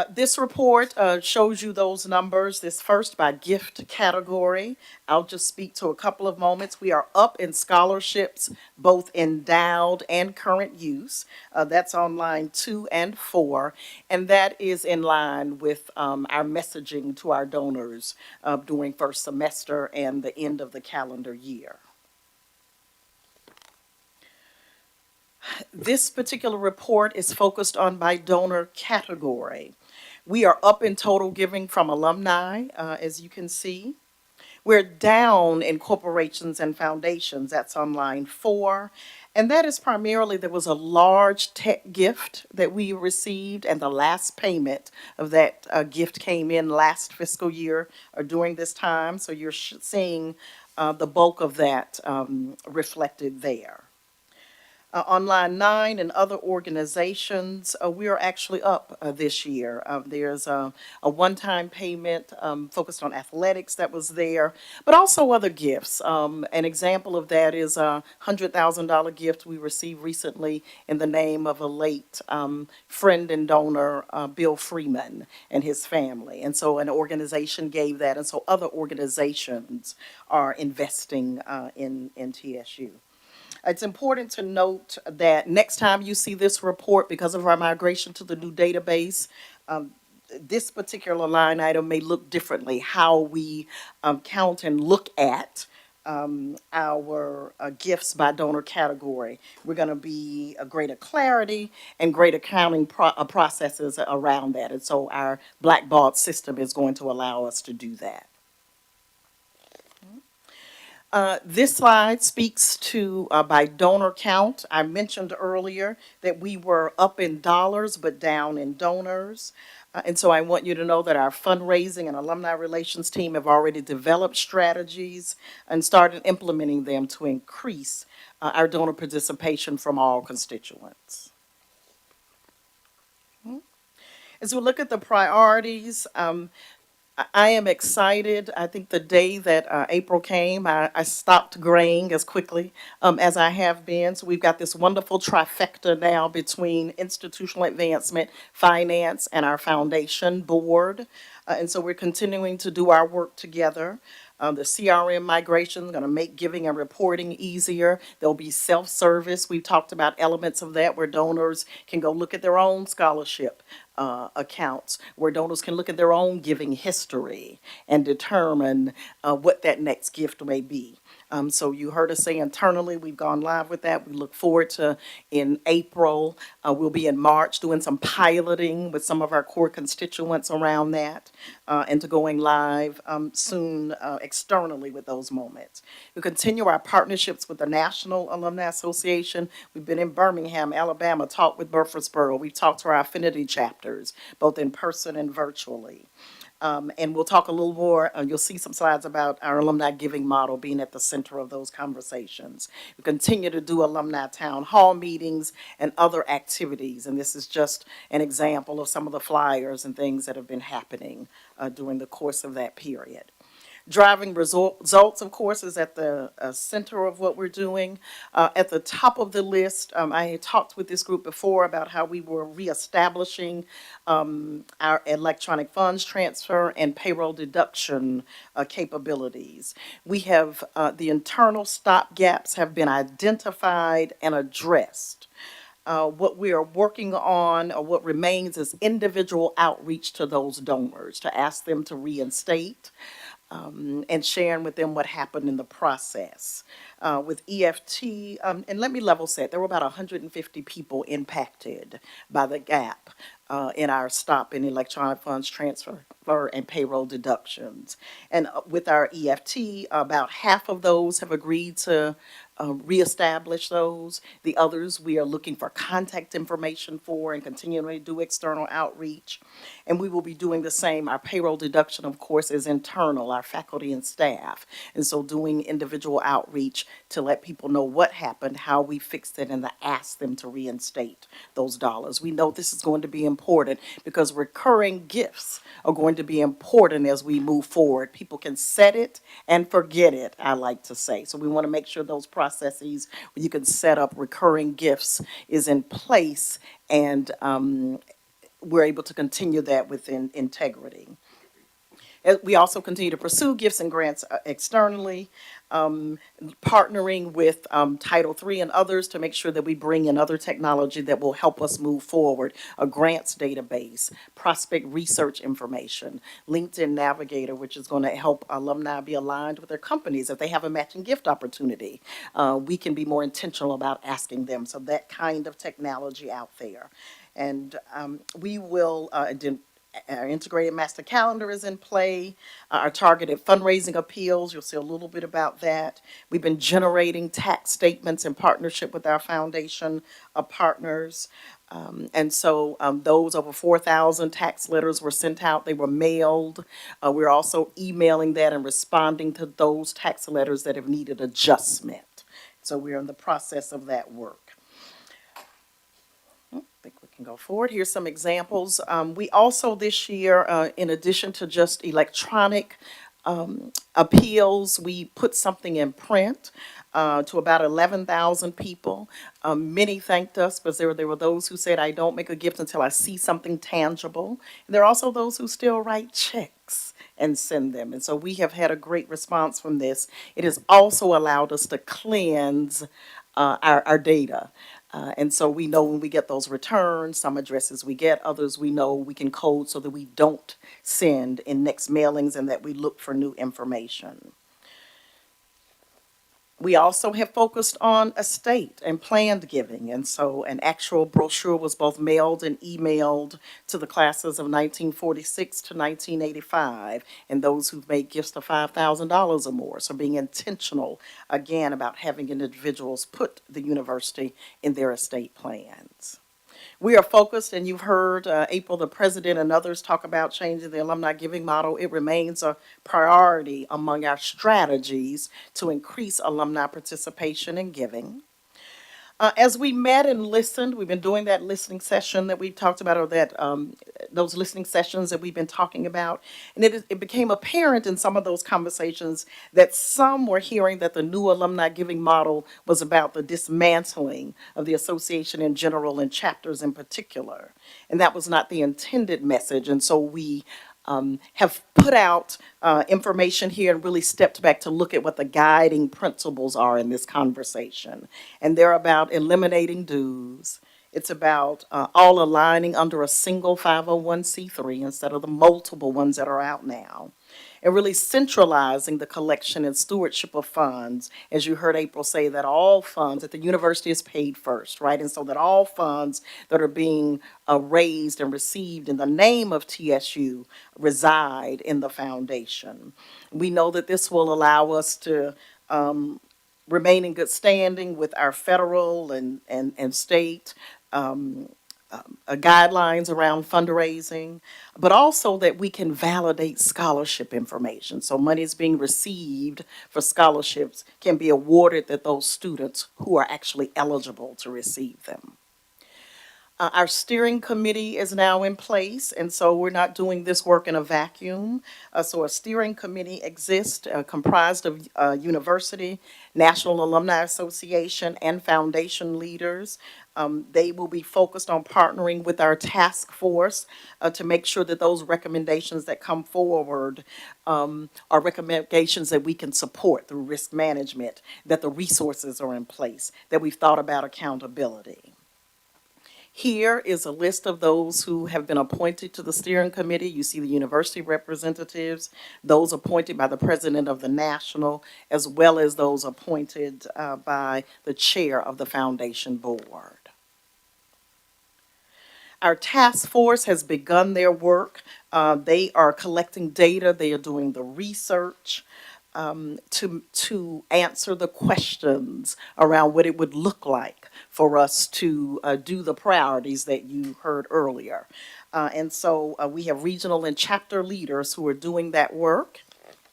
This report shows you those numbers. This first by gift category. I'll just speak to a couple of moments. We are up in scholarships, both endowed and current use. That's on line 2 and 4, and that is in line with our messaging to our donors during first semester and the end of the calendar year. This particular report is focused on by donor category. We are up in total giving from alumni, as you can see. We're down in corporations and foundations. That's on line 4. And that is primarily, there was a large tech gift that we received, and the last payment of that gift came in last fiscal year or during this time. So you're seeing the bulk of that reflected there. On line 9 and other organizations, we are actually up this year. There's a one-time payment focused on athletics that was there, but also other gifts. An example of that is a $100,000 gift we received recently in the name of a late friend and donor, Bill Freeman, and his family. And so an organization gave that, and so other organizations are investing in TSU. It's important to note that next time you see this report, because of our migration to the new database, this particular line item may look differently, how we count and look at our gifts by donor category. We're going to be a greater clarity and great accounting processes around that. And so our Blackbaud system is going to allow us to do that. This slide speaks to by donor count. I mentioned earlier that we were up in dollars but down in donors. And so I want you to know that our fundraising and alumni relations team have already developed strategies and started implementing them to increase our donor participation from all constituents. As we look at the priorities, I am excited. I think the day that April came, I stopped graying as quickly as I have been. So we've got this wonderful trifecta now between institutional advancement, finance, and our foundation board. And so we're continuing to do our work together. The CRM migration is going to make giving and reporting easier. There'll be self-service. We've talked about elements of that where donors can go look at their own scholarship accounts, where donors can look at their own giving history and determine what that next gift may be. So you heard us say internally, we've gone live with that. We look forward to in April. We'll be in March doing some piloting with some of our core constituents around that, and to going live soon externally with those moments. We continue our partnerships with the National Alumni Association. We've been in Birmingham, Alabama, talked with Murfreesboro. We've talked to our affinity chapters, both in person and virtually. And we'll talk a little more, you'll see some slides about our alumni giving model being at the center of those conversations. We continue to do alumni town hall meetings and other activities, and this is just an example of some of the flyers and things that have been happening during the course of that period. Driving results, of course, is at the center of what we're doing. At the top of the list, I had talked with this group before about how we were reestablishing our electronic funds transfer and payroll deduction capabilities. We have the internal stop gaps have been identified and addressed. What we are working on, or what remains, is individual outreach to those donors to ask them to reinstate, and sharing with them what happened in the process. With EFT, and let me level set, there were about 150 people impacted by the gap in our stop in electronic funds transfer and payroll deductions. And with our EFT, about half of those have agreed to reestablish those. The others, we are looking for contact information for and continuing to do external outreach. And we will be doing the same. Our payroll deduction, of course, is internal, our faculty and staff. And so doing individual outreach to let people know what happened, how we fixed it, and to ask them to reinstate those dollars. We know this is going to be important because recurring gifts are going to be important as we move forward. People can set it and forget it, I like to say. So we want to make sure those processes where you can set up recurring gifts is in place, and we're able to continue that within integrity. We also continue to pursue gifts and grants externally, partnering with Title III and others to make sure that we bring in other technology that will help us move forward. A grants database, prospect research information, LinkedIn Navigator, which is going to help alumni be aligned with their companies. If they have a matching gift opportunity, we can be more intentional about asking them. So that kind of technology out there. And we will our integrated master calendar is in play. Our targeted fundraising appeals, you'll see a little bit about that. We've been generating tax statements in partnership with our foundation partners. And so those over 4,000 tax letters were sent out. They were mailed. We're also emailing that and responding to those tax letters that have needed adjustment. So we're in the process of that work. I think we can go forward. Here's some examples. We also this year, in addition to just electronic appeals, we put something in print to about 11,000 people. Many thanked us because there were those who said, I don't make a gift until I see something tangible. And there are also those who still write checks and send them. And so we have had a great response from this. It has also allowed us to cleanse our data. And so we know when we get those returns, some addresses we get, others we know we can code so that we don't send in next mailings and that we look for new information. We also have focused on estate and planned giving. And so an actual brochure was both mailed and emailed to the classes of 1946 to 1985 and those who've made gifts of $5,000 or more. So being intentional, again, about having individuals put the university in their estate plans. We are focused, and you've heard April, the president, and others talk about changing the alumni giving model. It remains a priority among our strategies to increase alumni participation in giving. As we met and listened, we've been doing that listening session that we talked about, or that those listening sessions that we've been talking about, and it became apparent in some of those conversations that some were hearing that the new alumni giving model was about the dismantling of the association in general and chapters in particular, and that was not the intended message. And so we have put out information here and really stepped back to look at what the guiding principles are in this conversation. And they're about eliminating dues. It's about all aligning under a single 501c3 instead of the multiple ones that are out now. and really centralizing the collection and stewardship of funds. As you heard April say, that all funds at the university is paid first, right? And so that all funds that are being raised and received in the name of TSU reside in the foundation. We know that this will allow us to remain in good standing with our federal and state guidelines around fundraising, but also that we can validate scholarship information. So money is being received for scholarships can be awarded to those students who are actually eligible to receive them. Our steering committee is now in place, and so we're not doing this work in a vacuum. So a steering committee exists comprised of university, National Alumni Association, and foundation leaders. They will be focused on partnering with our task force to make sure that those recommendations that come forward are recommendations that we can support through risk management, that the resources are in place, that we've thought about accountability. Here is a list of those who have been appointed to the steering committee. You see the university representatives, those appointed by the president of the national, as well as those appointed by the chair of the foundation board. Our task force has begun their work. They are collecting data. They are doing the research to answer the questions around what it would look like for us to do the priorities that you heard earlier. And so we have regional and chapter leaders who are doing that work.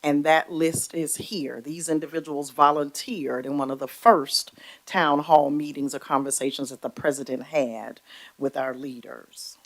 And that list is here. These individuals volunteered in one of the first town hall meetings or conversations that the president had with our leaders.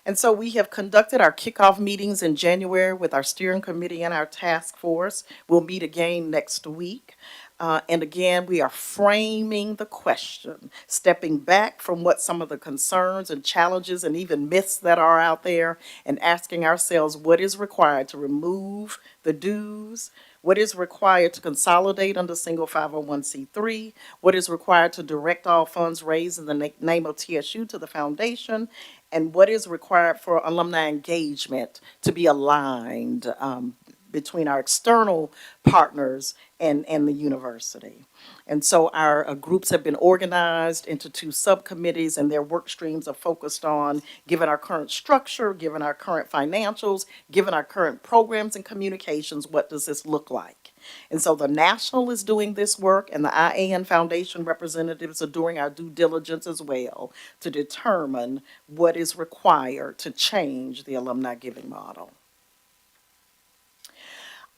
And so we have conducted our kickoff meetings in January with our steering committee and our task force. We'll meet again next week. And again, we are framing the question, stepping back from what some of the concerns and challenges and even myths that are out there, and asking ourselves what is required to remove the dues, what is required to consolidate under single 501c3, what is required to direct all funds raised in the name of TSU to the foundation, and what is required for alumni engagement to be aligned between our external partners and the university. And so our groups have been organized into two subcommittees, and their work streams are focused on, given our current structure, given our current financials, given our current programs and communications, what does this look like? And so the national is doing this work, and the IAN Foundation representatives are doing our due diligence as well to determine what is required to change the alumni giving model.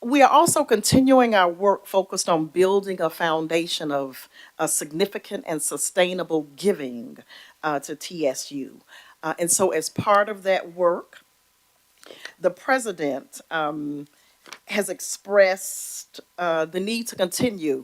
We are also continuing our work focused on building a foundation of significant and sustainable giving to TSU. And so as part of that work, the president has expressed the need to continue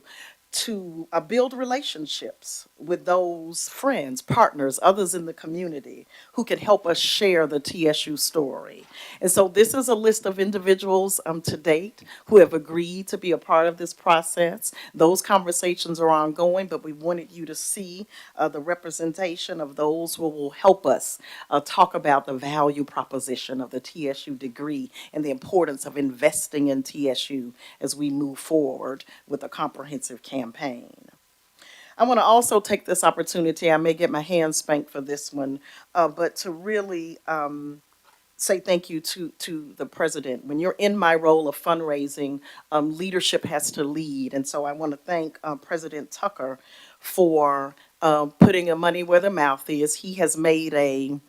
to build relationships with those friends, partners, others in the community who can help us share the TSU story. And so this is a list of individuals to date who have agreed to be a part of this process. Those conversations are ongoing, but we wanted you to see the representation of those who will help us talk about the value proposition of the TSU degree and the importance of investing in TSU as we move forward with a comprehensive campaign. I want to also take this opportunity, I may get my hand spanked for this one, but to really say thank you to the president. When you're in my role of fundraising, leadership has to lead. And so I want to thank President Tucker for putting your money where the mouth is. He has made a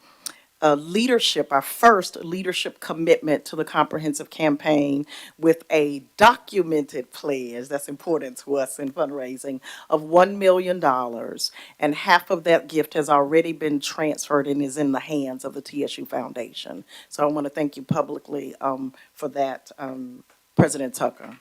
leadership, our first leadership commitment to the comprehensive campaign with a documented pledge that's important to us in fundraising of $1 million. And half of that gift has already been transferred and is in the hands of the TSU Foundation. So I want to thank you publicly for that, President Tucker.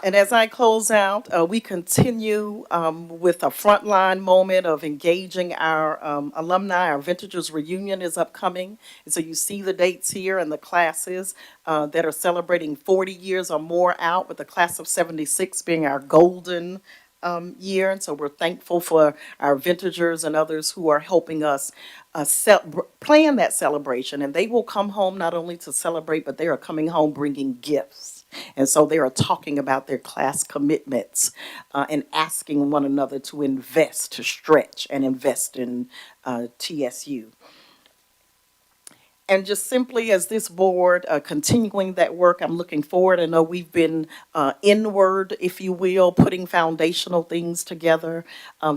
And as I close out, we continue with a frontline moment of engaging our alumni. Our Vintagers Reunion is upcoming. And so you see the dates here and the classes that are celebrating 40 years or more out, with the class of 76 being our golden year, and so we're thankful for our vintagers and others who are helping us plan that celebration. And they will come home not only to celebrate, but they are coming home bringing gifts. And so they are talking about their class commitments and asking one another to invest, to stretch and invest in TSU. And just simply as this board continuing that work, I'm looking forward. I know we've been inward, if you will, putting foundational things together,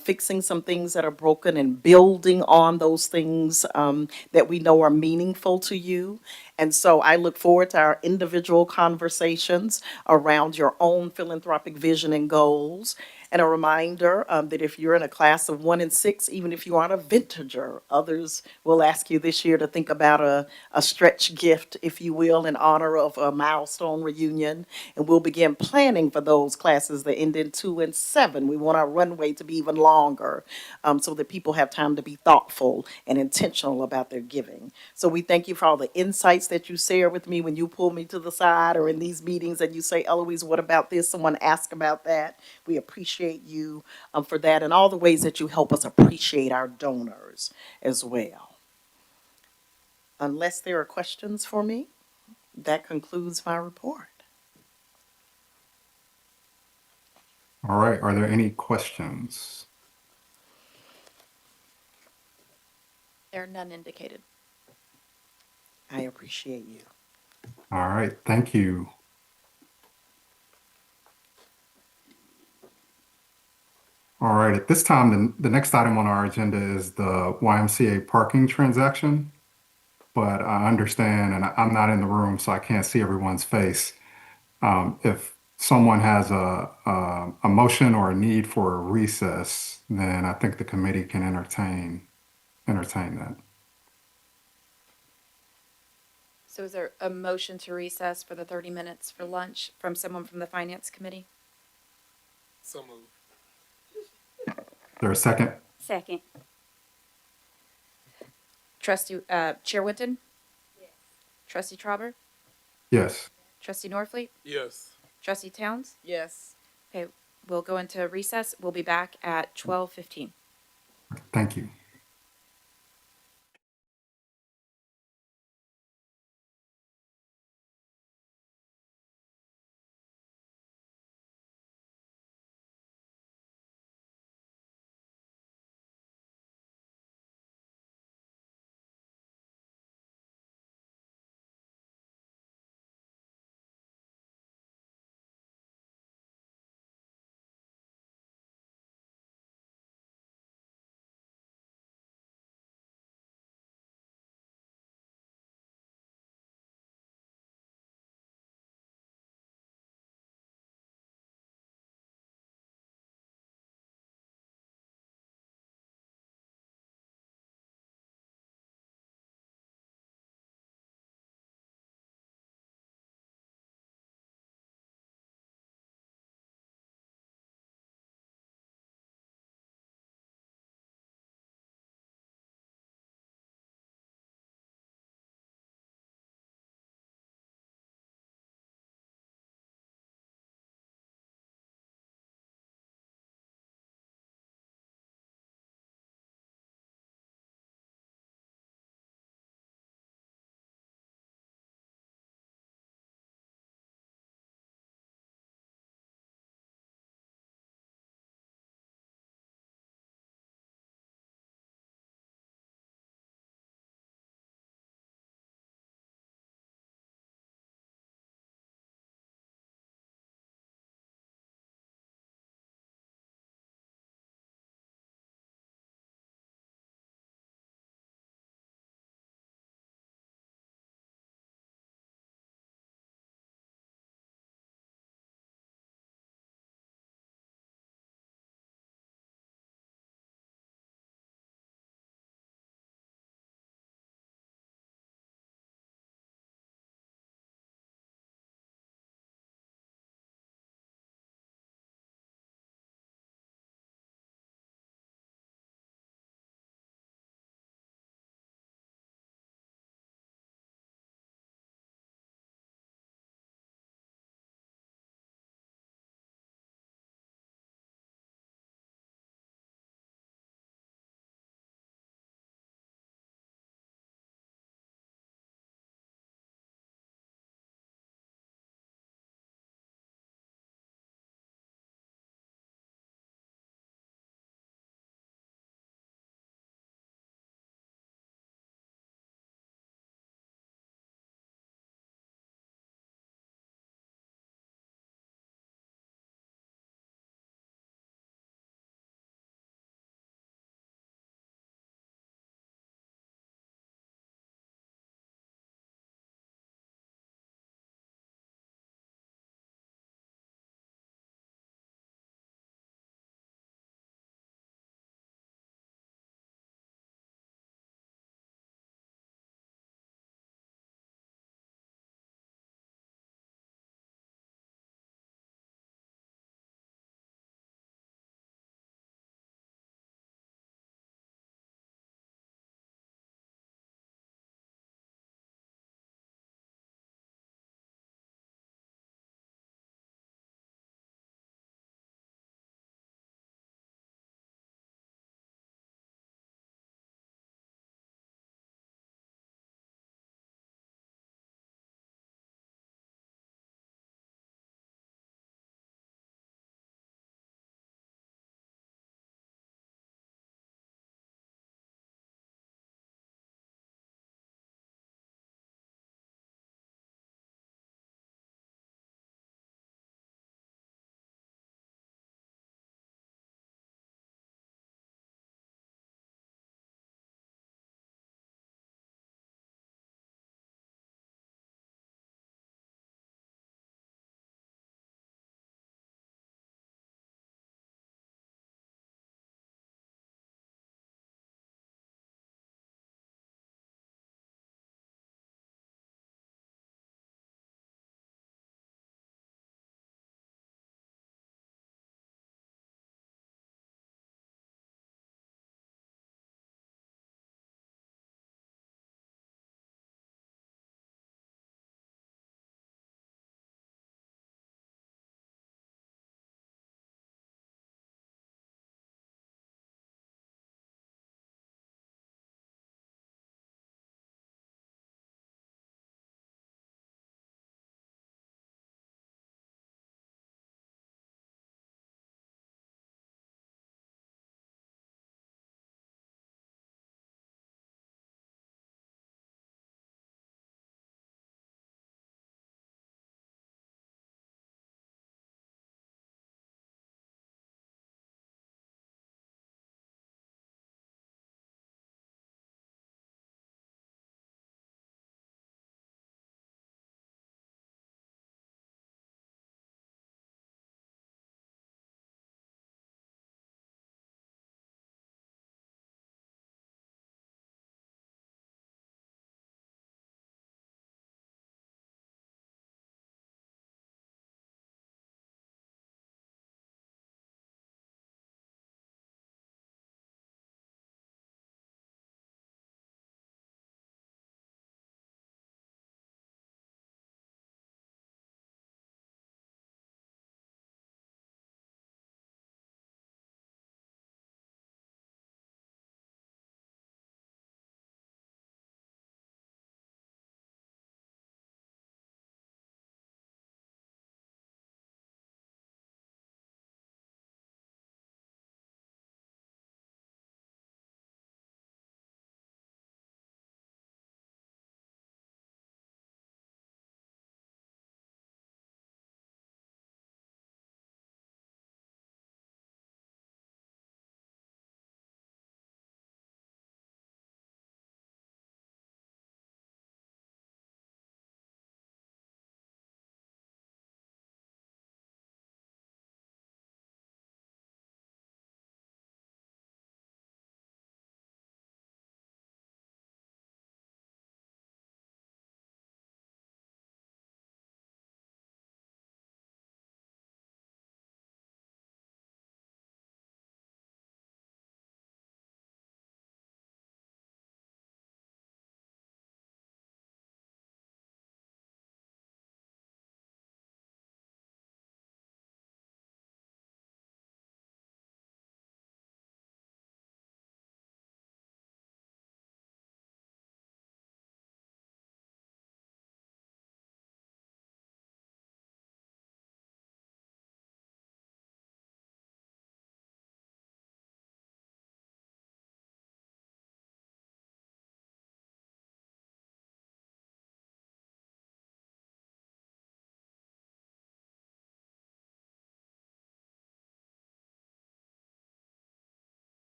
fixing some things that are broken and building on those things that we know are meaningful to you. And so I look forward to our individual conversations around your own philanthropic vision and goals. And a reminder that if you're in a class of 1 and 6, even if you aren't a vintager, others will ask you this year to think about a stretch gift, if you will, in honor of a milestone reunion. And we'll begin planning for those classes that end in 2 and 7. We want our runway to be even longer so that people have time to be thoughtful and intentional about their giving. So we thank you for all the insights that you share with me when you pull me to the side or in these meetings and you say, Eloise, what about this? Someone asked about that. We appreciate you for that and all the ways that you help us appreciate our donors as well. Unless there are questions for me, that concludes my report. All right, are there any questions? There are none indicated. I appreciate you. All right, thank you. All right, at this time, the next item on our agenda is the YMCA parking transaction. But I understand, and I'm not in the room, so I can't see everyone's face. If someone has a motion or a need for a recess, then I think the committee can entertain that. So is there a motion to recess for the 30 minutes for lunch from someone from the finance committee? So moved. Is there a second? Second. Trustee, Chair Winton? Yes. Trustee Trauber? Yes, Trustee Norfleet? Yes. Trustee Towns? Yes. Okay, we'll go into recess. We'll be back at 12:15. thank you.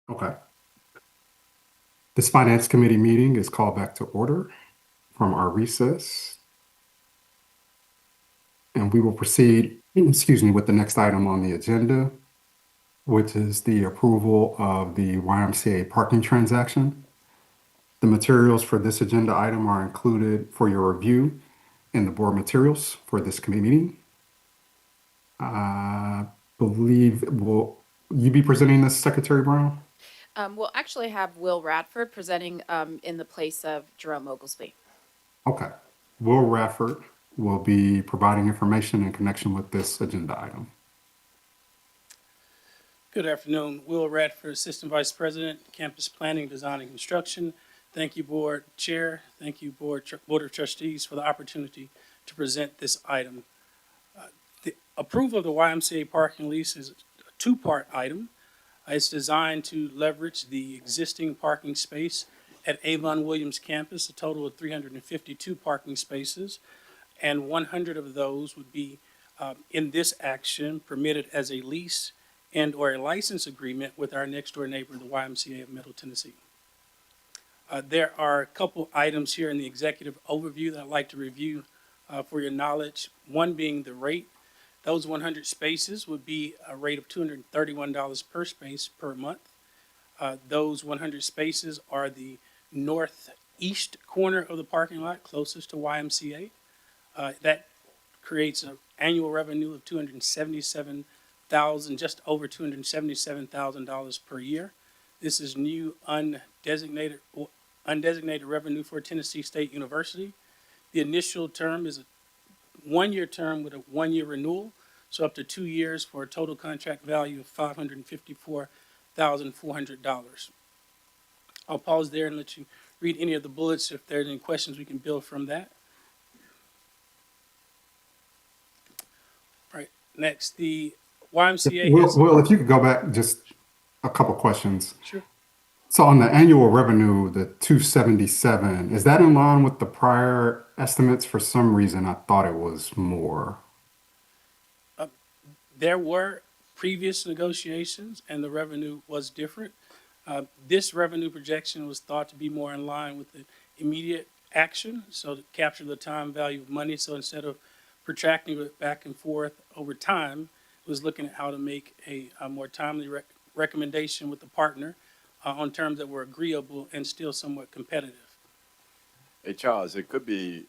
Okay. This Finance Committee meeting is called back to order from our recess. And we will proceed, excuse me, with the next item on the agenda, which is the approval of the YMCA parking transaction. The materials for this agenda item are included for your review in the board materials for this committee meeting. I believe, will you be presenting this, Secretary Brown? We'll actually have Will Radford presenting in the place of Jerome Oglesby. Okay. Will Radford will be providing information in connection with this agenda item. Good afternoon. Will Radford, Assistant Vice President, Campus Planning, Design, and Construction. Thank you, Board Chair. Thank you, Board of Trustees, for the opportunity to present this item. The approval of the YMCA parking lease is a two-part item. It's designed to leverage the existing parking space at Avon Williams campus, a total of 352 parking spaces, and 100 of those would be in this action permitted as a lease and or a license agreement with our next door neighbor, the YMCA of Middle Tennessee. There are a couple items here in the executive overview that I'd like to review for your knowledge. One being the rate. Those 100 spaces would be a rate of $231 per space per month. Those 100 spaces are the northeast corner of the parking lot closest to YMCA. That creates an annual revenue of just over $277,000 per year. This is new undesignated revenue for Tennessee State University. The initial term is a one-year term with a one-year renewal, so up to 2 years for a total contract value of $554,400. I'll pause there and let you read any of the bullets. If there's any questions, we can build from that. All right, next, the YMCA is. Will, if you could go back just a couple questions. Sure. So on the annual revenue, the 277, is that in line with the prior estimates? For some reason, I thought it was more. There were previous negotiations and the revenue was different. This revenue projection was thought to be more in line with the immediate action, so to capture the time value of money. So instead of protracting it back and forth over time, it was looking at how to make a more timely recommendation with the partner on terms that were agreeable and still somewhat competitive. Hey, Charles, it could be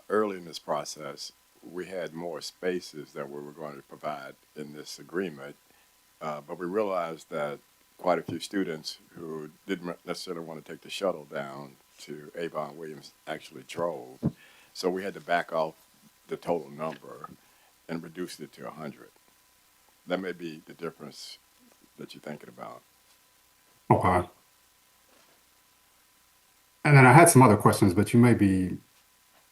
early in this process, we had more spaces that we were going to provide in this agreement, but we realized that quite a few students who didn't necessarily want to take the shuttle down to Avon Williams actually drove. So we had to back off the total number and reduce it to 100. That may be the difference that you're thinking about. Okay. And then I had some other questions, but you may be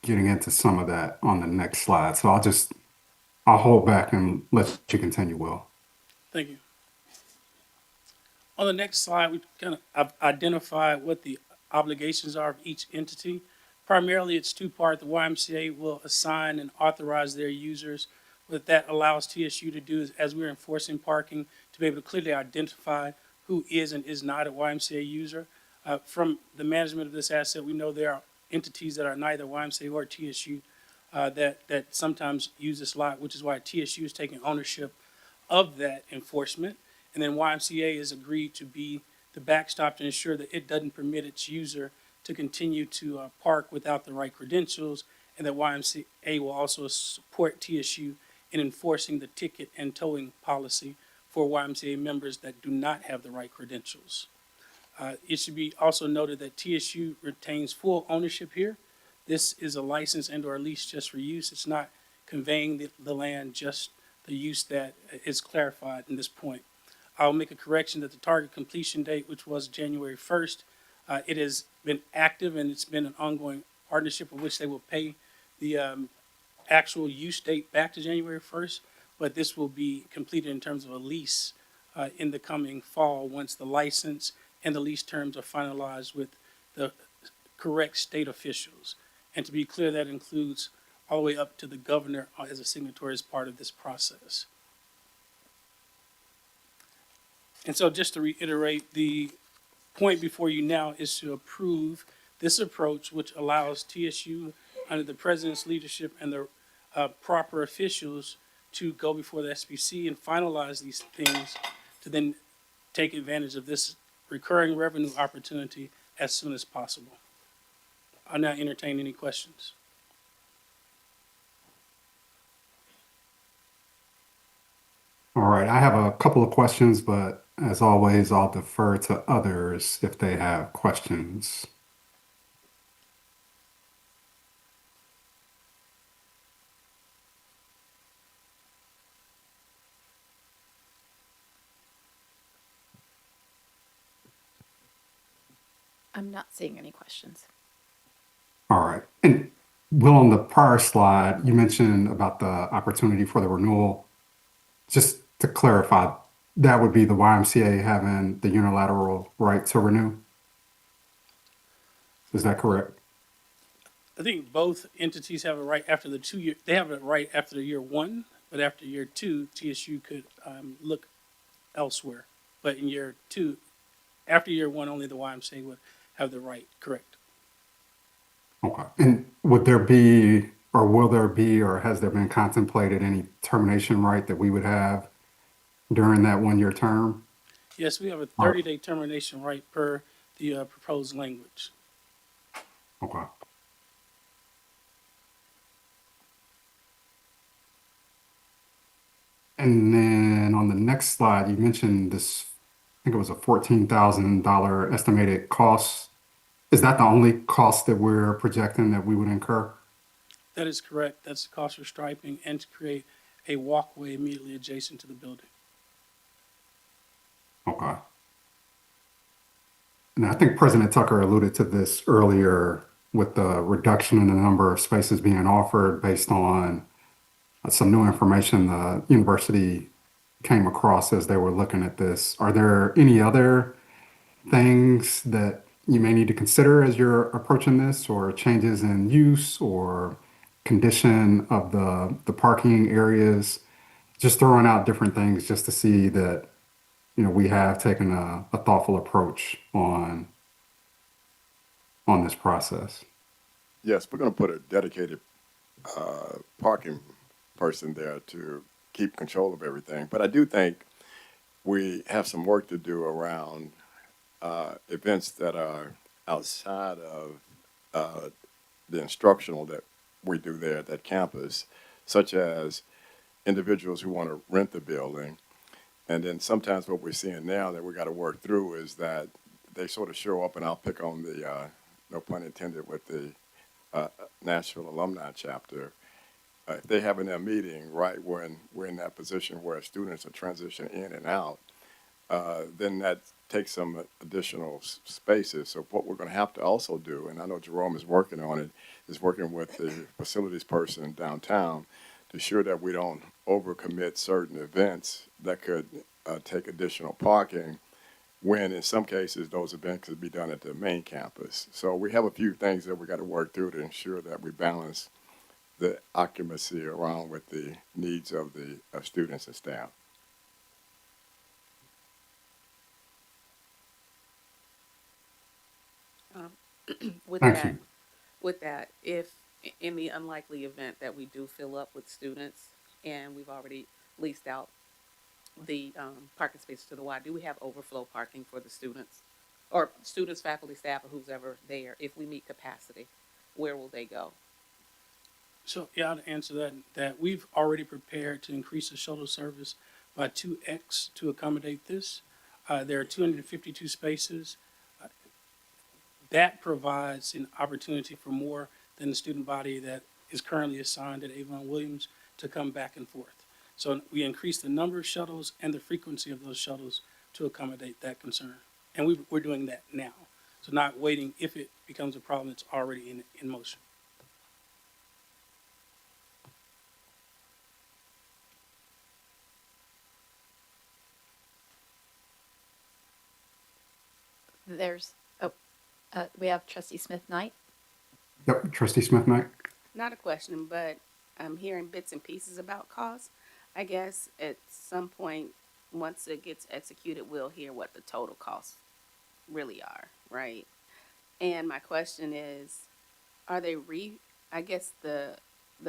getting into some of that on the next slide. So I'll hold back and let you continue, Will. Thank you. On the next slide, we I've identified what the obligations are of each entity. Primarily, it's two-part. The YMCA will assign and authorize their users. What that allows TSU to do is, as we're enforcing parking, to be able to clearly identify who is and is not a YMCA user. From the management of this asset, we know there are entities that are neither YMCA or TSU that sometimes use this lot, which is why TSU is taking ownership of that enforcement. And then YMCA has agreed to be the backstop to ensure that it doesn't permit its user to continue to park without the right credentials, and that YMCA will also support TSU in enforcing the ticket and towing policy for YMCA members that do not have the right credentials. It should be also noted that TSU retains full ownership here. This is a license and or a lease just for use. It's not conveying the land, just the use that is clarified in this point. I'll make a correction that the target completion date, which was January 1st, it has been active and it's been an ongoing partnership of which they will pay the actual use date back to January 1st, but this will be completed in terms of a lease in the coming fall once the license and the lease terms are finalized with the correct state officials. And to be clear, that includes all the way up to the governor as a signatory as part of this process. And so just to reiterate, the point before you now is to approve this approach, which allows TSU, under the president's leadership and the proper officials, to go before the SBC and finalize these things to then take advantage of this recurring revenue opportunity as soon as possible. I'll now entertain any questions. All right, I have a couple of questions, but as always, I'll defer to others if they have questions. I'm not seeing any questions. All right. And Will, on the prior slide, you mentioned about the opportunity for the renewal. Just to clarify, that would be the YMCA having the unilateral right to renew? Is that correct? I think both entities have a right after the 2 year. They have a right after the year one, but after year two, TSU could look elsewhere. But in year two, after year one, only the YMCA would have the right. Correct. Okay. And would there be, or will there be, or has there been contemplated any termination right that we would have during that 1 year term? Yes, we have a Or- 30-day termination right per the proposed language. Okay. And then on the next slide, you mentioned this, I think it was a $14,000 estimated cost. Is that the only cost that we're projecting that we would incur? That is correct. That's the cost for striping and to create a walkway immediately adjacent to the building. Okay. And I think President Tucker alluded to this earlier with the reduction in the number of spaces being offered based on some new information the university came across as they were looking at this. Are there any other things that you may need to consider as you're approaching this, or changes in use or condition of the parking areas? Just throwing out different things just to see that, we have taken a thoughtful approach on this process. Yes, we're going to put a dedicated parking person there to keep control of everything. But I do think we have some work to do around events that are outside of the instructional that we do there at that campus, such as individuals who want to rent the building. And then sometimes what we're seeing now that we got to work through is that they sort of show up, and I'll pick on the, no pun intended, with the National Alumni Chapter. If they having their meeting right when we're in that position where students are transitioning in and out, then that takes some additional spaces. So what we're going to have to also do, and I know Jerome is working on it, is working with the facilities person downtown to ensure that we don't overcommit certain events that could take additional parking, when in some cases those events could be done at the main campus. So we have a few things that we got to work through to ensure that we balance the occupancy around with the needs of the students and staff. With Thank that, you. if in the unlikely event that we do fill up with students and we've already leased out the parking spaces to the Y, do we have overflow parking for the students? Or students, faculty, staff, or who's ever there, if we meet capacity, where will they go? So yeah, to answer that we've already prepared to increase the shuttle service by 2x to accommodate this. There are 252 spaces. That provides an opportunity for more than the student body that is currently assigned at Avon Williams to come back and forth. So we increase the number of shuttles and the frequency of those shuttles to accommodate that concern. And we're doing that now. So not waiting if it becomes a problem that's already in motion. There's, we have Trustee Smith Knight. Yep, Trustee Smith Knight. Not a question, but I'm hearing bits and pieces about costs. I guess at some point once it gets executed, we'll hear what the total costs really are, right? And my question is, are they I guess the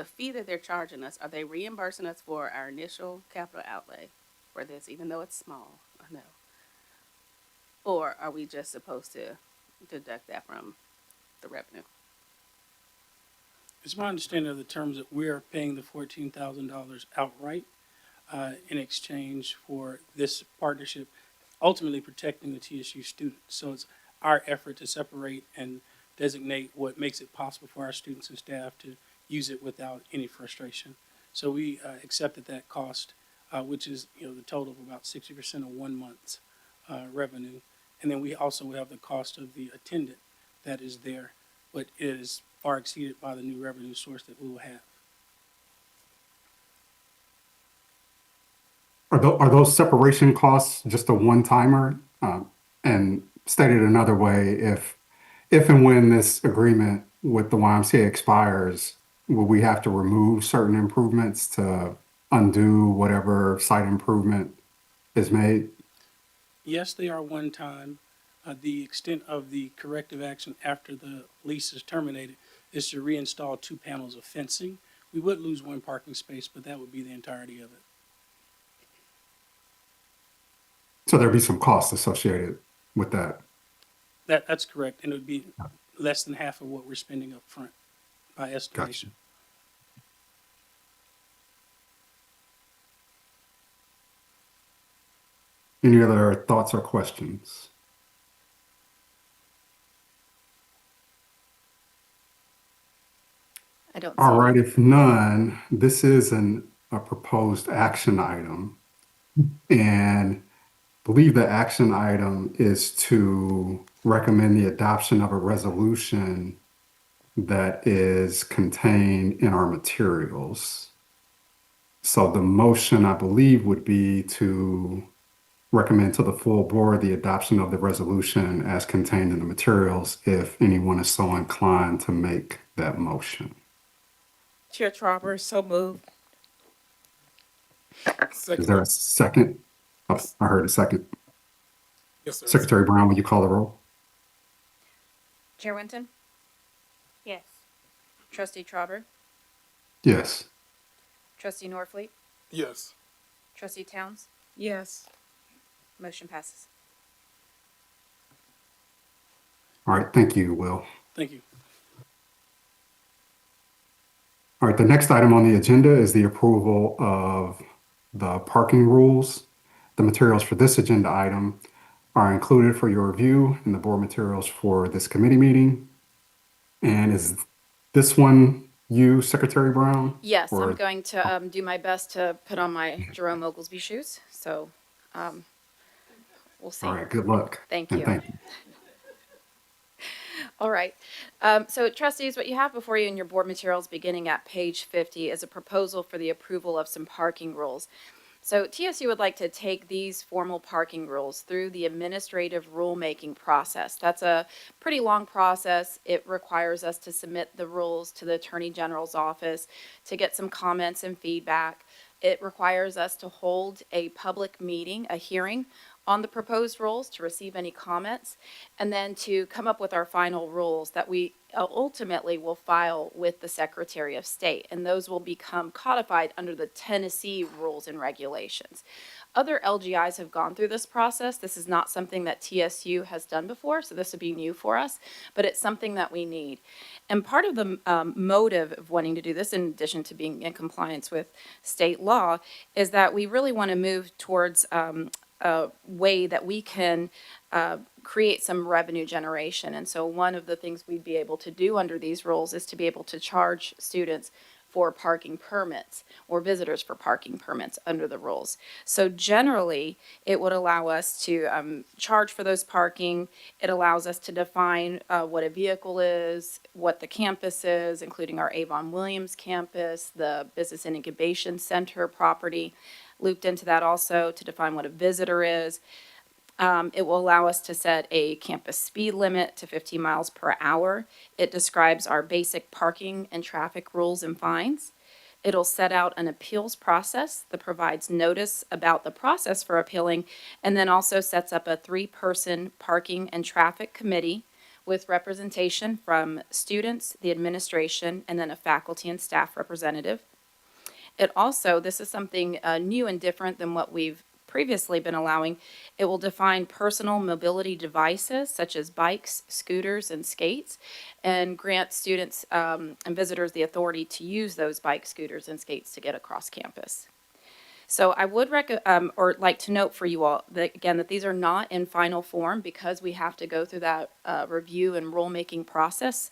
fee that they're charging us, are they reimbursing us for our initial capital outlay for this, even though it's small? I know. Or are we just supposed to deduct that from the revenue? It's my understanding of the terms that we are paying the $14,000 outright in exchange for this partnership, ultimately protecting the TSU students. So it's our effort to separate and designate what makes it possible for our students and staff to use it without any frustration. So we accepted that cost, which is the total of about 60% of 1 month's revenue, and then we also have the cost of the attendant that is there, but it is far exceeded by the new revenue source that we will have. Are those separation costs just a one-timer? And stated another way, if and when this agreement with the YMCA expires, will we have to remove certain improvements to undo whatever site improvement is made? Yes, they are one time. The extent of the corrective action after the lease is terminated is to reinstall 2 panels of fencing. We would lose 1 parking space, but that would be the entirety of it. So there'd be some costs associated with that. That's correct, and it would be less than half of what we're spending up front by Gotcha. estimation. Any other thoughts or questions? I don't see All right, any. if none, this is a proposed action item. And believe the action item is to recommend the adoption of a resolution that is contained in our materials. So the motion, I believe, would be to recommend to the full board the adoption of the resolution as contained in the materials, if anyone is so inclined to make that motion. Chair Trauber, so moved. Is there Second. a second? Oh, I heard a second. Yes, sir. Secretary Brown, will you call the roll? Chair Winton, Yes. Trustee Trauber, Yes. Trustee Norfleet, Yes. Trustee Towns, Yes. motion passes. All right, thank you, Will. Thank you. All right, the next item on the agenda is the approval of the parking rules. The materials for this agenda item are included for your review in the board materials for this committee meeting. And is this one you, Secretary Brown? Yes, I'm Or, going to do my best to put on my Jerome Oglesby shoes. So we'll see. all right, good luck. Thank And you. thank you. All right. So trustees, what you have before you in your board materials beginning at page 50 is a proposal for the approval of some parking rules. So TSU would like to take these formal parking rules through the administrative rulemaking process. That's a pretty long process. It requires us to submit the rules to the Attorney General's office to get some comments and feedback. It requires us to hold a public meeting, a hearing on the proposed rules to receive any comments, and then to come up with our final rules that we ultimately will file with the Secretary of State, and those will become codified under the Tennessee rules and regulations. Other LGIs have gone through this process. This is not something that TSU has done before, so this would be new for us, but it's something that we need. And part of the motive of wanting to do this, in addition to being in compliance with state law, is that we really want to move towards a way that we can create some revenue generation. And so one of the things we'd be able to do under these rules is to be able to charge students for parking permits or visitors for parking permits under the rules. So generally, it would allow us to charge for those parking. It allows us to define what a vehicle is, what the campus is, including our Avon Williams campus, the Business and Incubation Center property. Looped into that also to define what a visitor is. It will allow us to set a campus speed limit to 15 miles per hour. It describes our basic parking and traffic rules and fines. It'll set out an appeals process that provides notice about the process for appealing, and then also sets up a 3-person parking and traffic committee with representation from students, the administration, and then a faculty and staff representative. It also, this is something new and different than what we've previously been allowing. It will define personal mobility devices such as bikes, scooters, and skates, and grant students and visitors the authority to use those bikes, scooters, and skates to get across campus. So I would or like to note for you all that again that these are not in final form because we have to go through that review and rulemaking process.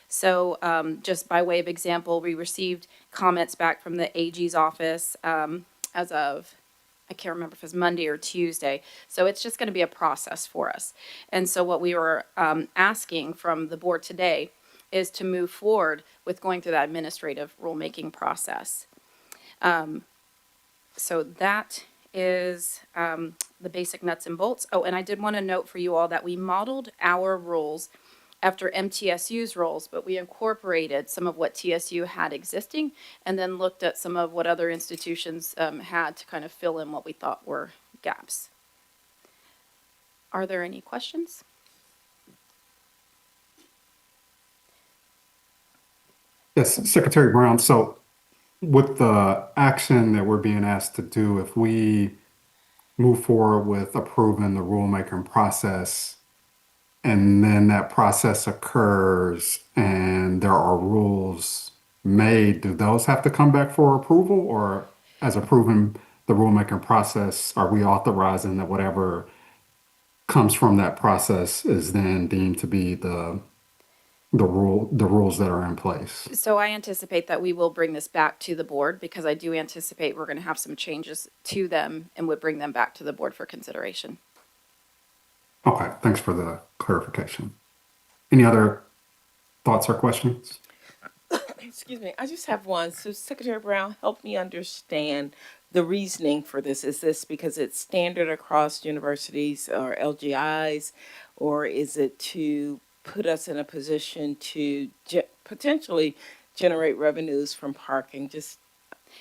So just by way of example, we received comments back from the AG's office as of, I can't remember if it was Monday or Tuesday. So it's just going to be a process for us. And so what we were asking from the board today is to move forward with going through that administrative rulemaking process. So that is the basic nuts and bolts. Oh, and I did want to note for you all that we modeled our rules after MTSU's rules, but we incorporated some of what TSU had existing and then looked at some of what other institutions had to kind of fill in what we thought were gaps. Are there any questions? Yes, Secretary Brown. So with the action that we're being asked to do, if we move forward with approving the rulemaking process, and then that process occurs and there are rules made, do those have to come back for approval? Or as approving the rulemaking process, are we authorizing that whatever comes from that process is then deemed to be the rules that are in place? So I anticipate that we will bring this back to the board because I do anticipate we're going to have some changes to them and would bring them back to the board for consideration. Okay, thanks for the clarification. Any other thoughts or questions? Excuse me, I just have one. So Secretary Brown, help me understand the reasoning for this. Is this because it's standard across universities or LGIs, or is it to put us in a position to potentially generate revenues from parking? Just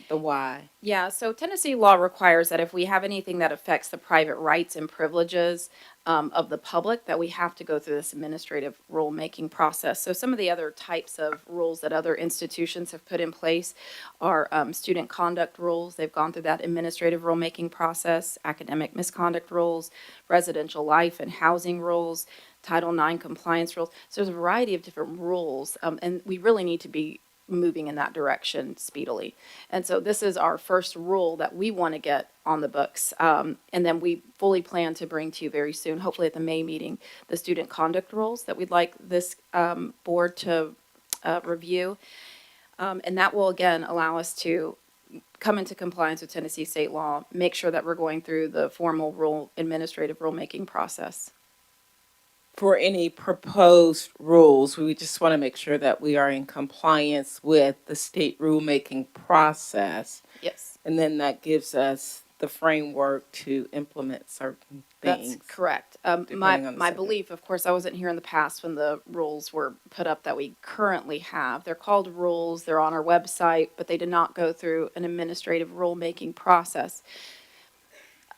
the why. Yeah, so Tennessee law requires that if we have anything that affects the private rights and privileges of the public, that we have to go through this administrative rulemaking process. So some of the other types of rules that other institutions have put in place are student conduct rules. They've gone through that administrative rulemaking process, academic misconduct rules, residential life and housing rules, Title IX compliance rules. So there's a variety of different rules, and we really need to be moving in that direction speedily. And so this is our first rule that we want to get on the books. And then we fully plan to bring to you very soon, hopefully at the May meeting, the student conduct rules that we'd like this board to review. And that will, again, allow us to come into compliance with Tennessee state law, make sure that we're going through the formal administrative rulemaking process. For any proposed rules, we just want to make sure that we are in compliance with the state rulemaking process. Yes. And then that gives us the framework to implement certain things. That's correct. My belief, of course, I wasn't here in the past when the rules were put up that we currently have. They're called rules, they're on our website, but they did not go through an administrative rulemaking process.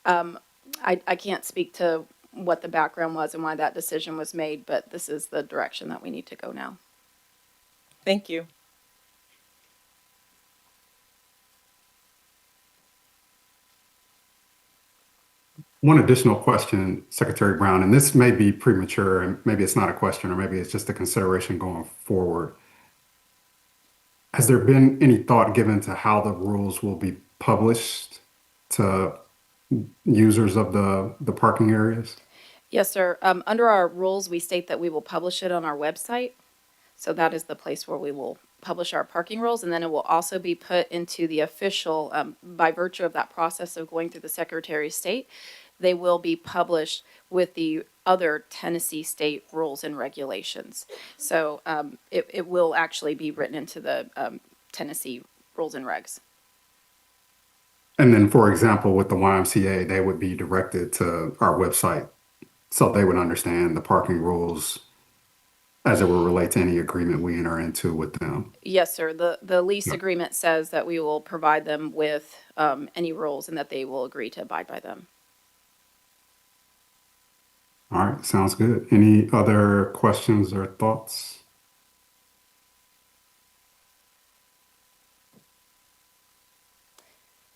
I can't speak to what the background was and why that decision was made, but this is the direction that we need to go now. Thank you. One additional question, Secretary Brown, and this may be premature, and maybe it's not a question, or maybe it's just a consideration going forward. Has there been any thought given to how the rules will be published to users of the parking areas? Yes, sir. Under our rules, we state that we will publish it on our website. So that is the place where we will publish our parking rules, and then it will also be put into the official, by virtue of that process of going through the Secretary of State, they will be published with the other Tennessee state rules and regulations. So it will actually be written into the Tennessee rules and regs. And then, for example, with the YMCA, they would be directed to our website so they would understand the parking rules as it will relate to any agreement we enter into with them. Yes, sir. The lease Yeah. agreement says that we will provide them with any rules and that they will agree to abide by them. All right, sounds good. Any other questions or thoughts?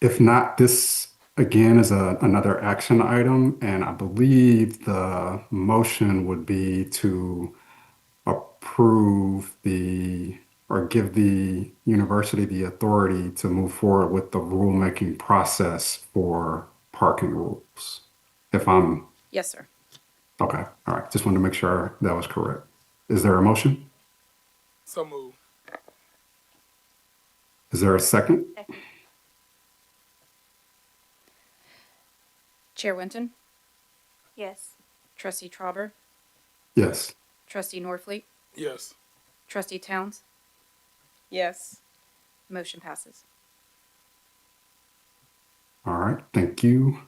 If not, this again is another action item, and I believe the motion would be to approve or give the university the authority to move forward with the rulemaking process for parking rules. If I'm, Yes, sir. okay, all right, just wanted to make sure that was correct. Is there a motion? So move. Is there a second? Second. Chair Winton, Yes. Trustee Trauber, Yes. Trustee Norfleet, Yes. Trustee Towns, Yes. motion passes. All right, thank you.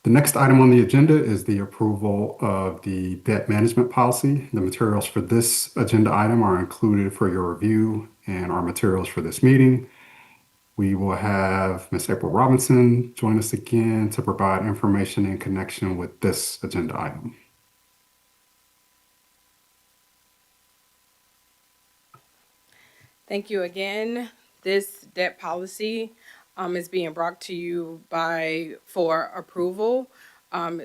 The next item on the agenda is the approval of the debt management policy. The materials for this agenda item are included for your review and our materials for this meeting. We will have Ms. April Robinson join us again to provide information in connection with this agenda item. Thank you again. This debt policy is being brought to you for approval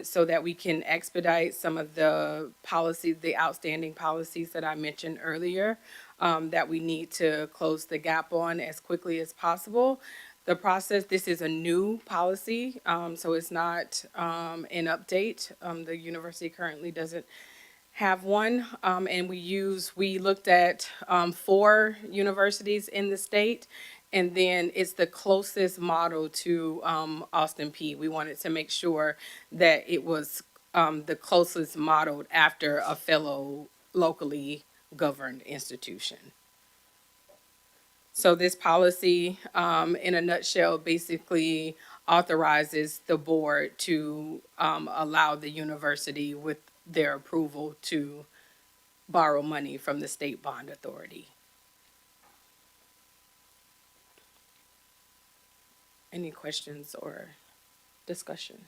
so that we can expedite some of the policies, the outstanding policies that I mentioned earlier that we need to close the gap on as quickly as possible. The process, this is a new policy, so it's not an update. The university currently doesn't have one, and we looked at 4 universities in the state, and then it's the closest model to Austin P. We wanted to make sure that it was the closest modeled after a fellow locally governed institution. So this policy, in a nutshell, basically authorizes the board to allow the university with their approval to borrow money from the state bond authority. Any questions or discussion?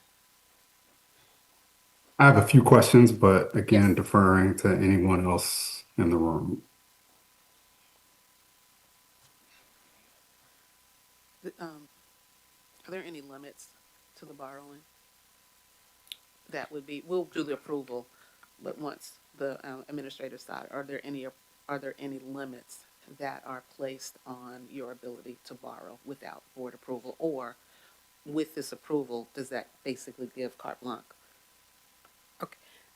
I have a few questions, but again, Yes. deferring to anyone else in the room. Are there any limits to the borrowing? That would be, we'll do the approval, but once the administrative side, are there any limits that are placed on your ability to borrow without board approval? Or with this approval, does that basically give carte blanche?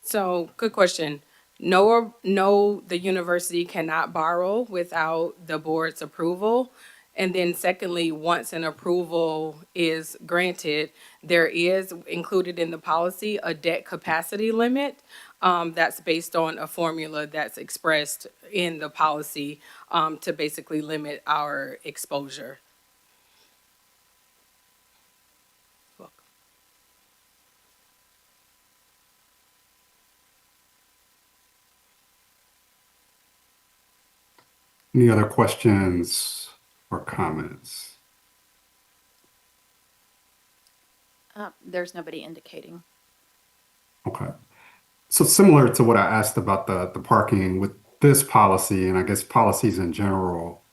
So, good question. No, the university cannot borrow without the board's approval. And then secondly, once an approval is granted, there is included in the policy a debt capacity limit that's based on a formula that's expressed in the policy to basically limit our exposure. Any other questions or comments? There's nobody indicating. Okay. So similar to what I asked about the parking with this policy, and I guess policies in general,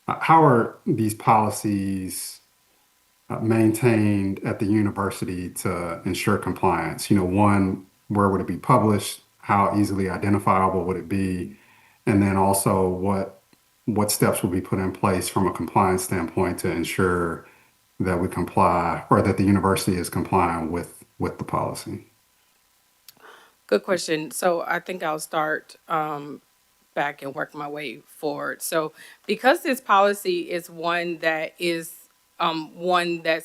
how are these policies maintained at the university to ensure compliance? You know, one, where would it be published? How easily identifiable would it be? And then also, what steps will be put in place from a compliance standpoint to ensure that we comply or that the university is complying with the policy? Good question. So I think I'll start back and work my way forward. So because this policy is one that's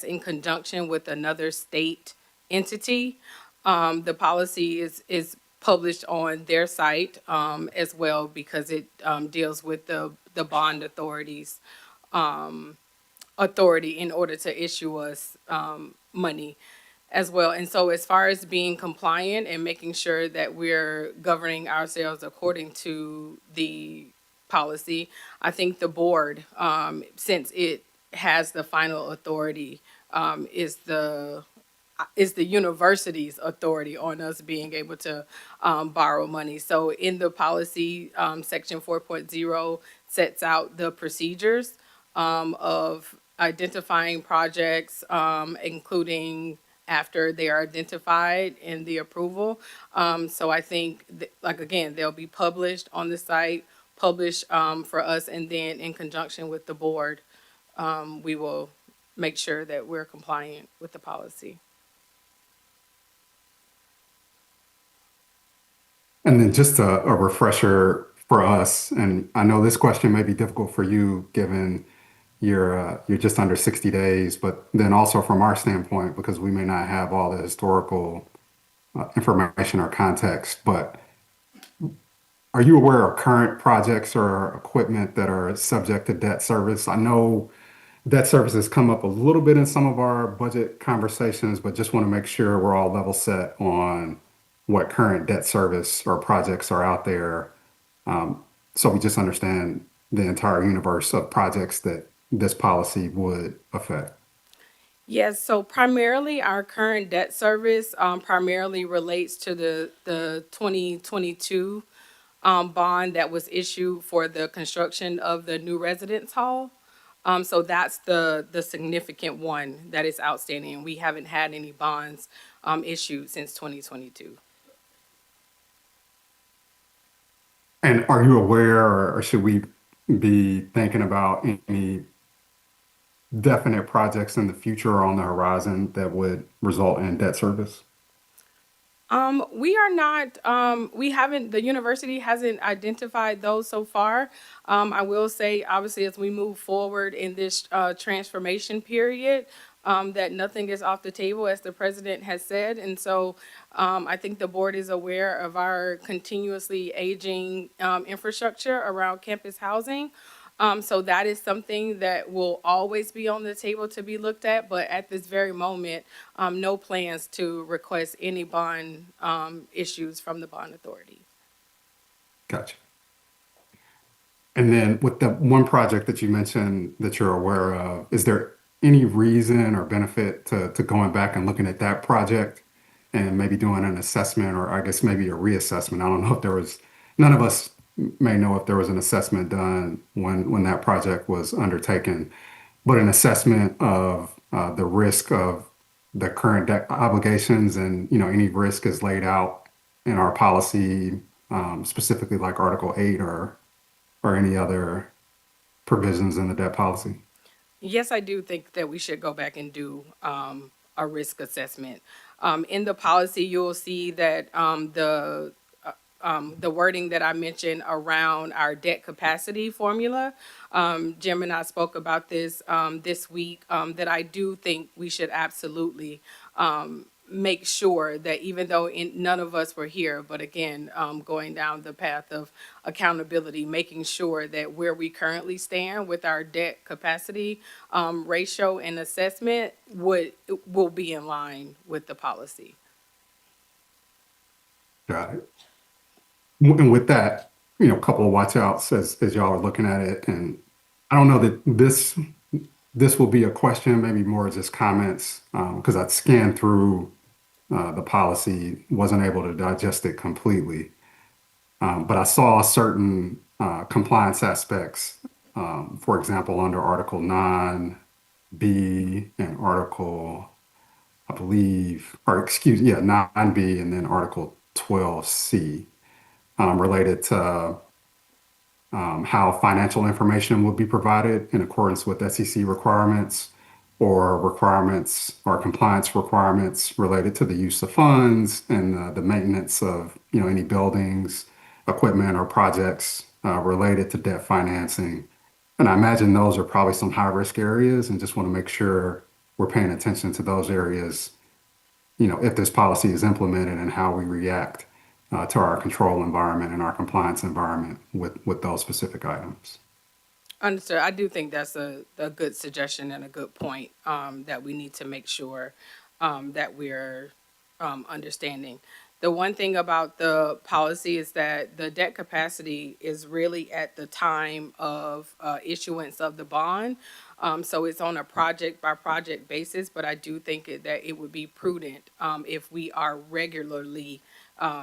in conjunction with another state entity, the policy is published on their site as well because it deals with the bond authorities authority in order to issue us money. as well. And so as far as being compliant and making sure that we're governing ourselves according to the policy, I think the board, since it has the final authority, is the university's authority on us being able to borrow money. So in the policy, section 4.0 sets out the procedures of identifying projects, including after they are identified in the approval. So I think, like, again, they'll be published on the site, published for us, and then in conjunction with the board, we will make sure that we're compliant with the policy. And then just a refresher for us, and I know this question may be difficult for you given you're just under 60 days, but then also from our standpoint, because we may not have all the historical information or context, but are you aware of current projects or equipment that are subject to debt service? I know debt service has come up a little bit in some of our budget conversations, but just want to make sure we're all level set on what current debt service or projects are out there. So we just understand the entire universe of projects that this policy would affect. Yes, so primarily our current debt service primarily relates to the 2022 bond that was issued for the construction of the new residence hall. So that's the significant one that is outstanding. We haven't had any bonds issued since 2022. And are you aware, or should we be thinking about any definite projects in the future or on the horizon that would result in debt service? We are not, we haven't, the university hasn't identified those so far. I will say, obviously, as we move forward in this transformation period, that nothing is off the table, as the president has said. And so I think the board is aware of our continuously aging infrastructure around campus housing. So that is something that will always be on the table to be looked at, but at this very moment, no plans to request any bond issues from the bond authority. Gotcha. And then with the one project that you mentioned that you're aware of, is there any reason or benefit to going back and looking at that project and maybe doing an assessment, or I guess maybe a reassessment? I don't know if there was, none of us may know if there was an assessment done when that project was undertaken, but an assessment of the risk of the current debt obligations, and any risk is laid out in our policy, specifically like Article 8 or any other provisions in the debt policy. Yes, I do think that we should go back and do a risk assessment. In the policy, you'll see that the wording that I mentioned around our debt capacity formula. Jim and I spoke about this this week, that I do think we should absolutely make sure that, even though none of us were here, but again, going down the path of accountability, making sure that where we currently stand with our debt capacity ratio and assessment will be in line with the policy. Got it. And with that, a couple of watch outs as y'all are looking at it. And I don't know that this will be a question, maybe more just comments, because I'd scanned through the policy, wasn't able to digest it completely. But I saw certain compliance aspects, for example, under Article 9B and Article, I believe, or excuse, yeah, 9B and then Article 12C, related to how financial information will be provided in accordance with SEC requirements or compliance requirements related to the use of funds and the maintenance of any buildings, equipment, or projects related to debt financing. And I imagine those are probably some high risk areas, and just want to make sure we're paying attention to those areas, if this policy is implemented, and how we react to our control environment and our compliance environment with those specific items. Understood. I do think that's a good suggestion and a good point, that we need to make sure that we're understanding. The one thing about the policy is that the debt capacity is really at the time of issuance of the bond. So it's on a project by project basis, but I do think that it would be prudent if we are regularly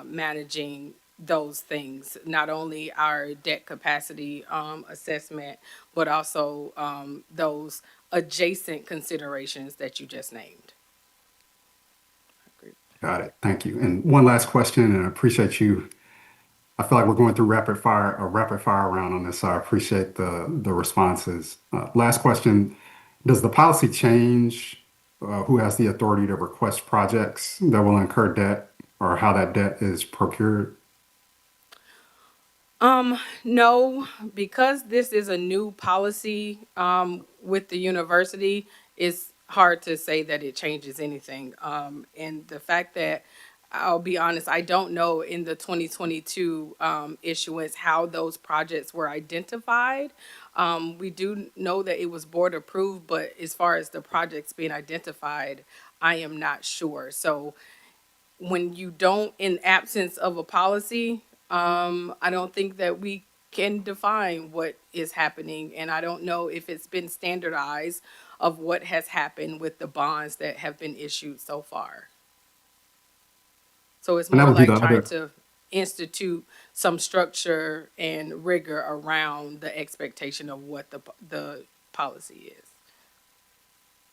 managing those things, not only our debt capacity assessment, but also those adjacent considerations that you just named. Got it. Thank you. And one last question, and I appreciate you. I feel like we're going through a rapid fire round on this, so I appreciate the responses. Last question, does the policy change who has the authority to request projects that will incur debt or how that debt is procured? No, because this is a new policy with the university, it's hard to say that it changes anything. And the fact that I'll be honest, I don't know in the 2022 issuance how those projects were identified. We do know that it was board approved, but as far as the projects being identified, I am not sure. So when you don't, in absence of a policy, I don't think that we can define what is happening. And I don't know if it's been standardized of what has happened with the bonds that have been issued so far. So it's And that more would be the like trying other, to institute some structure and rigor around the expectation of what the policy is.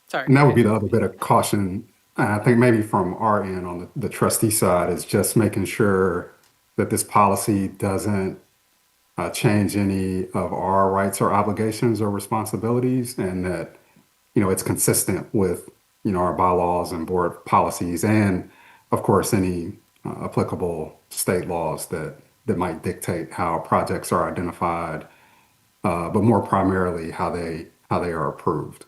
Sorry, and go that would ahead. be the other bit of caution. I think maybe from our end on the trustee side is just making sure that this policy doesn't change any of our rights or obligations or responsibilities, and that, it's consistent with, our bylaws and board policies, and of course, any applicable state laws that might dictate how projects are identified, but more primarily how they are approved.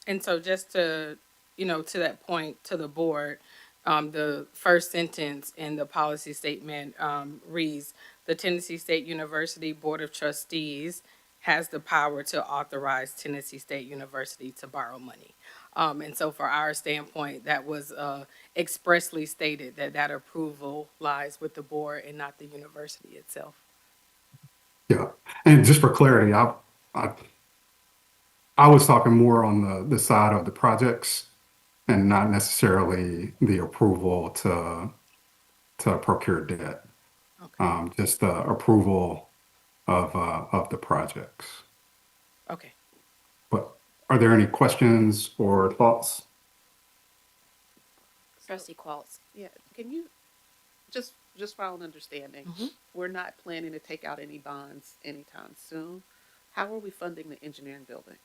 And so just to, to that point, to the board, the first sentence in the policy statement reads, the Tennessee State University Board of Trustees has the power to authorize Tennessee State University to borrow money. And so for our standpoint, that was expressly stated that that approval lies with the board and not the university itself. Yeah, and just for clarity, I, I was talking more on the side of the projects and not necessarily the approval to procure debt. Okay. Just the approval of the projects. Okay. But are there any questions or thoughts? Trustee Qualls. Yeah, can you, just for our understanding, we're not planning to take out any bonds anytime soon. How are we funding the engineering building?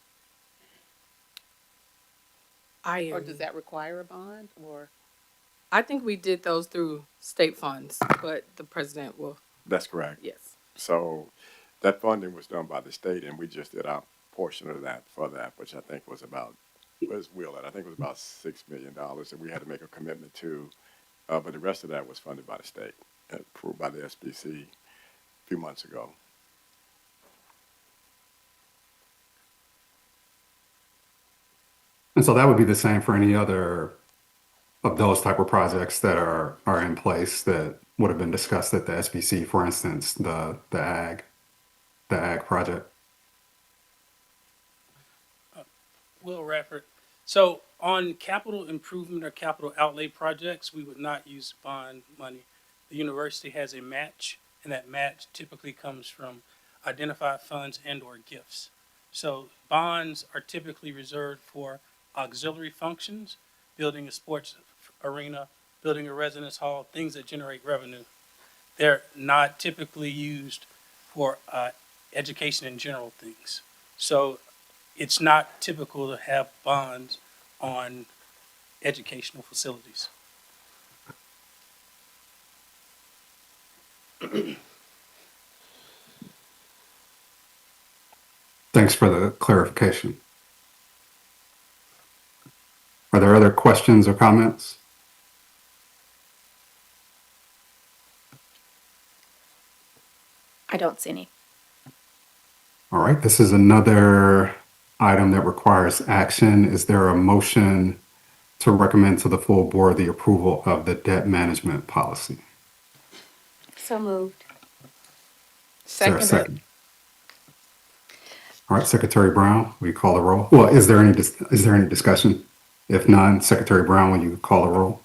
Or does that require a bond, or? I think we did those through state funds, but the president will, That's correct. yes. So that funding was done by the state, and we just did our portion of that for that, which I think was about, where's Will at? I think it was about $6 million that we had to make a commitment to. But the rest of that was funded by the state, approved by the SBC a few months ago. And so that would be the same for any other of those type of projects that are in place that would have been discussed at the SBC, for instance, the ag project. Will Radford. So on capital improvement or capital outlay projects, we would not use bond money. The university has a match, and that match typically comes from identified funds and or gifts. So bonds are typically reserved for auxiliary functions, building a sports arena, building a residence hall, things that generate revenue. They're not typically used for education and general things. So it's not typical to have bonds on educational facilities. Thanks for the clarification. Are there other questions or comments? I don't see any. All right, this is another item that requires action. Is there a motion to recommend to the full board the approval of the debt management policy? So moved. Is there a Seconded. second? All right, Secretary Brown, will you call the roll? Well, is there any discussion? If none, Secretary Brown, will you call the roll?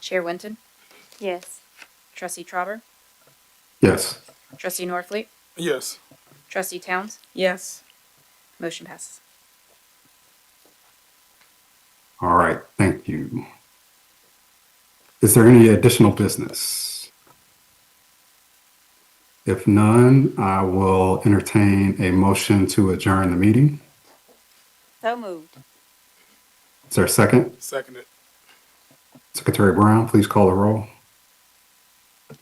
Chair Winton, Yes. Trustee Trauber, Yes. Trustee Norfleet, Yes. Trustee Towns, Yes. motion passes. All right, thank you. Is there any additional business? If none, I will entertain a motion to adjourn the meeting. So moved. Is there a second? Seconded. Secretary Brown, please call the roll.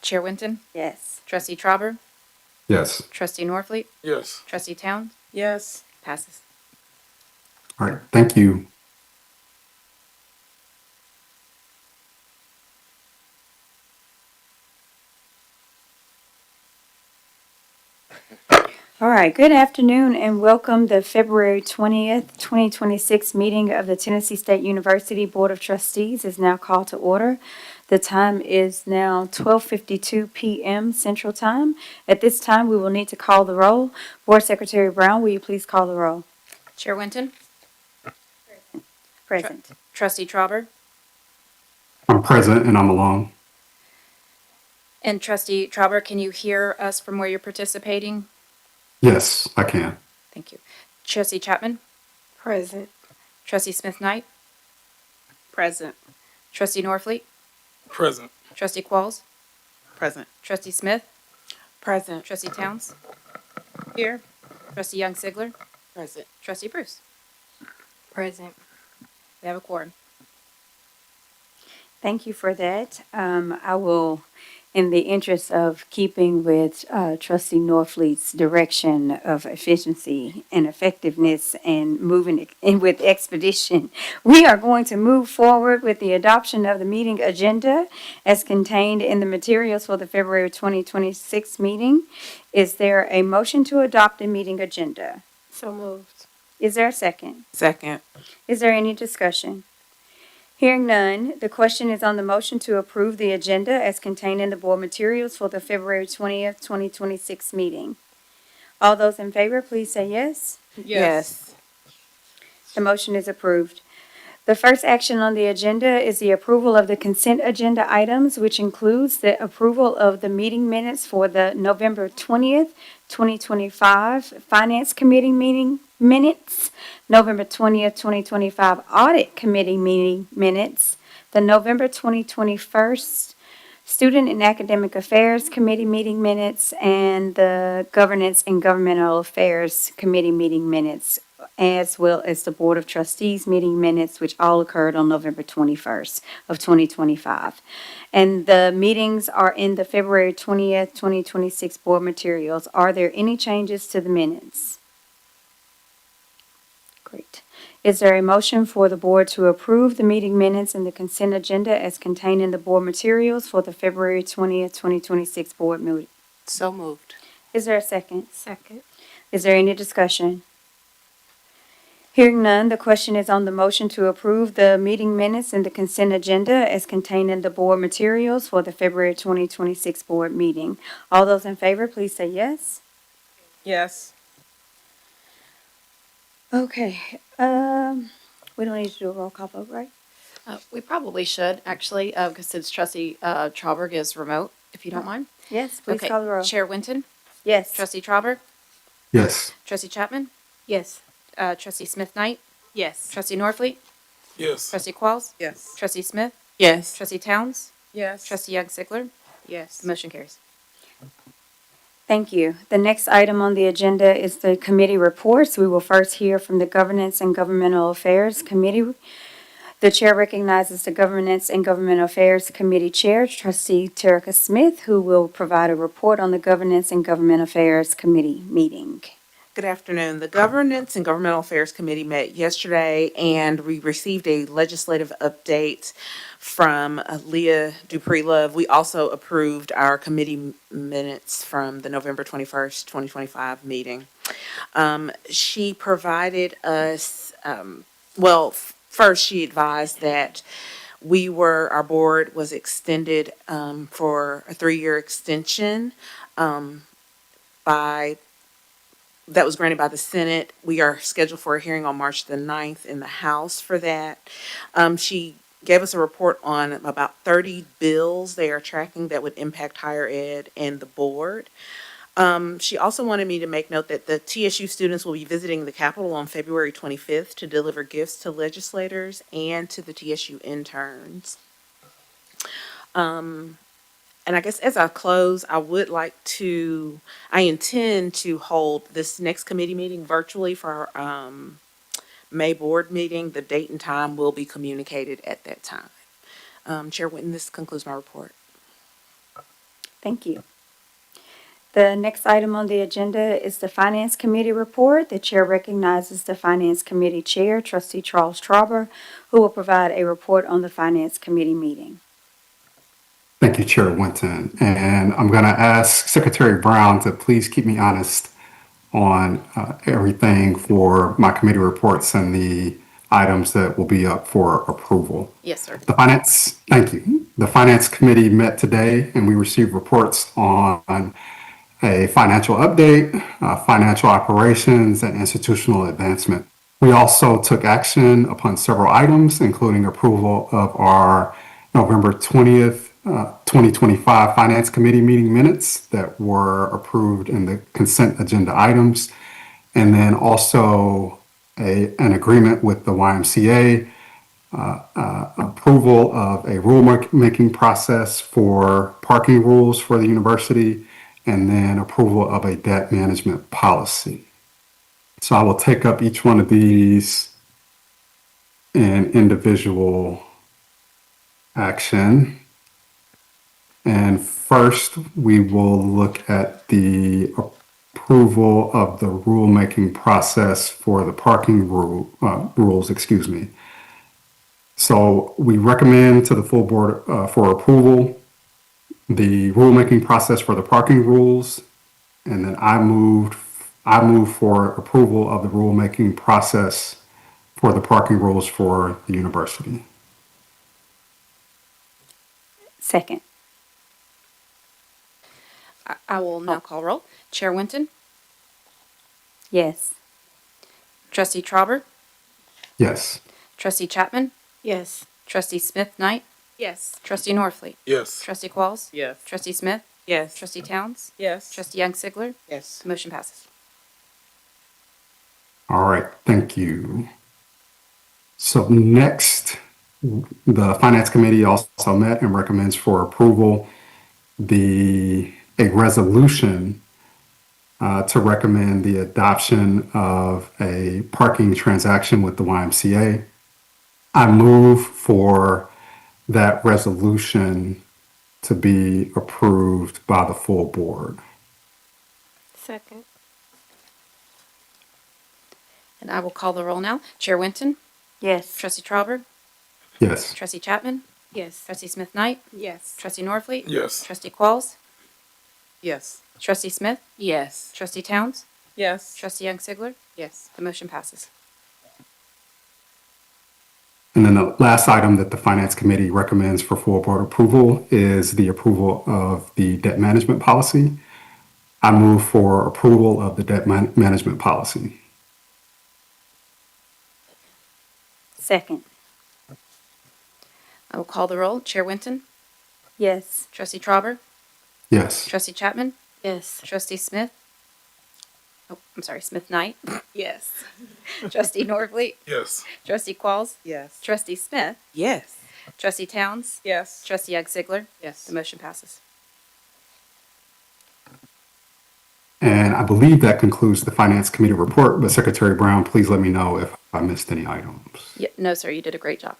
Chair Winton, Yes. Trustee Trauber, Yes. Trustee Norfleet, Yes. Trustee Towns, Yes. passes. All right, thank you. All right, good afternoon and welcome the February 20th, 2026 meeting of the Tennessee State University Board of Trustees is now called to order. The time is now 12:52 p.m. Central Time. At this time, we will need to call the roll. Board Secretary Brown, will you please call the roll? Chair Winton, Present. Trustee Trauber, I'm present and I'm alone. and Trustee Trauber, can you hear us from where you're participating? Yes, I can. Thank you. Trustee Chapman, Present. Trustee Smith Knight, Present. Trustee Norfleet, Present. Trustee Qualls, Present. Trustee Smith, Present. Trustee Towns, Here. Trustee Young Sigler, Present. Trustee Bruce. Present. We have a quorum. Thank you for that. I will, in the interest of keeping with Trustee Norfleet's direction of efficiency and effectiveness and moving in with expedition, we are going to move forward with the adoption of the meeting agenda as contained in the materials for the February 2026 meeting. Is there a motion to adopt the meeting agenda? So moved. Is there a second? Second. Is there any discussion? Hearing none, the question is on the motion to approve the agenda as contained in the board materials for the February 20th, 2026 meeting. All those in favor, please say yes. Yes. The motion is approved. The first action on the agenda is the approval of the consent agenda items, which includes the approval of the meeting minutes for the November 20th, 2025 Finance Committee meeting minutes, November 20th, 2025 Audit Committee meeting minutes, the November 2021 Student and Academic Affairs Committee meeting minutes, and the Governance and Governmental Affairs Committee meeting minutes, as well as the Board of Trustees meeting minutes, which all occurred on November 21st of 2025. And the meetings are in the February 20th, 2026 board materials. Are there any changes to the minutes? Great. Is there a motion for the board to approve the meeting minutes and the consent agenda as contained in the board materials for the February 20th, 2026 board meeting? So moved. Is there a second? Second. Is there any discussion? Hearing none, the question is on the motion to approve the meeting minutes and the consent agenda as contained in the board materials for the February 2026 board meeting. All those in favor, please say yes. Yes. Okay, we don't need to do a roll call vote, right? We probably should, actually, because since Trustee Trauber is remote, if you don't mind. Yes, please Okay. call the roll. Chair Winton, Yes. Trustee Trauber, Yes. Trustee Chapman, Yes. Trustee Smith Knight, Yes. Trustee Norfleet, Yes. Trustee Qualls, Yes. Trustee Smith, Yes. Trustee Towns, Yes. Trustee Young Sigler. Yes. The motion carries. Thank you. The next item on the agenda is the committee reports. We will first hear from the Governance and Governmental Affairs Committee. The chair recognizes the Governance and Governmental Affairs Committee Chair, Trustee Terica Smith, who will provide a report on the Governance and Government Affairs Committee meeting. Good afternoon. The Governance and Governmental Affairs Committee met yesterday, and we received a legislative update from Leah Dupree-Love. We also approved our committee minutes from the November 21st, 2025 meeting. She provided us, first she advised that our board was extended for a 3-year extension that was granted by the Senate. We are scheduled for a hearing on March the 9th in the House for that. She gave us a report on about 30 bills they are tracking that would impact higher ed and the board. She also wanted me to make note that the TSU students will be visiting the Capitol on February 25th to deliver gifts to legislators and to the TSU interns. And I guess as I close, I intend to hold this next committee meeting virtually for our May board meeting. The date and time will be communicated at that time. Chair Whitten, this concludes my report. Thank you. The next item on the agenda is the Finance Committee report. The chair recognizes the Finance Committee Chair, Trustee Charles Trauber, who will provide a report on the Finance Committee meeting. Thank you, Chair Winton. And I'm going to ask Secretary Brown to please keep me honest on everything for my committee reports and the items that will be up for approval. Yes, sir. Thank you. The Finance Committee met today and we received reports on a financial update, financial operations, and institutional advancement. We also took action upon several items, including approval of our November 20th, 2025 Finance Committee meeting minutes that were approved in the consent agenda items, and then also an agreement with the YMCA, approval of a rulemaking process for parking rules for the university, and then approval of a debt management policy. So I will take up each one of these in individual action. And first, we will look at the approval of the rulemaking process for the parking rules, excuse me. So we recommend to the full board for approval the rulemaking process for the parking rules, and then I move for approval of the rulemaking process for the parking rules for the university. Second. I will now call roll. Chair Winton, Yes. Trustee Trauber, Yes. Trustee Chapman, Yes. Trustee Smith Knight, Yes. Trustee Norfleet, Yes. Trustee Qualls, Yes. Trustee Smith, Yes. Trustee Towns, Yes. Trustee Young Sigler. Yes. The motion passes. All right, thank you. So next, the Finance Committee also met and recommends for approval a resolution to recommend the adoption of a parking transaction with the YMCA. I move for that resolution to be approved by the full board. Second. And I will call the roll now. Chair Winton, Yes. Trustee Trauber, Yes. Trustee Chapman, Yes. Trustee Smith Knight, Yes. Trustee Norfleet, Yes. Trustee Qualls, Yes. Trustee Smith, Yes. Trustee Towns, Yes. Trustee Young Sigler. Yes. The motion passes. And then the last item that the Finance Committee recommends for full board approval is the approval of the debt management policy. I move for approval of the debt management policy. Second. I will call the roll. Chair Winton, Yes. Trustee Trauber, Yes. Trustee Chapman, Yes. Trustee Smith. Oh, I'm sorry, Smith Knight, Yes. Trustee Norfleet, Yes. Trustee Qualls, Yes. Trustee Smith, Yes. Trustee Towns, Yes. Trustee Young Sigler. Yes. The motion passes. And I believe that concludes the Finance Committee report, but Secretary Brown, please let me know if I missed any items. Yeah, no, sir, you did a great job.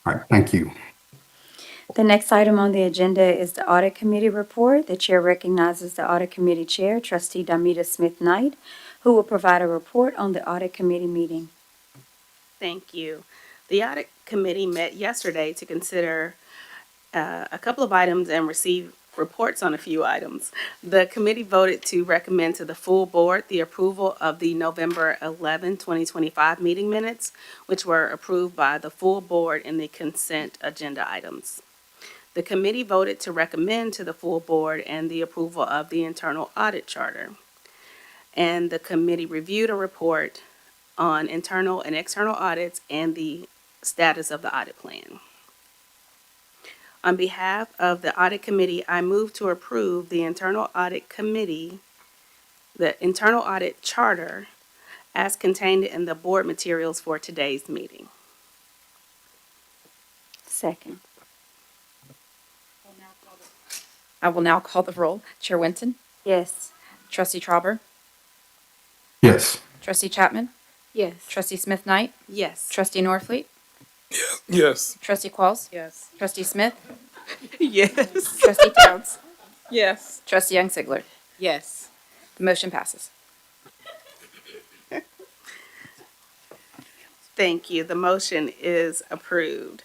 All right, thank you. The next item on the agenda is the Audit Committee report. The chair recognizes the Audit Committee Chair, Trustee Damita Smith Knight, who will provide a report on the audit committee meeting. Thank you. The audit committee met yesterday to consider a couple of items and receive reports on a few items. The committee voted to recommend to the full board the approval of the November 11, 2025 meeting minutes, which were approved by the full board in the consent agenda items. The committee voted to recommend to the full board and the approval of the internal audit charter. And the committee reviewed a report on internal and external audits and the status of the audit plan. On behalf of the audit committee, I move to approve the internal audit committee, the internal audit charter as contained in the board materials for today's meeting. Second. I will now call the roll. Chair Winton, Yes. Trustee Trauber, Yes. Trustee Chapman, Yes. Trustee Smith Knight, Yes. Trustee Norfleet, Yes. Trustee Qualls, Yes. Trustee Smith, Yes. Trustee Towns, Yes. Trustee Young Sigler. Yes. The motion passes. Thank you. The motion is approved.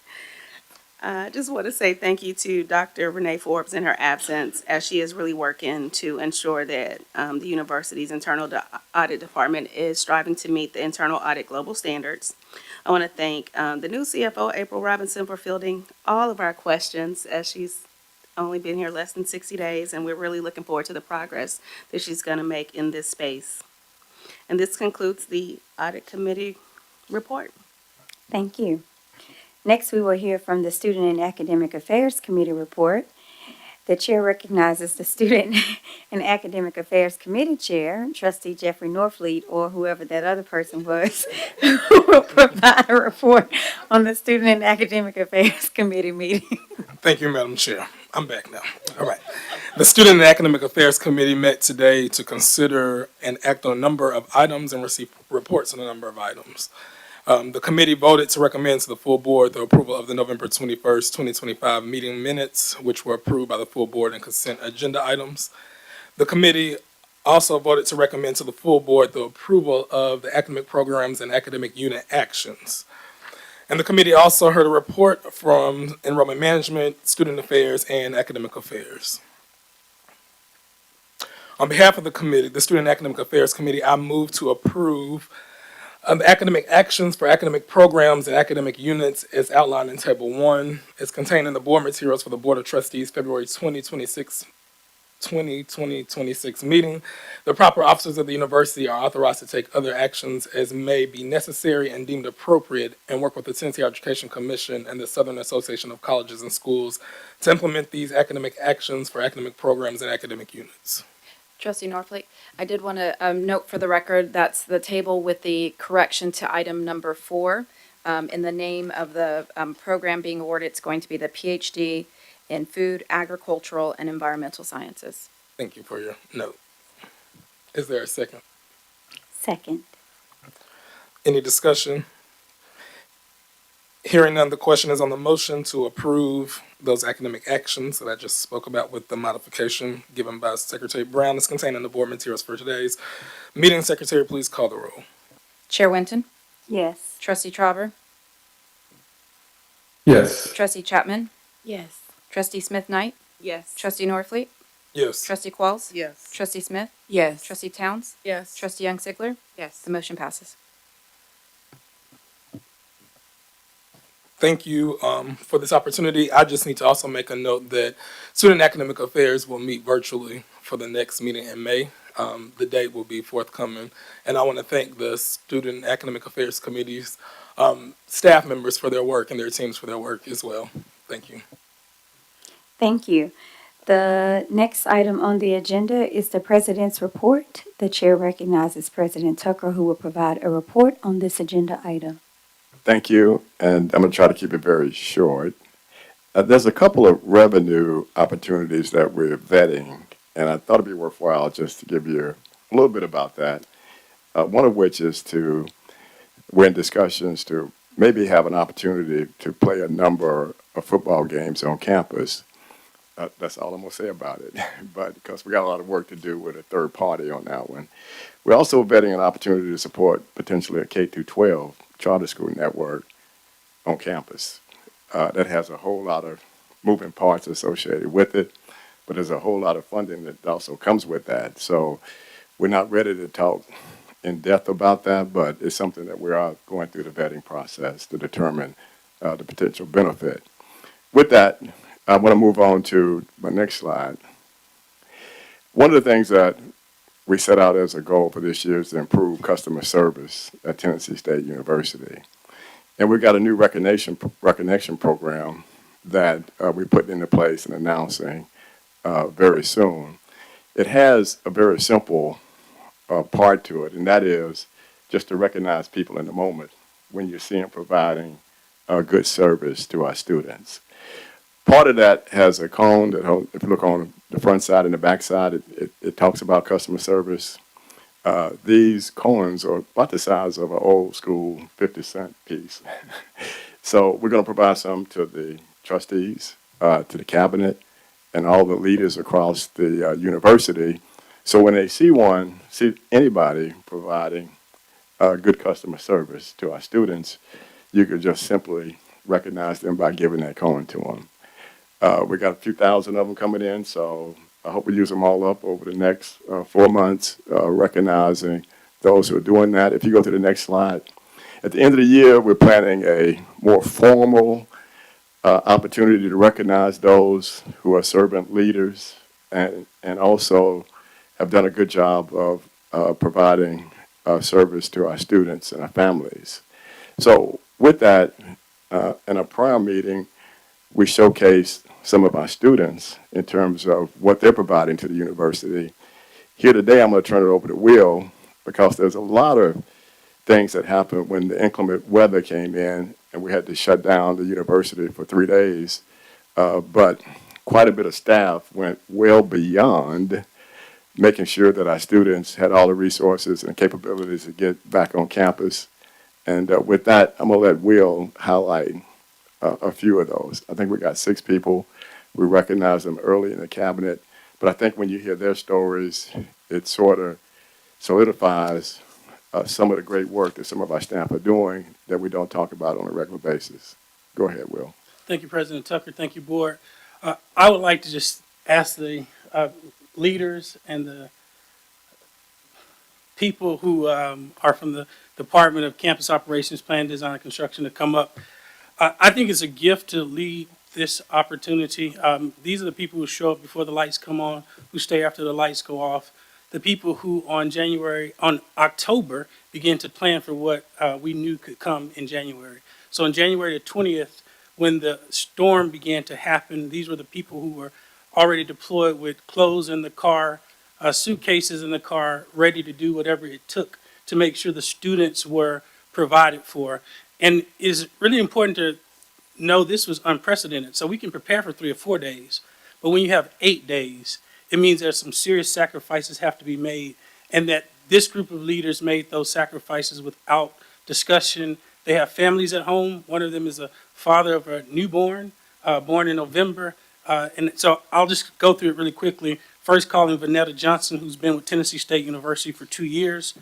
I just want to say thank you to Dr. Renee Forbes in her absence, as she is really working to ensure that the university's internal audit department is striving to meet the internal audit global standards. I want to thank the new CFO, April Robinson, for fielding all of our questions, as she's only been here less than 60 days, and we're really looking forward to the progress that she's going to make in this space. And this concludes the audit committee report. Thank you. Next, we will hear from the Student and Academic Affairs Committee report. The chair recognizes the Student and Academic Affairs Committee Chair, Trustee Jeffrey Norfleet, or whoever that other person was, who will provide a report on the Student and Academic Affairs Committee meeting. Thank you, Madam Chair. I'm back now. All right. The Student and Academic Affairs Committee met today to consider and act on a number of items and receive reports on a number of items. The committee voted to recommend to the full board the approval of the November 21st, 2025 meeting minutes, which were approved by the full board and consent agenda items. The committee also voted to recommend to the full board the approval of the academic programs and academic unit actions. And the committee also heard a report from Enrollment Management, Student Affairs, and Academic Affairs. On behalf of the committee, the Student and Academic Affairs Committee, I move to approve the academic actions for academic programs and academic units as outlined in Table 1 is contained in the board materials for the Board of Trustees February 2026 meeting. The proper officers of the university are authorized to take other actions as may be necessary and deemed appropriate and work with the Tennessee Education Commission and the Southern Association of Colleges and Schools to implement these academic actions for academic programs and academic units. Trustee Norfleet, I did want to note for the record that's the table with the correction to item number 4. In the name of the program being awarded, it's going to be the PhD in Food, Agricultural, and Environmental Sciences. Thank you for your note. Is there a second? Second. Any discussion? Hearing none, the question is on the motion to approve those academic actions that I just spoke about with the modification given by Secretary Brown is contained in the board materials for today's meeting. Secretary, please call the roll. Chair Winton, Yes. Trustee Trauber, Yes. Trustee Chapman, Yes. Trustee Smith Knight, Yes. Trustee Norfleet, Yes. Trustee Qualls, Yes. Trustee Smith, Yes. Trustee Towns, Yes. Trustee Young Sigler. Yes. The motion passes. Thank you for this opportunity. I just need to also make a note that Student Academic Affairs will meet virtually for the next meeting in May. The date will be forthcoming. And I want to thank the Student Academic Affairs Committee's staff members for their work and their teams for their work as well. Thank you. Thank you. The next item on the agenda is the President's report. The chair recognizes President Tucker, who will provide a report on this agenda item. Thank you, and I'm going to try to keep it very short. There's a couple of revenue opportunities that we're vetting, and I thought it'd be worthwhile just to give you a little bit about that. One of which is we're in discussions to maybe have an opportunity to play a number of football games on campus That's all I'm gonna say about it. But because we got a lot of work to do with a third party on that one. We're also vetting an opportunity to support potentially a K through 12 charter school network on campus. That has a whole lot of moving parts associated with it, but there's a whole lot of funding that also comes with that. So we're not ready to talk in depth about that, but it's something that we are going through the vetting process to determine the potential benefit. With that, I want to move on to my next slide. One of the things that we set out as a goal for this year is to improve customer service at Tennessee State University. And we've got a new recognition program that we're putting into place and announcing very soon. It has a very simple part to it, and that is just to recognize people in the moment when you see them providing good service to our students. Part of that has a cone that, if you look on the front side and the back side, it talks about customer service. These coins are about the size of an old school 50-cent piece. So we're going to provide some to the trustees, to the cabinet, and all the leaders across the university. So when they see anybody providing good customer service to our students, you could just simply recognize them by giving that coin to them. We got a few thousand of them coming in, so I hope we use them all up over the next 4 months, recognizing those who are doing that. If you go to the next slide, at the end of the year, we're planning a more formal opportunity to recognize those who are servant leaders and also have done a good job of providing service to our students and our families. So with that, in a prior meeting, we showcased some of our students in terms of what they're providing to the university. Here today, I'm going to turn it over to Will because there's a lot of things that happened when the inclement weather came in and we had to shut down the university for 3 days. But quite a bit of staff went well beyond making sure that our students had all the resources and capabilities to get back on campus. And with that, I'm going to let Will highlight a few of those. I think we got 6 people. We recognized them early in the cabinet. But I think when you hear their stories, it sort of solidifies some of the great work that some of our staff are doing that we don't talk about on a regular basis. Go ahead, Will. Thank you, President Tucker. Thank you, Board. I would like to just ask the leaders and the people who are from the Department of Campus Operations, Plan, Design, and Construction to come up. I think it's a gift to lead this opportunity. These are the people who show up before the lights come on, who stay after the lights go off. The people who on October began to plan for what we knew could come in January. So on January the 20th, when the storm began to happen, these were the people who were already deployed with clothes in the car, suitcases in the car, ready to do whatever it took to make sure the students were provided for. And it's really important to know this was unprecedented. So we can prepare for 3 or 4 days, but when you have 8 days, it means there's some serious sacrifices have to be made, and that this group of leaders made those sacrifices without discussion. They have families at home. One of them is a father of a newborn, born in November. And so I'll just go through it really quickly. First, calling Vanetta Johnson, who's been with Tennessee State University for 2 years.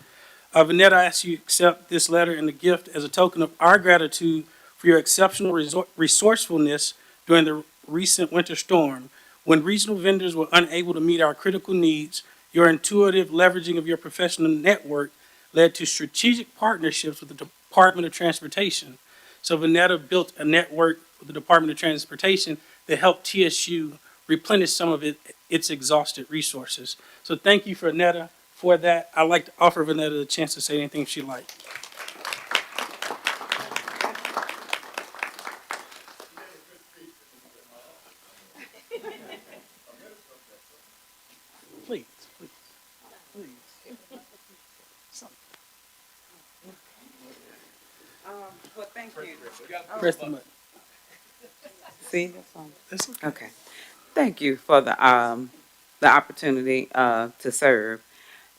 Vanetta, I ask you to accept this letter and the gift as a token of our gratitude for your exceptional resourcefulness during the recent winter storm. When regional vendors were unable to meet our critical needs, your intuitive leveraging of your professional network led to strategic partnerships with the Department of Transportation. So Vanetta built a network with the Department of Transportation that helped TSU replenish some of its exhausted resources. So thank you, Vanetta, for that. I'd like to offer Vanetta the chance to say anything she'd like. Please, please, please. Well, thank you. Press the button. See, that's on. That's okay. Okay. Thank you for the opportunity to serve.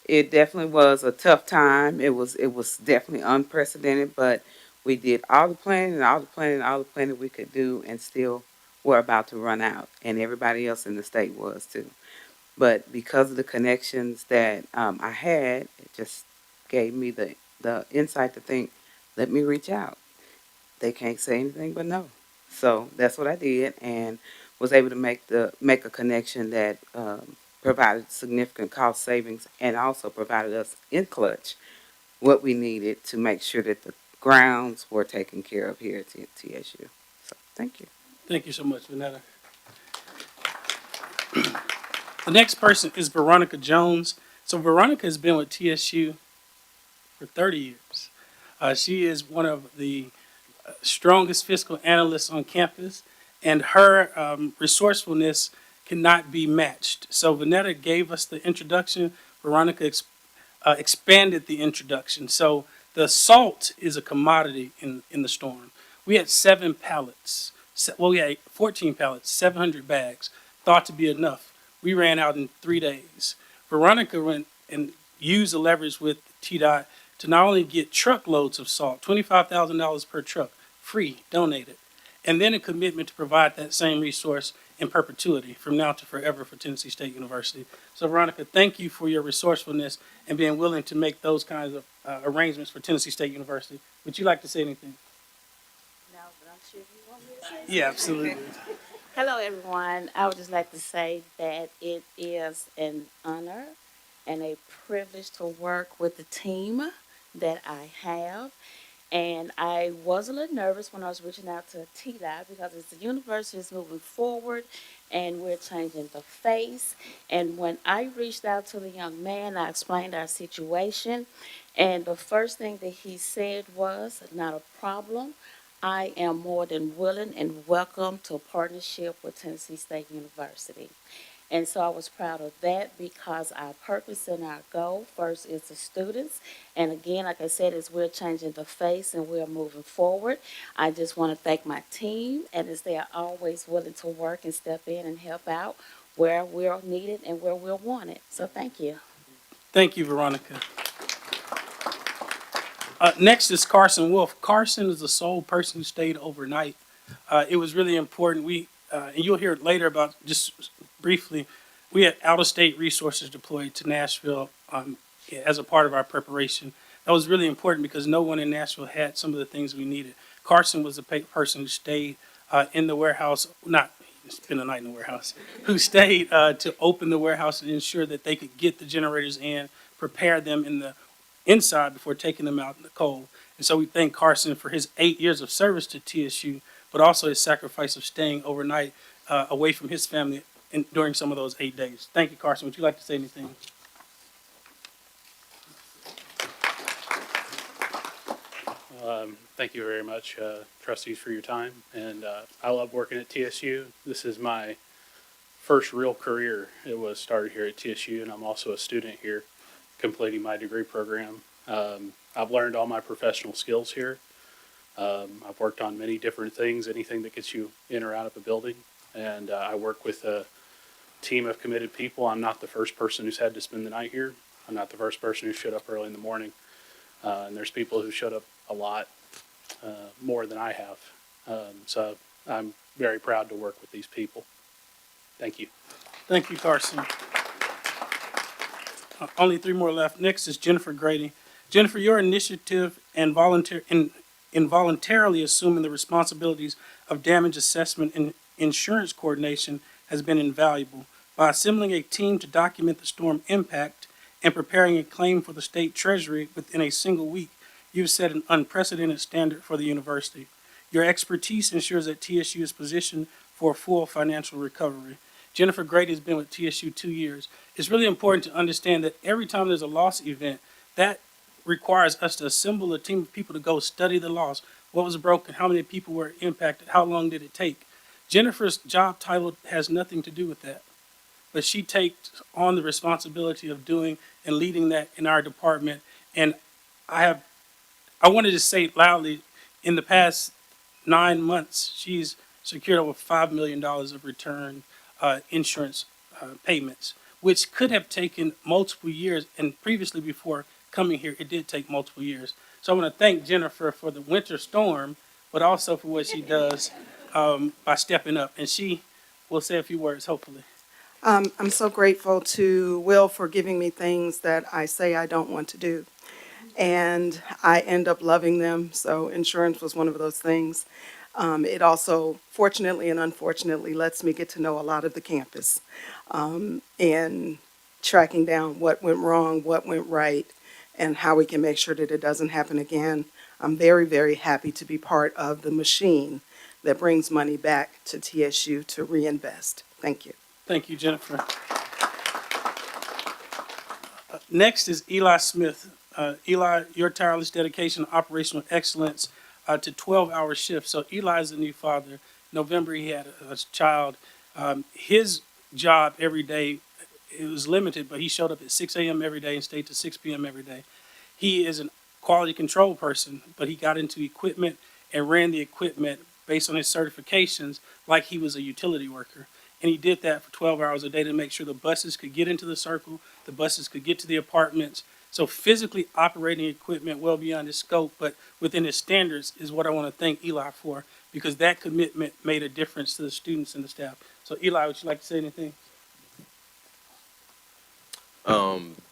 It definitely was a tough time. It was definitely unprecedented, but we did all the planning and all the planning we could do and still were about to run out, and everybody else in the state was too. But because of the connections that I had, it just gave me the insight to think, let me reach out. They can't say anything but no. So that's what I did, and was able to make a connection that provided significant cost savings, and also provided us in clutch what we needed to make sure that the grounds were taken care of here at TSU. So thank you. Thank you so much, Vanetta. The next person is Veronica Jones. So Veronica has been with TSU for 30 years. She is one of the strongest fiscal analysts on campus, and her resourcefulness cannot be matched. So Vanetta gave us the introduction. Veronica expanded the introduction. So the salt is a commodity in the storm. We had 7 pallets. Well, we had 14 pallets, 700 bags, thought to be enough. We ran out in 3 days. Veronica went and used the leverage with TDOT to not only get truckloads of salt, $25,000 per truck, free, donated, and then a commitment to provide that same resource in perpetuity from now to forever for Tennessee State University. So Veronica, thank you for your resourcefulness and being willing to make those kinds of arrangements for Tennessee State University. Would you like to say anything? No, but I'm sure you want me to say Yeah, something. absolutely. Hello, everyone. I would just like to say that it is an honor and a privilege to work with the team that I have. And I was a little nervous when I was reaching out to TDOT because it's the university is moving forward and we're changing the face. And when I reached out to the young man, I explained our situation. And the first thing that he said was, not a problem. I am more than willing and welcome to a partnership with Tennessee State University. And so I was proud of that because our purpose and our goal first is the students. And again, like I said, is we're changing the face and we're moving forward. I just want to thank my team and as they are always willing to work and step in and help out where we're needed and where we're wanted. So thank you. Thank you, Veronica. Next is Carson Wolf. Carson is the sole person who stayed overnight. It was really important. And you'll hear it later about, just briefly, we had out-of-state resources deployed to Nashville as a part of our preparation. That was really important because no one in Nashville had some of the things we needed. Carson was the person who stayed in the warehouse, not spend the night in the warehouse, who stayed to open the warehouse and ensure that they could get the generators in, prepare them in the inside before taking them out in the cold. And so we thank Carson for his 8 years of service to TSU, but also his sacrifice of staying overnight away from his family during some of those 8 days. Thank you, Carson. Would you like to say anything? Thank you very much, trustees, for your time. And I love working at TSU. This is my first real career. It was started here at TSU, and I'm also a student here, completing my degree program. I've learned all my professional skills here. I've worked on many different things, anything that gets you in or out of a building. And I work with a team of committed people. I'm not the first person who's had to spend the night here. I'm not the first person who showed up early in the morning. And there's people who showed up a lot more than I have. So I'm very proud to work with these people. Thank you. Thank you, Carson. Only 3 more left. Next is Jennifer Grady. Jennifer, your initiative and involuntarily assuming the responsibilities of damage assessment and insurance coordination has been invaluable. By assembling a team to document the storm impact and preparing a claim for the state treasury within a single week, you've set an unprecedented standard for the university. Your expertise ensures that TSU is positioned for a full financial recovery. Jennifer Grady has been with TSU 2 years. It's really important to understand that every time there's a loss event, that requires us to assemble a team of people to go study the loss. What was broken? How many people were impacted? How long did it take? Jennifer's job title has nothing to do with that, but she takes on the responsibility of doing and leading that in our department. And I wanted to say loudly, in the past 9 months, she's secured over $5 million of return insurance payments, which could have taken multiple years. And previously, before coming here, it did take multiple years. So I want to thank Jennifer for the winter storm, but also for what she does by stepping up. And she will say a few words, hopefully. I'm so grateful to Will for giving me things that I say I don't want to do. And I end up loving them. So insurance was one of those things. It also, fortunately and unfortunately, lets me get to know a lot of the campus and tracking down what went wrong, what went right, and how we can make sure that it doesn't happen again. I'm very, very happy to be part of the machine that brings money back to TSU to reinvest. Thank you. Thank you, Jennifer. Next is Eli Smith. Eli, your tireless dedication to operational excellence to 12-hour shifts. So Eli is a new father. November, he had a child. His job every day, it was limited, but he showed up at 6 a.m. every day and stayed to 6 p.m. every day. He is a quality control person, but he got into equipment and ran the equipment based on his certifications like he was a utility worker. And he did that for 12 hours a day to make sure the buses could get into the circle, the buses could get to the apartments. So physically operating equipment well beyond his scope, but within his standards is what I want to thank Eli for, because that commitment made a difference to the students and the staff. So Eli, would you like to say anything?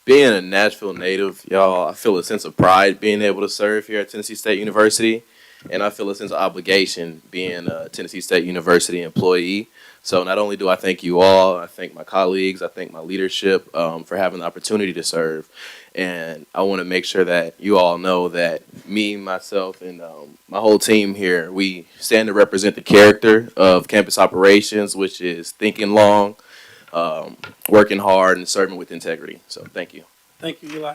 Being a Nashville native, y'all, I feel a sense of pride being able to serve here at Tennessee State University, and I feel a sense of obligation being a Tennessee State University employee. So not only do I thank you all, I thank my colleagues, I thank my leadership for having the opportunity to serve, and I want to make sure that you all know that me, myself, and my whole team here, we stand to represent the character of campus operations, which is thinking long, working hard, and serving with integrity. So thank you. Thank you, Eli.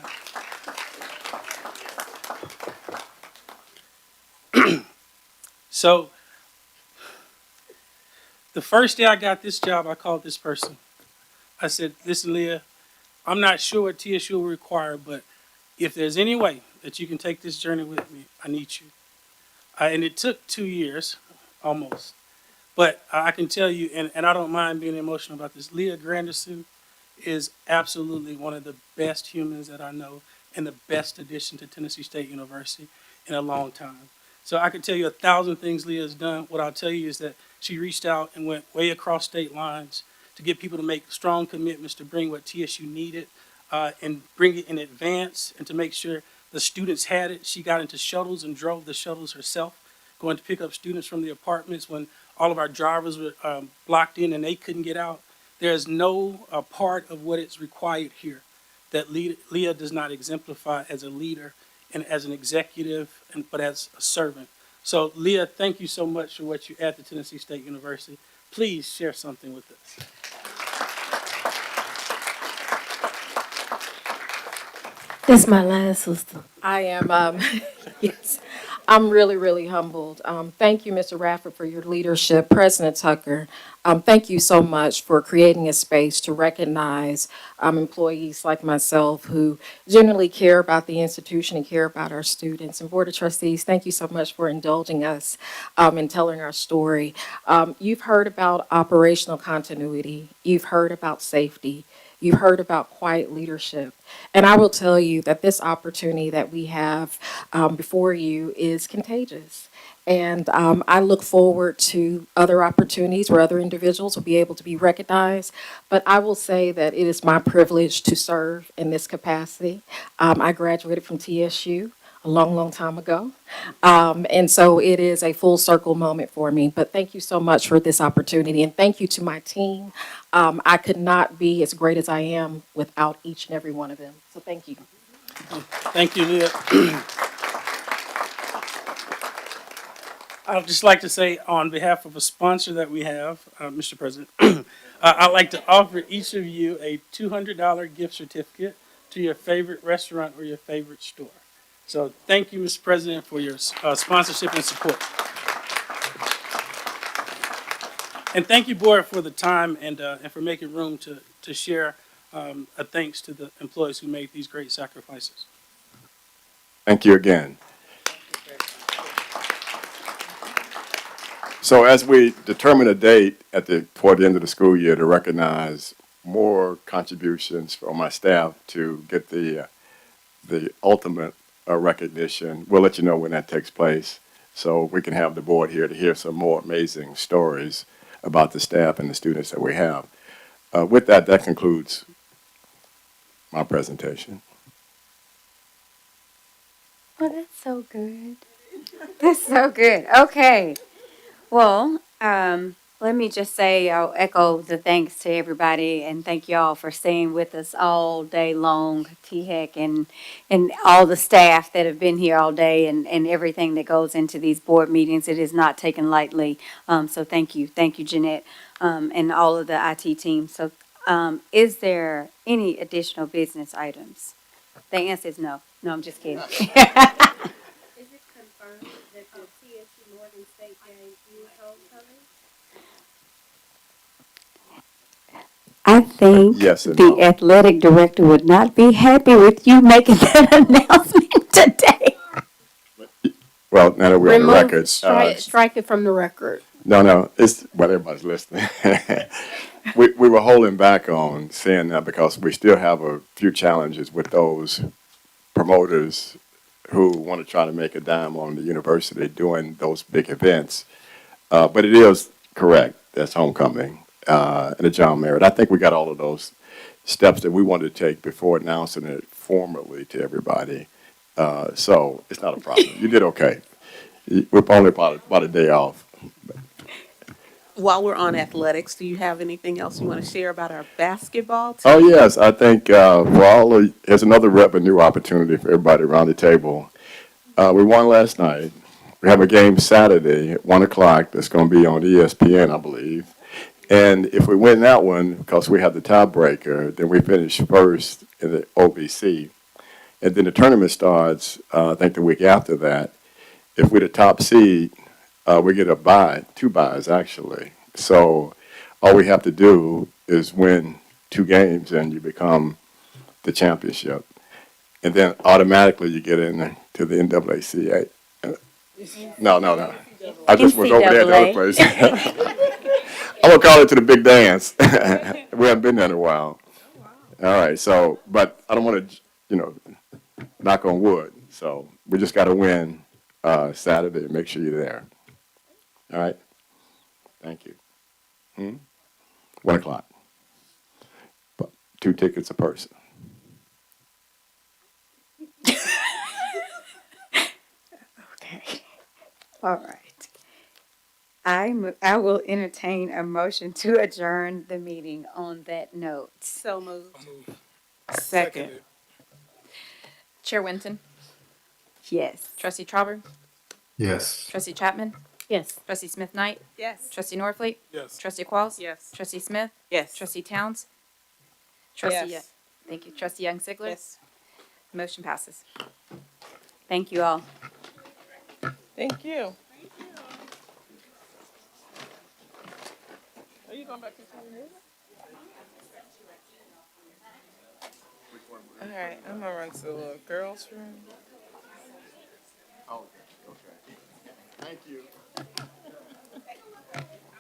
So the first day I got this job, I called this person. I said, listen, Leah, I'm not sure what TSU will require, but if there's any way that you can take this journey with me, I need you. And it took 2 years, almost. But I can tell you, and I don't mind being emotional about this, Leah Granderson is absolutely one of the best humans that I know and the best addition to Tennessee State University in a long time. So I could tell you 1,000 things Leah has done. What I'll tell you is that she reached out and went way across state lines to get people to make strong commitments to bring what TSU needed and bring it in advance and to make sure the students had it. She got into shuttles and drove the shuttles herself, going to pick up students from the apartments when all of our drivers were blocked in and they couldn't get out. There's no part of what is required here that Leah does not exemplify as a leader and as an executive, but as a servant. So Leah, thank you so much for what you add to Tennessee State University. Please share something with us. That's my line, sister. I am, yes, I'm really, really humbled. Thank you, Mr. Rafford, for your leadership. President Tucker, thank you so much for creating a space to recognize employees like myself who genuinely care about the institution and care about our students. And Board of Trustees, thank you so much for indulging us in telling our story. You've heard about operational continuity. You've heard about safety. You've heard about quiet leadership. And I will tell you that this opportunity that we have before you is contagious. And I look forward to other opportunities where other individuals will be able to be recognized. But I will say that it is my privilege to serve in this capacity. I graduated from TSU a long, long time ago. And so it is a full circle moment for me. But thank you so much for this opportunity. And thank you to my team. I could not be as great as I am without each and every one of them. So thank you. Thank you, Leah. I'd just like to say on behalf of a sponsor that we have, Mr. President, I'd like to offer each of you a $200 gift certificate to your favorite restaurant or your favorite store. So thank you, Mr. President, for your sponsorship and support. And thank you, Board, for the time and for making room to share a thanks to the employees who made these great sacrifices. Thank you again. So as we determine a date toward the end of the school year to recognize more contributions from my staff to get the ultimate recognition, we'll let you know when that takes place. so we can have the board here to hear some more amazing stories about the staff and the students that we have. With that, that concludes my presentation. Well, that's so good. That's so good. Okay. Well, let me just say I'll echo the thanks to everybody and thank y'all for staying with us all day long, T-Heck and all the staff that have been here all day and everything that goes into these board meetings. It is not taken lightly. So thank you. Thank you, Jeanette, and all of the IT team. So, is there any additional business items? The answer is no. No, I'm just kidding. Is it confirmed that the TSU Morgan State game is homecoming? I think Yes and the no. athletic director would not be happy with you making that announcement today. Well, now that we're on the Remove, record, strike it from the record. no, it's well, everybody's listening. We were holding back on saying that because we still have a few challenges with those promoters who want to try to make a dime on the university doing those big events. But it is correct. That's homecoming and the John Merritt. I think we got all of those steps that we wanted to take before announcing it formally to everybody. So it's not a problem. You did okay. We're only about a day off. While we're on athletics, do you have anything else you want to share about our basketball team? Oh, yes. I think here's another revenue opportunity for everybody around the table. We won last night. We have a game Saturday at 1 o'clock that's going to be on ESPN, I believe. And if we win that one, because we have the tiebreaker, then we finish first in the OVC. And then the tournament starts, I think, the week after that. If we're the top seed, we get a bye, 2 byes actually. So all we have to do is win 2 games and you become the championship. And then automatically you get into the NAACA. No. I just was over there at the other place. I'm gonna call it to the big dance. We haven't been there in a while. All right, so, but I don't want to, knock on wood. So we just got to win Saturday. Make sure you're there. All right. Thank you. 1 o'clock. 2 tickets a person. Okay. All right. I will entertain a motion to adjourn the meeting on that note. So moved. Second. Chair Winton, Yes. Trustee Trauber, Yes. Trustee Chapman, Yes. Trustee Smith Knight, Yes. Trustee Norfleet, Yes. Trustee Qualls, Yes. Trustee Smith, Yes. Trustee Towns, Trustee, Yes. thank you, Trustee Young Sigler. Yes. Motion passes. Thank you all. Thank you. Are you going back to music? All right, I'm gonna run to the girls' room. Okay. Thank you.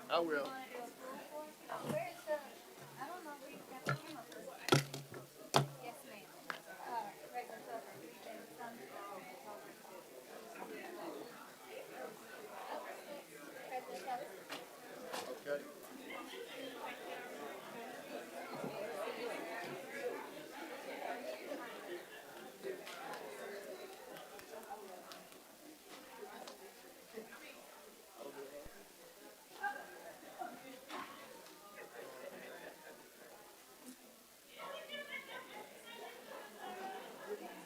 I will.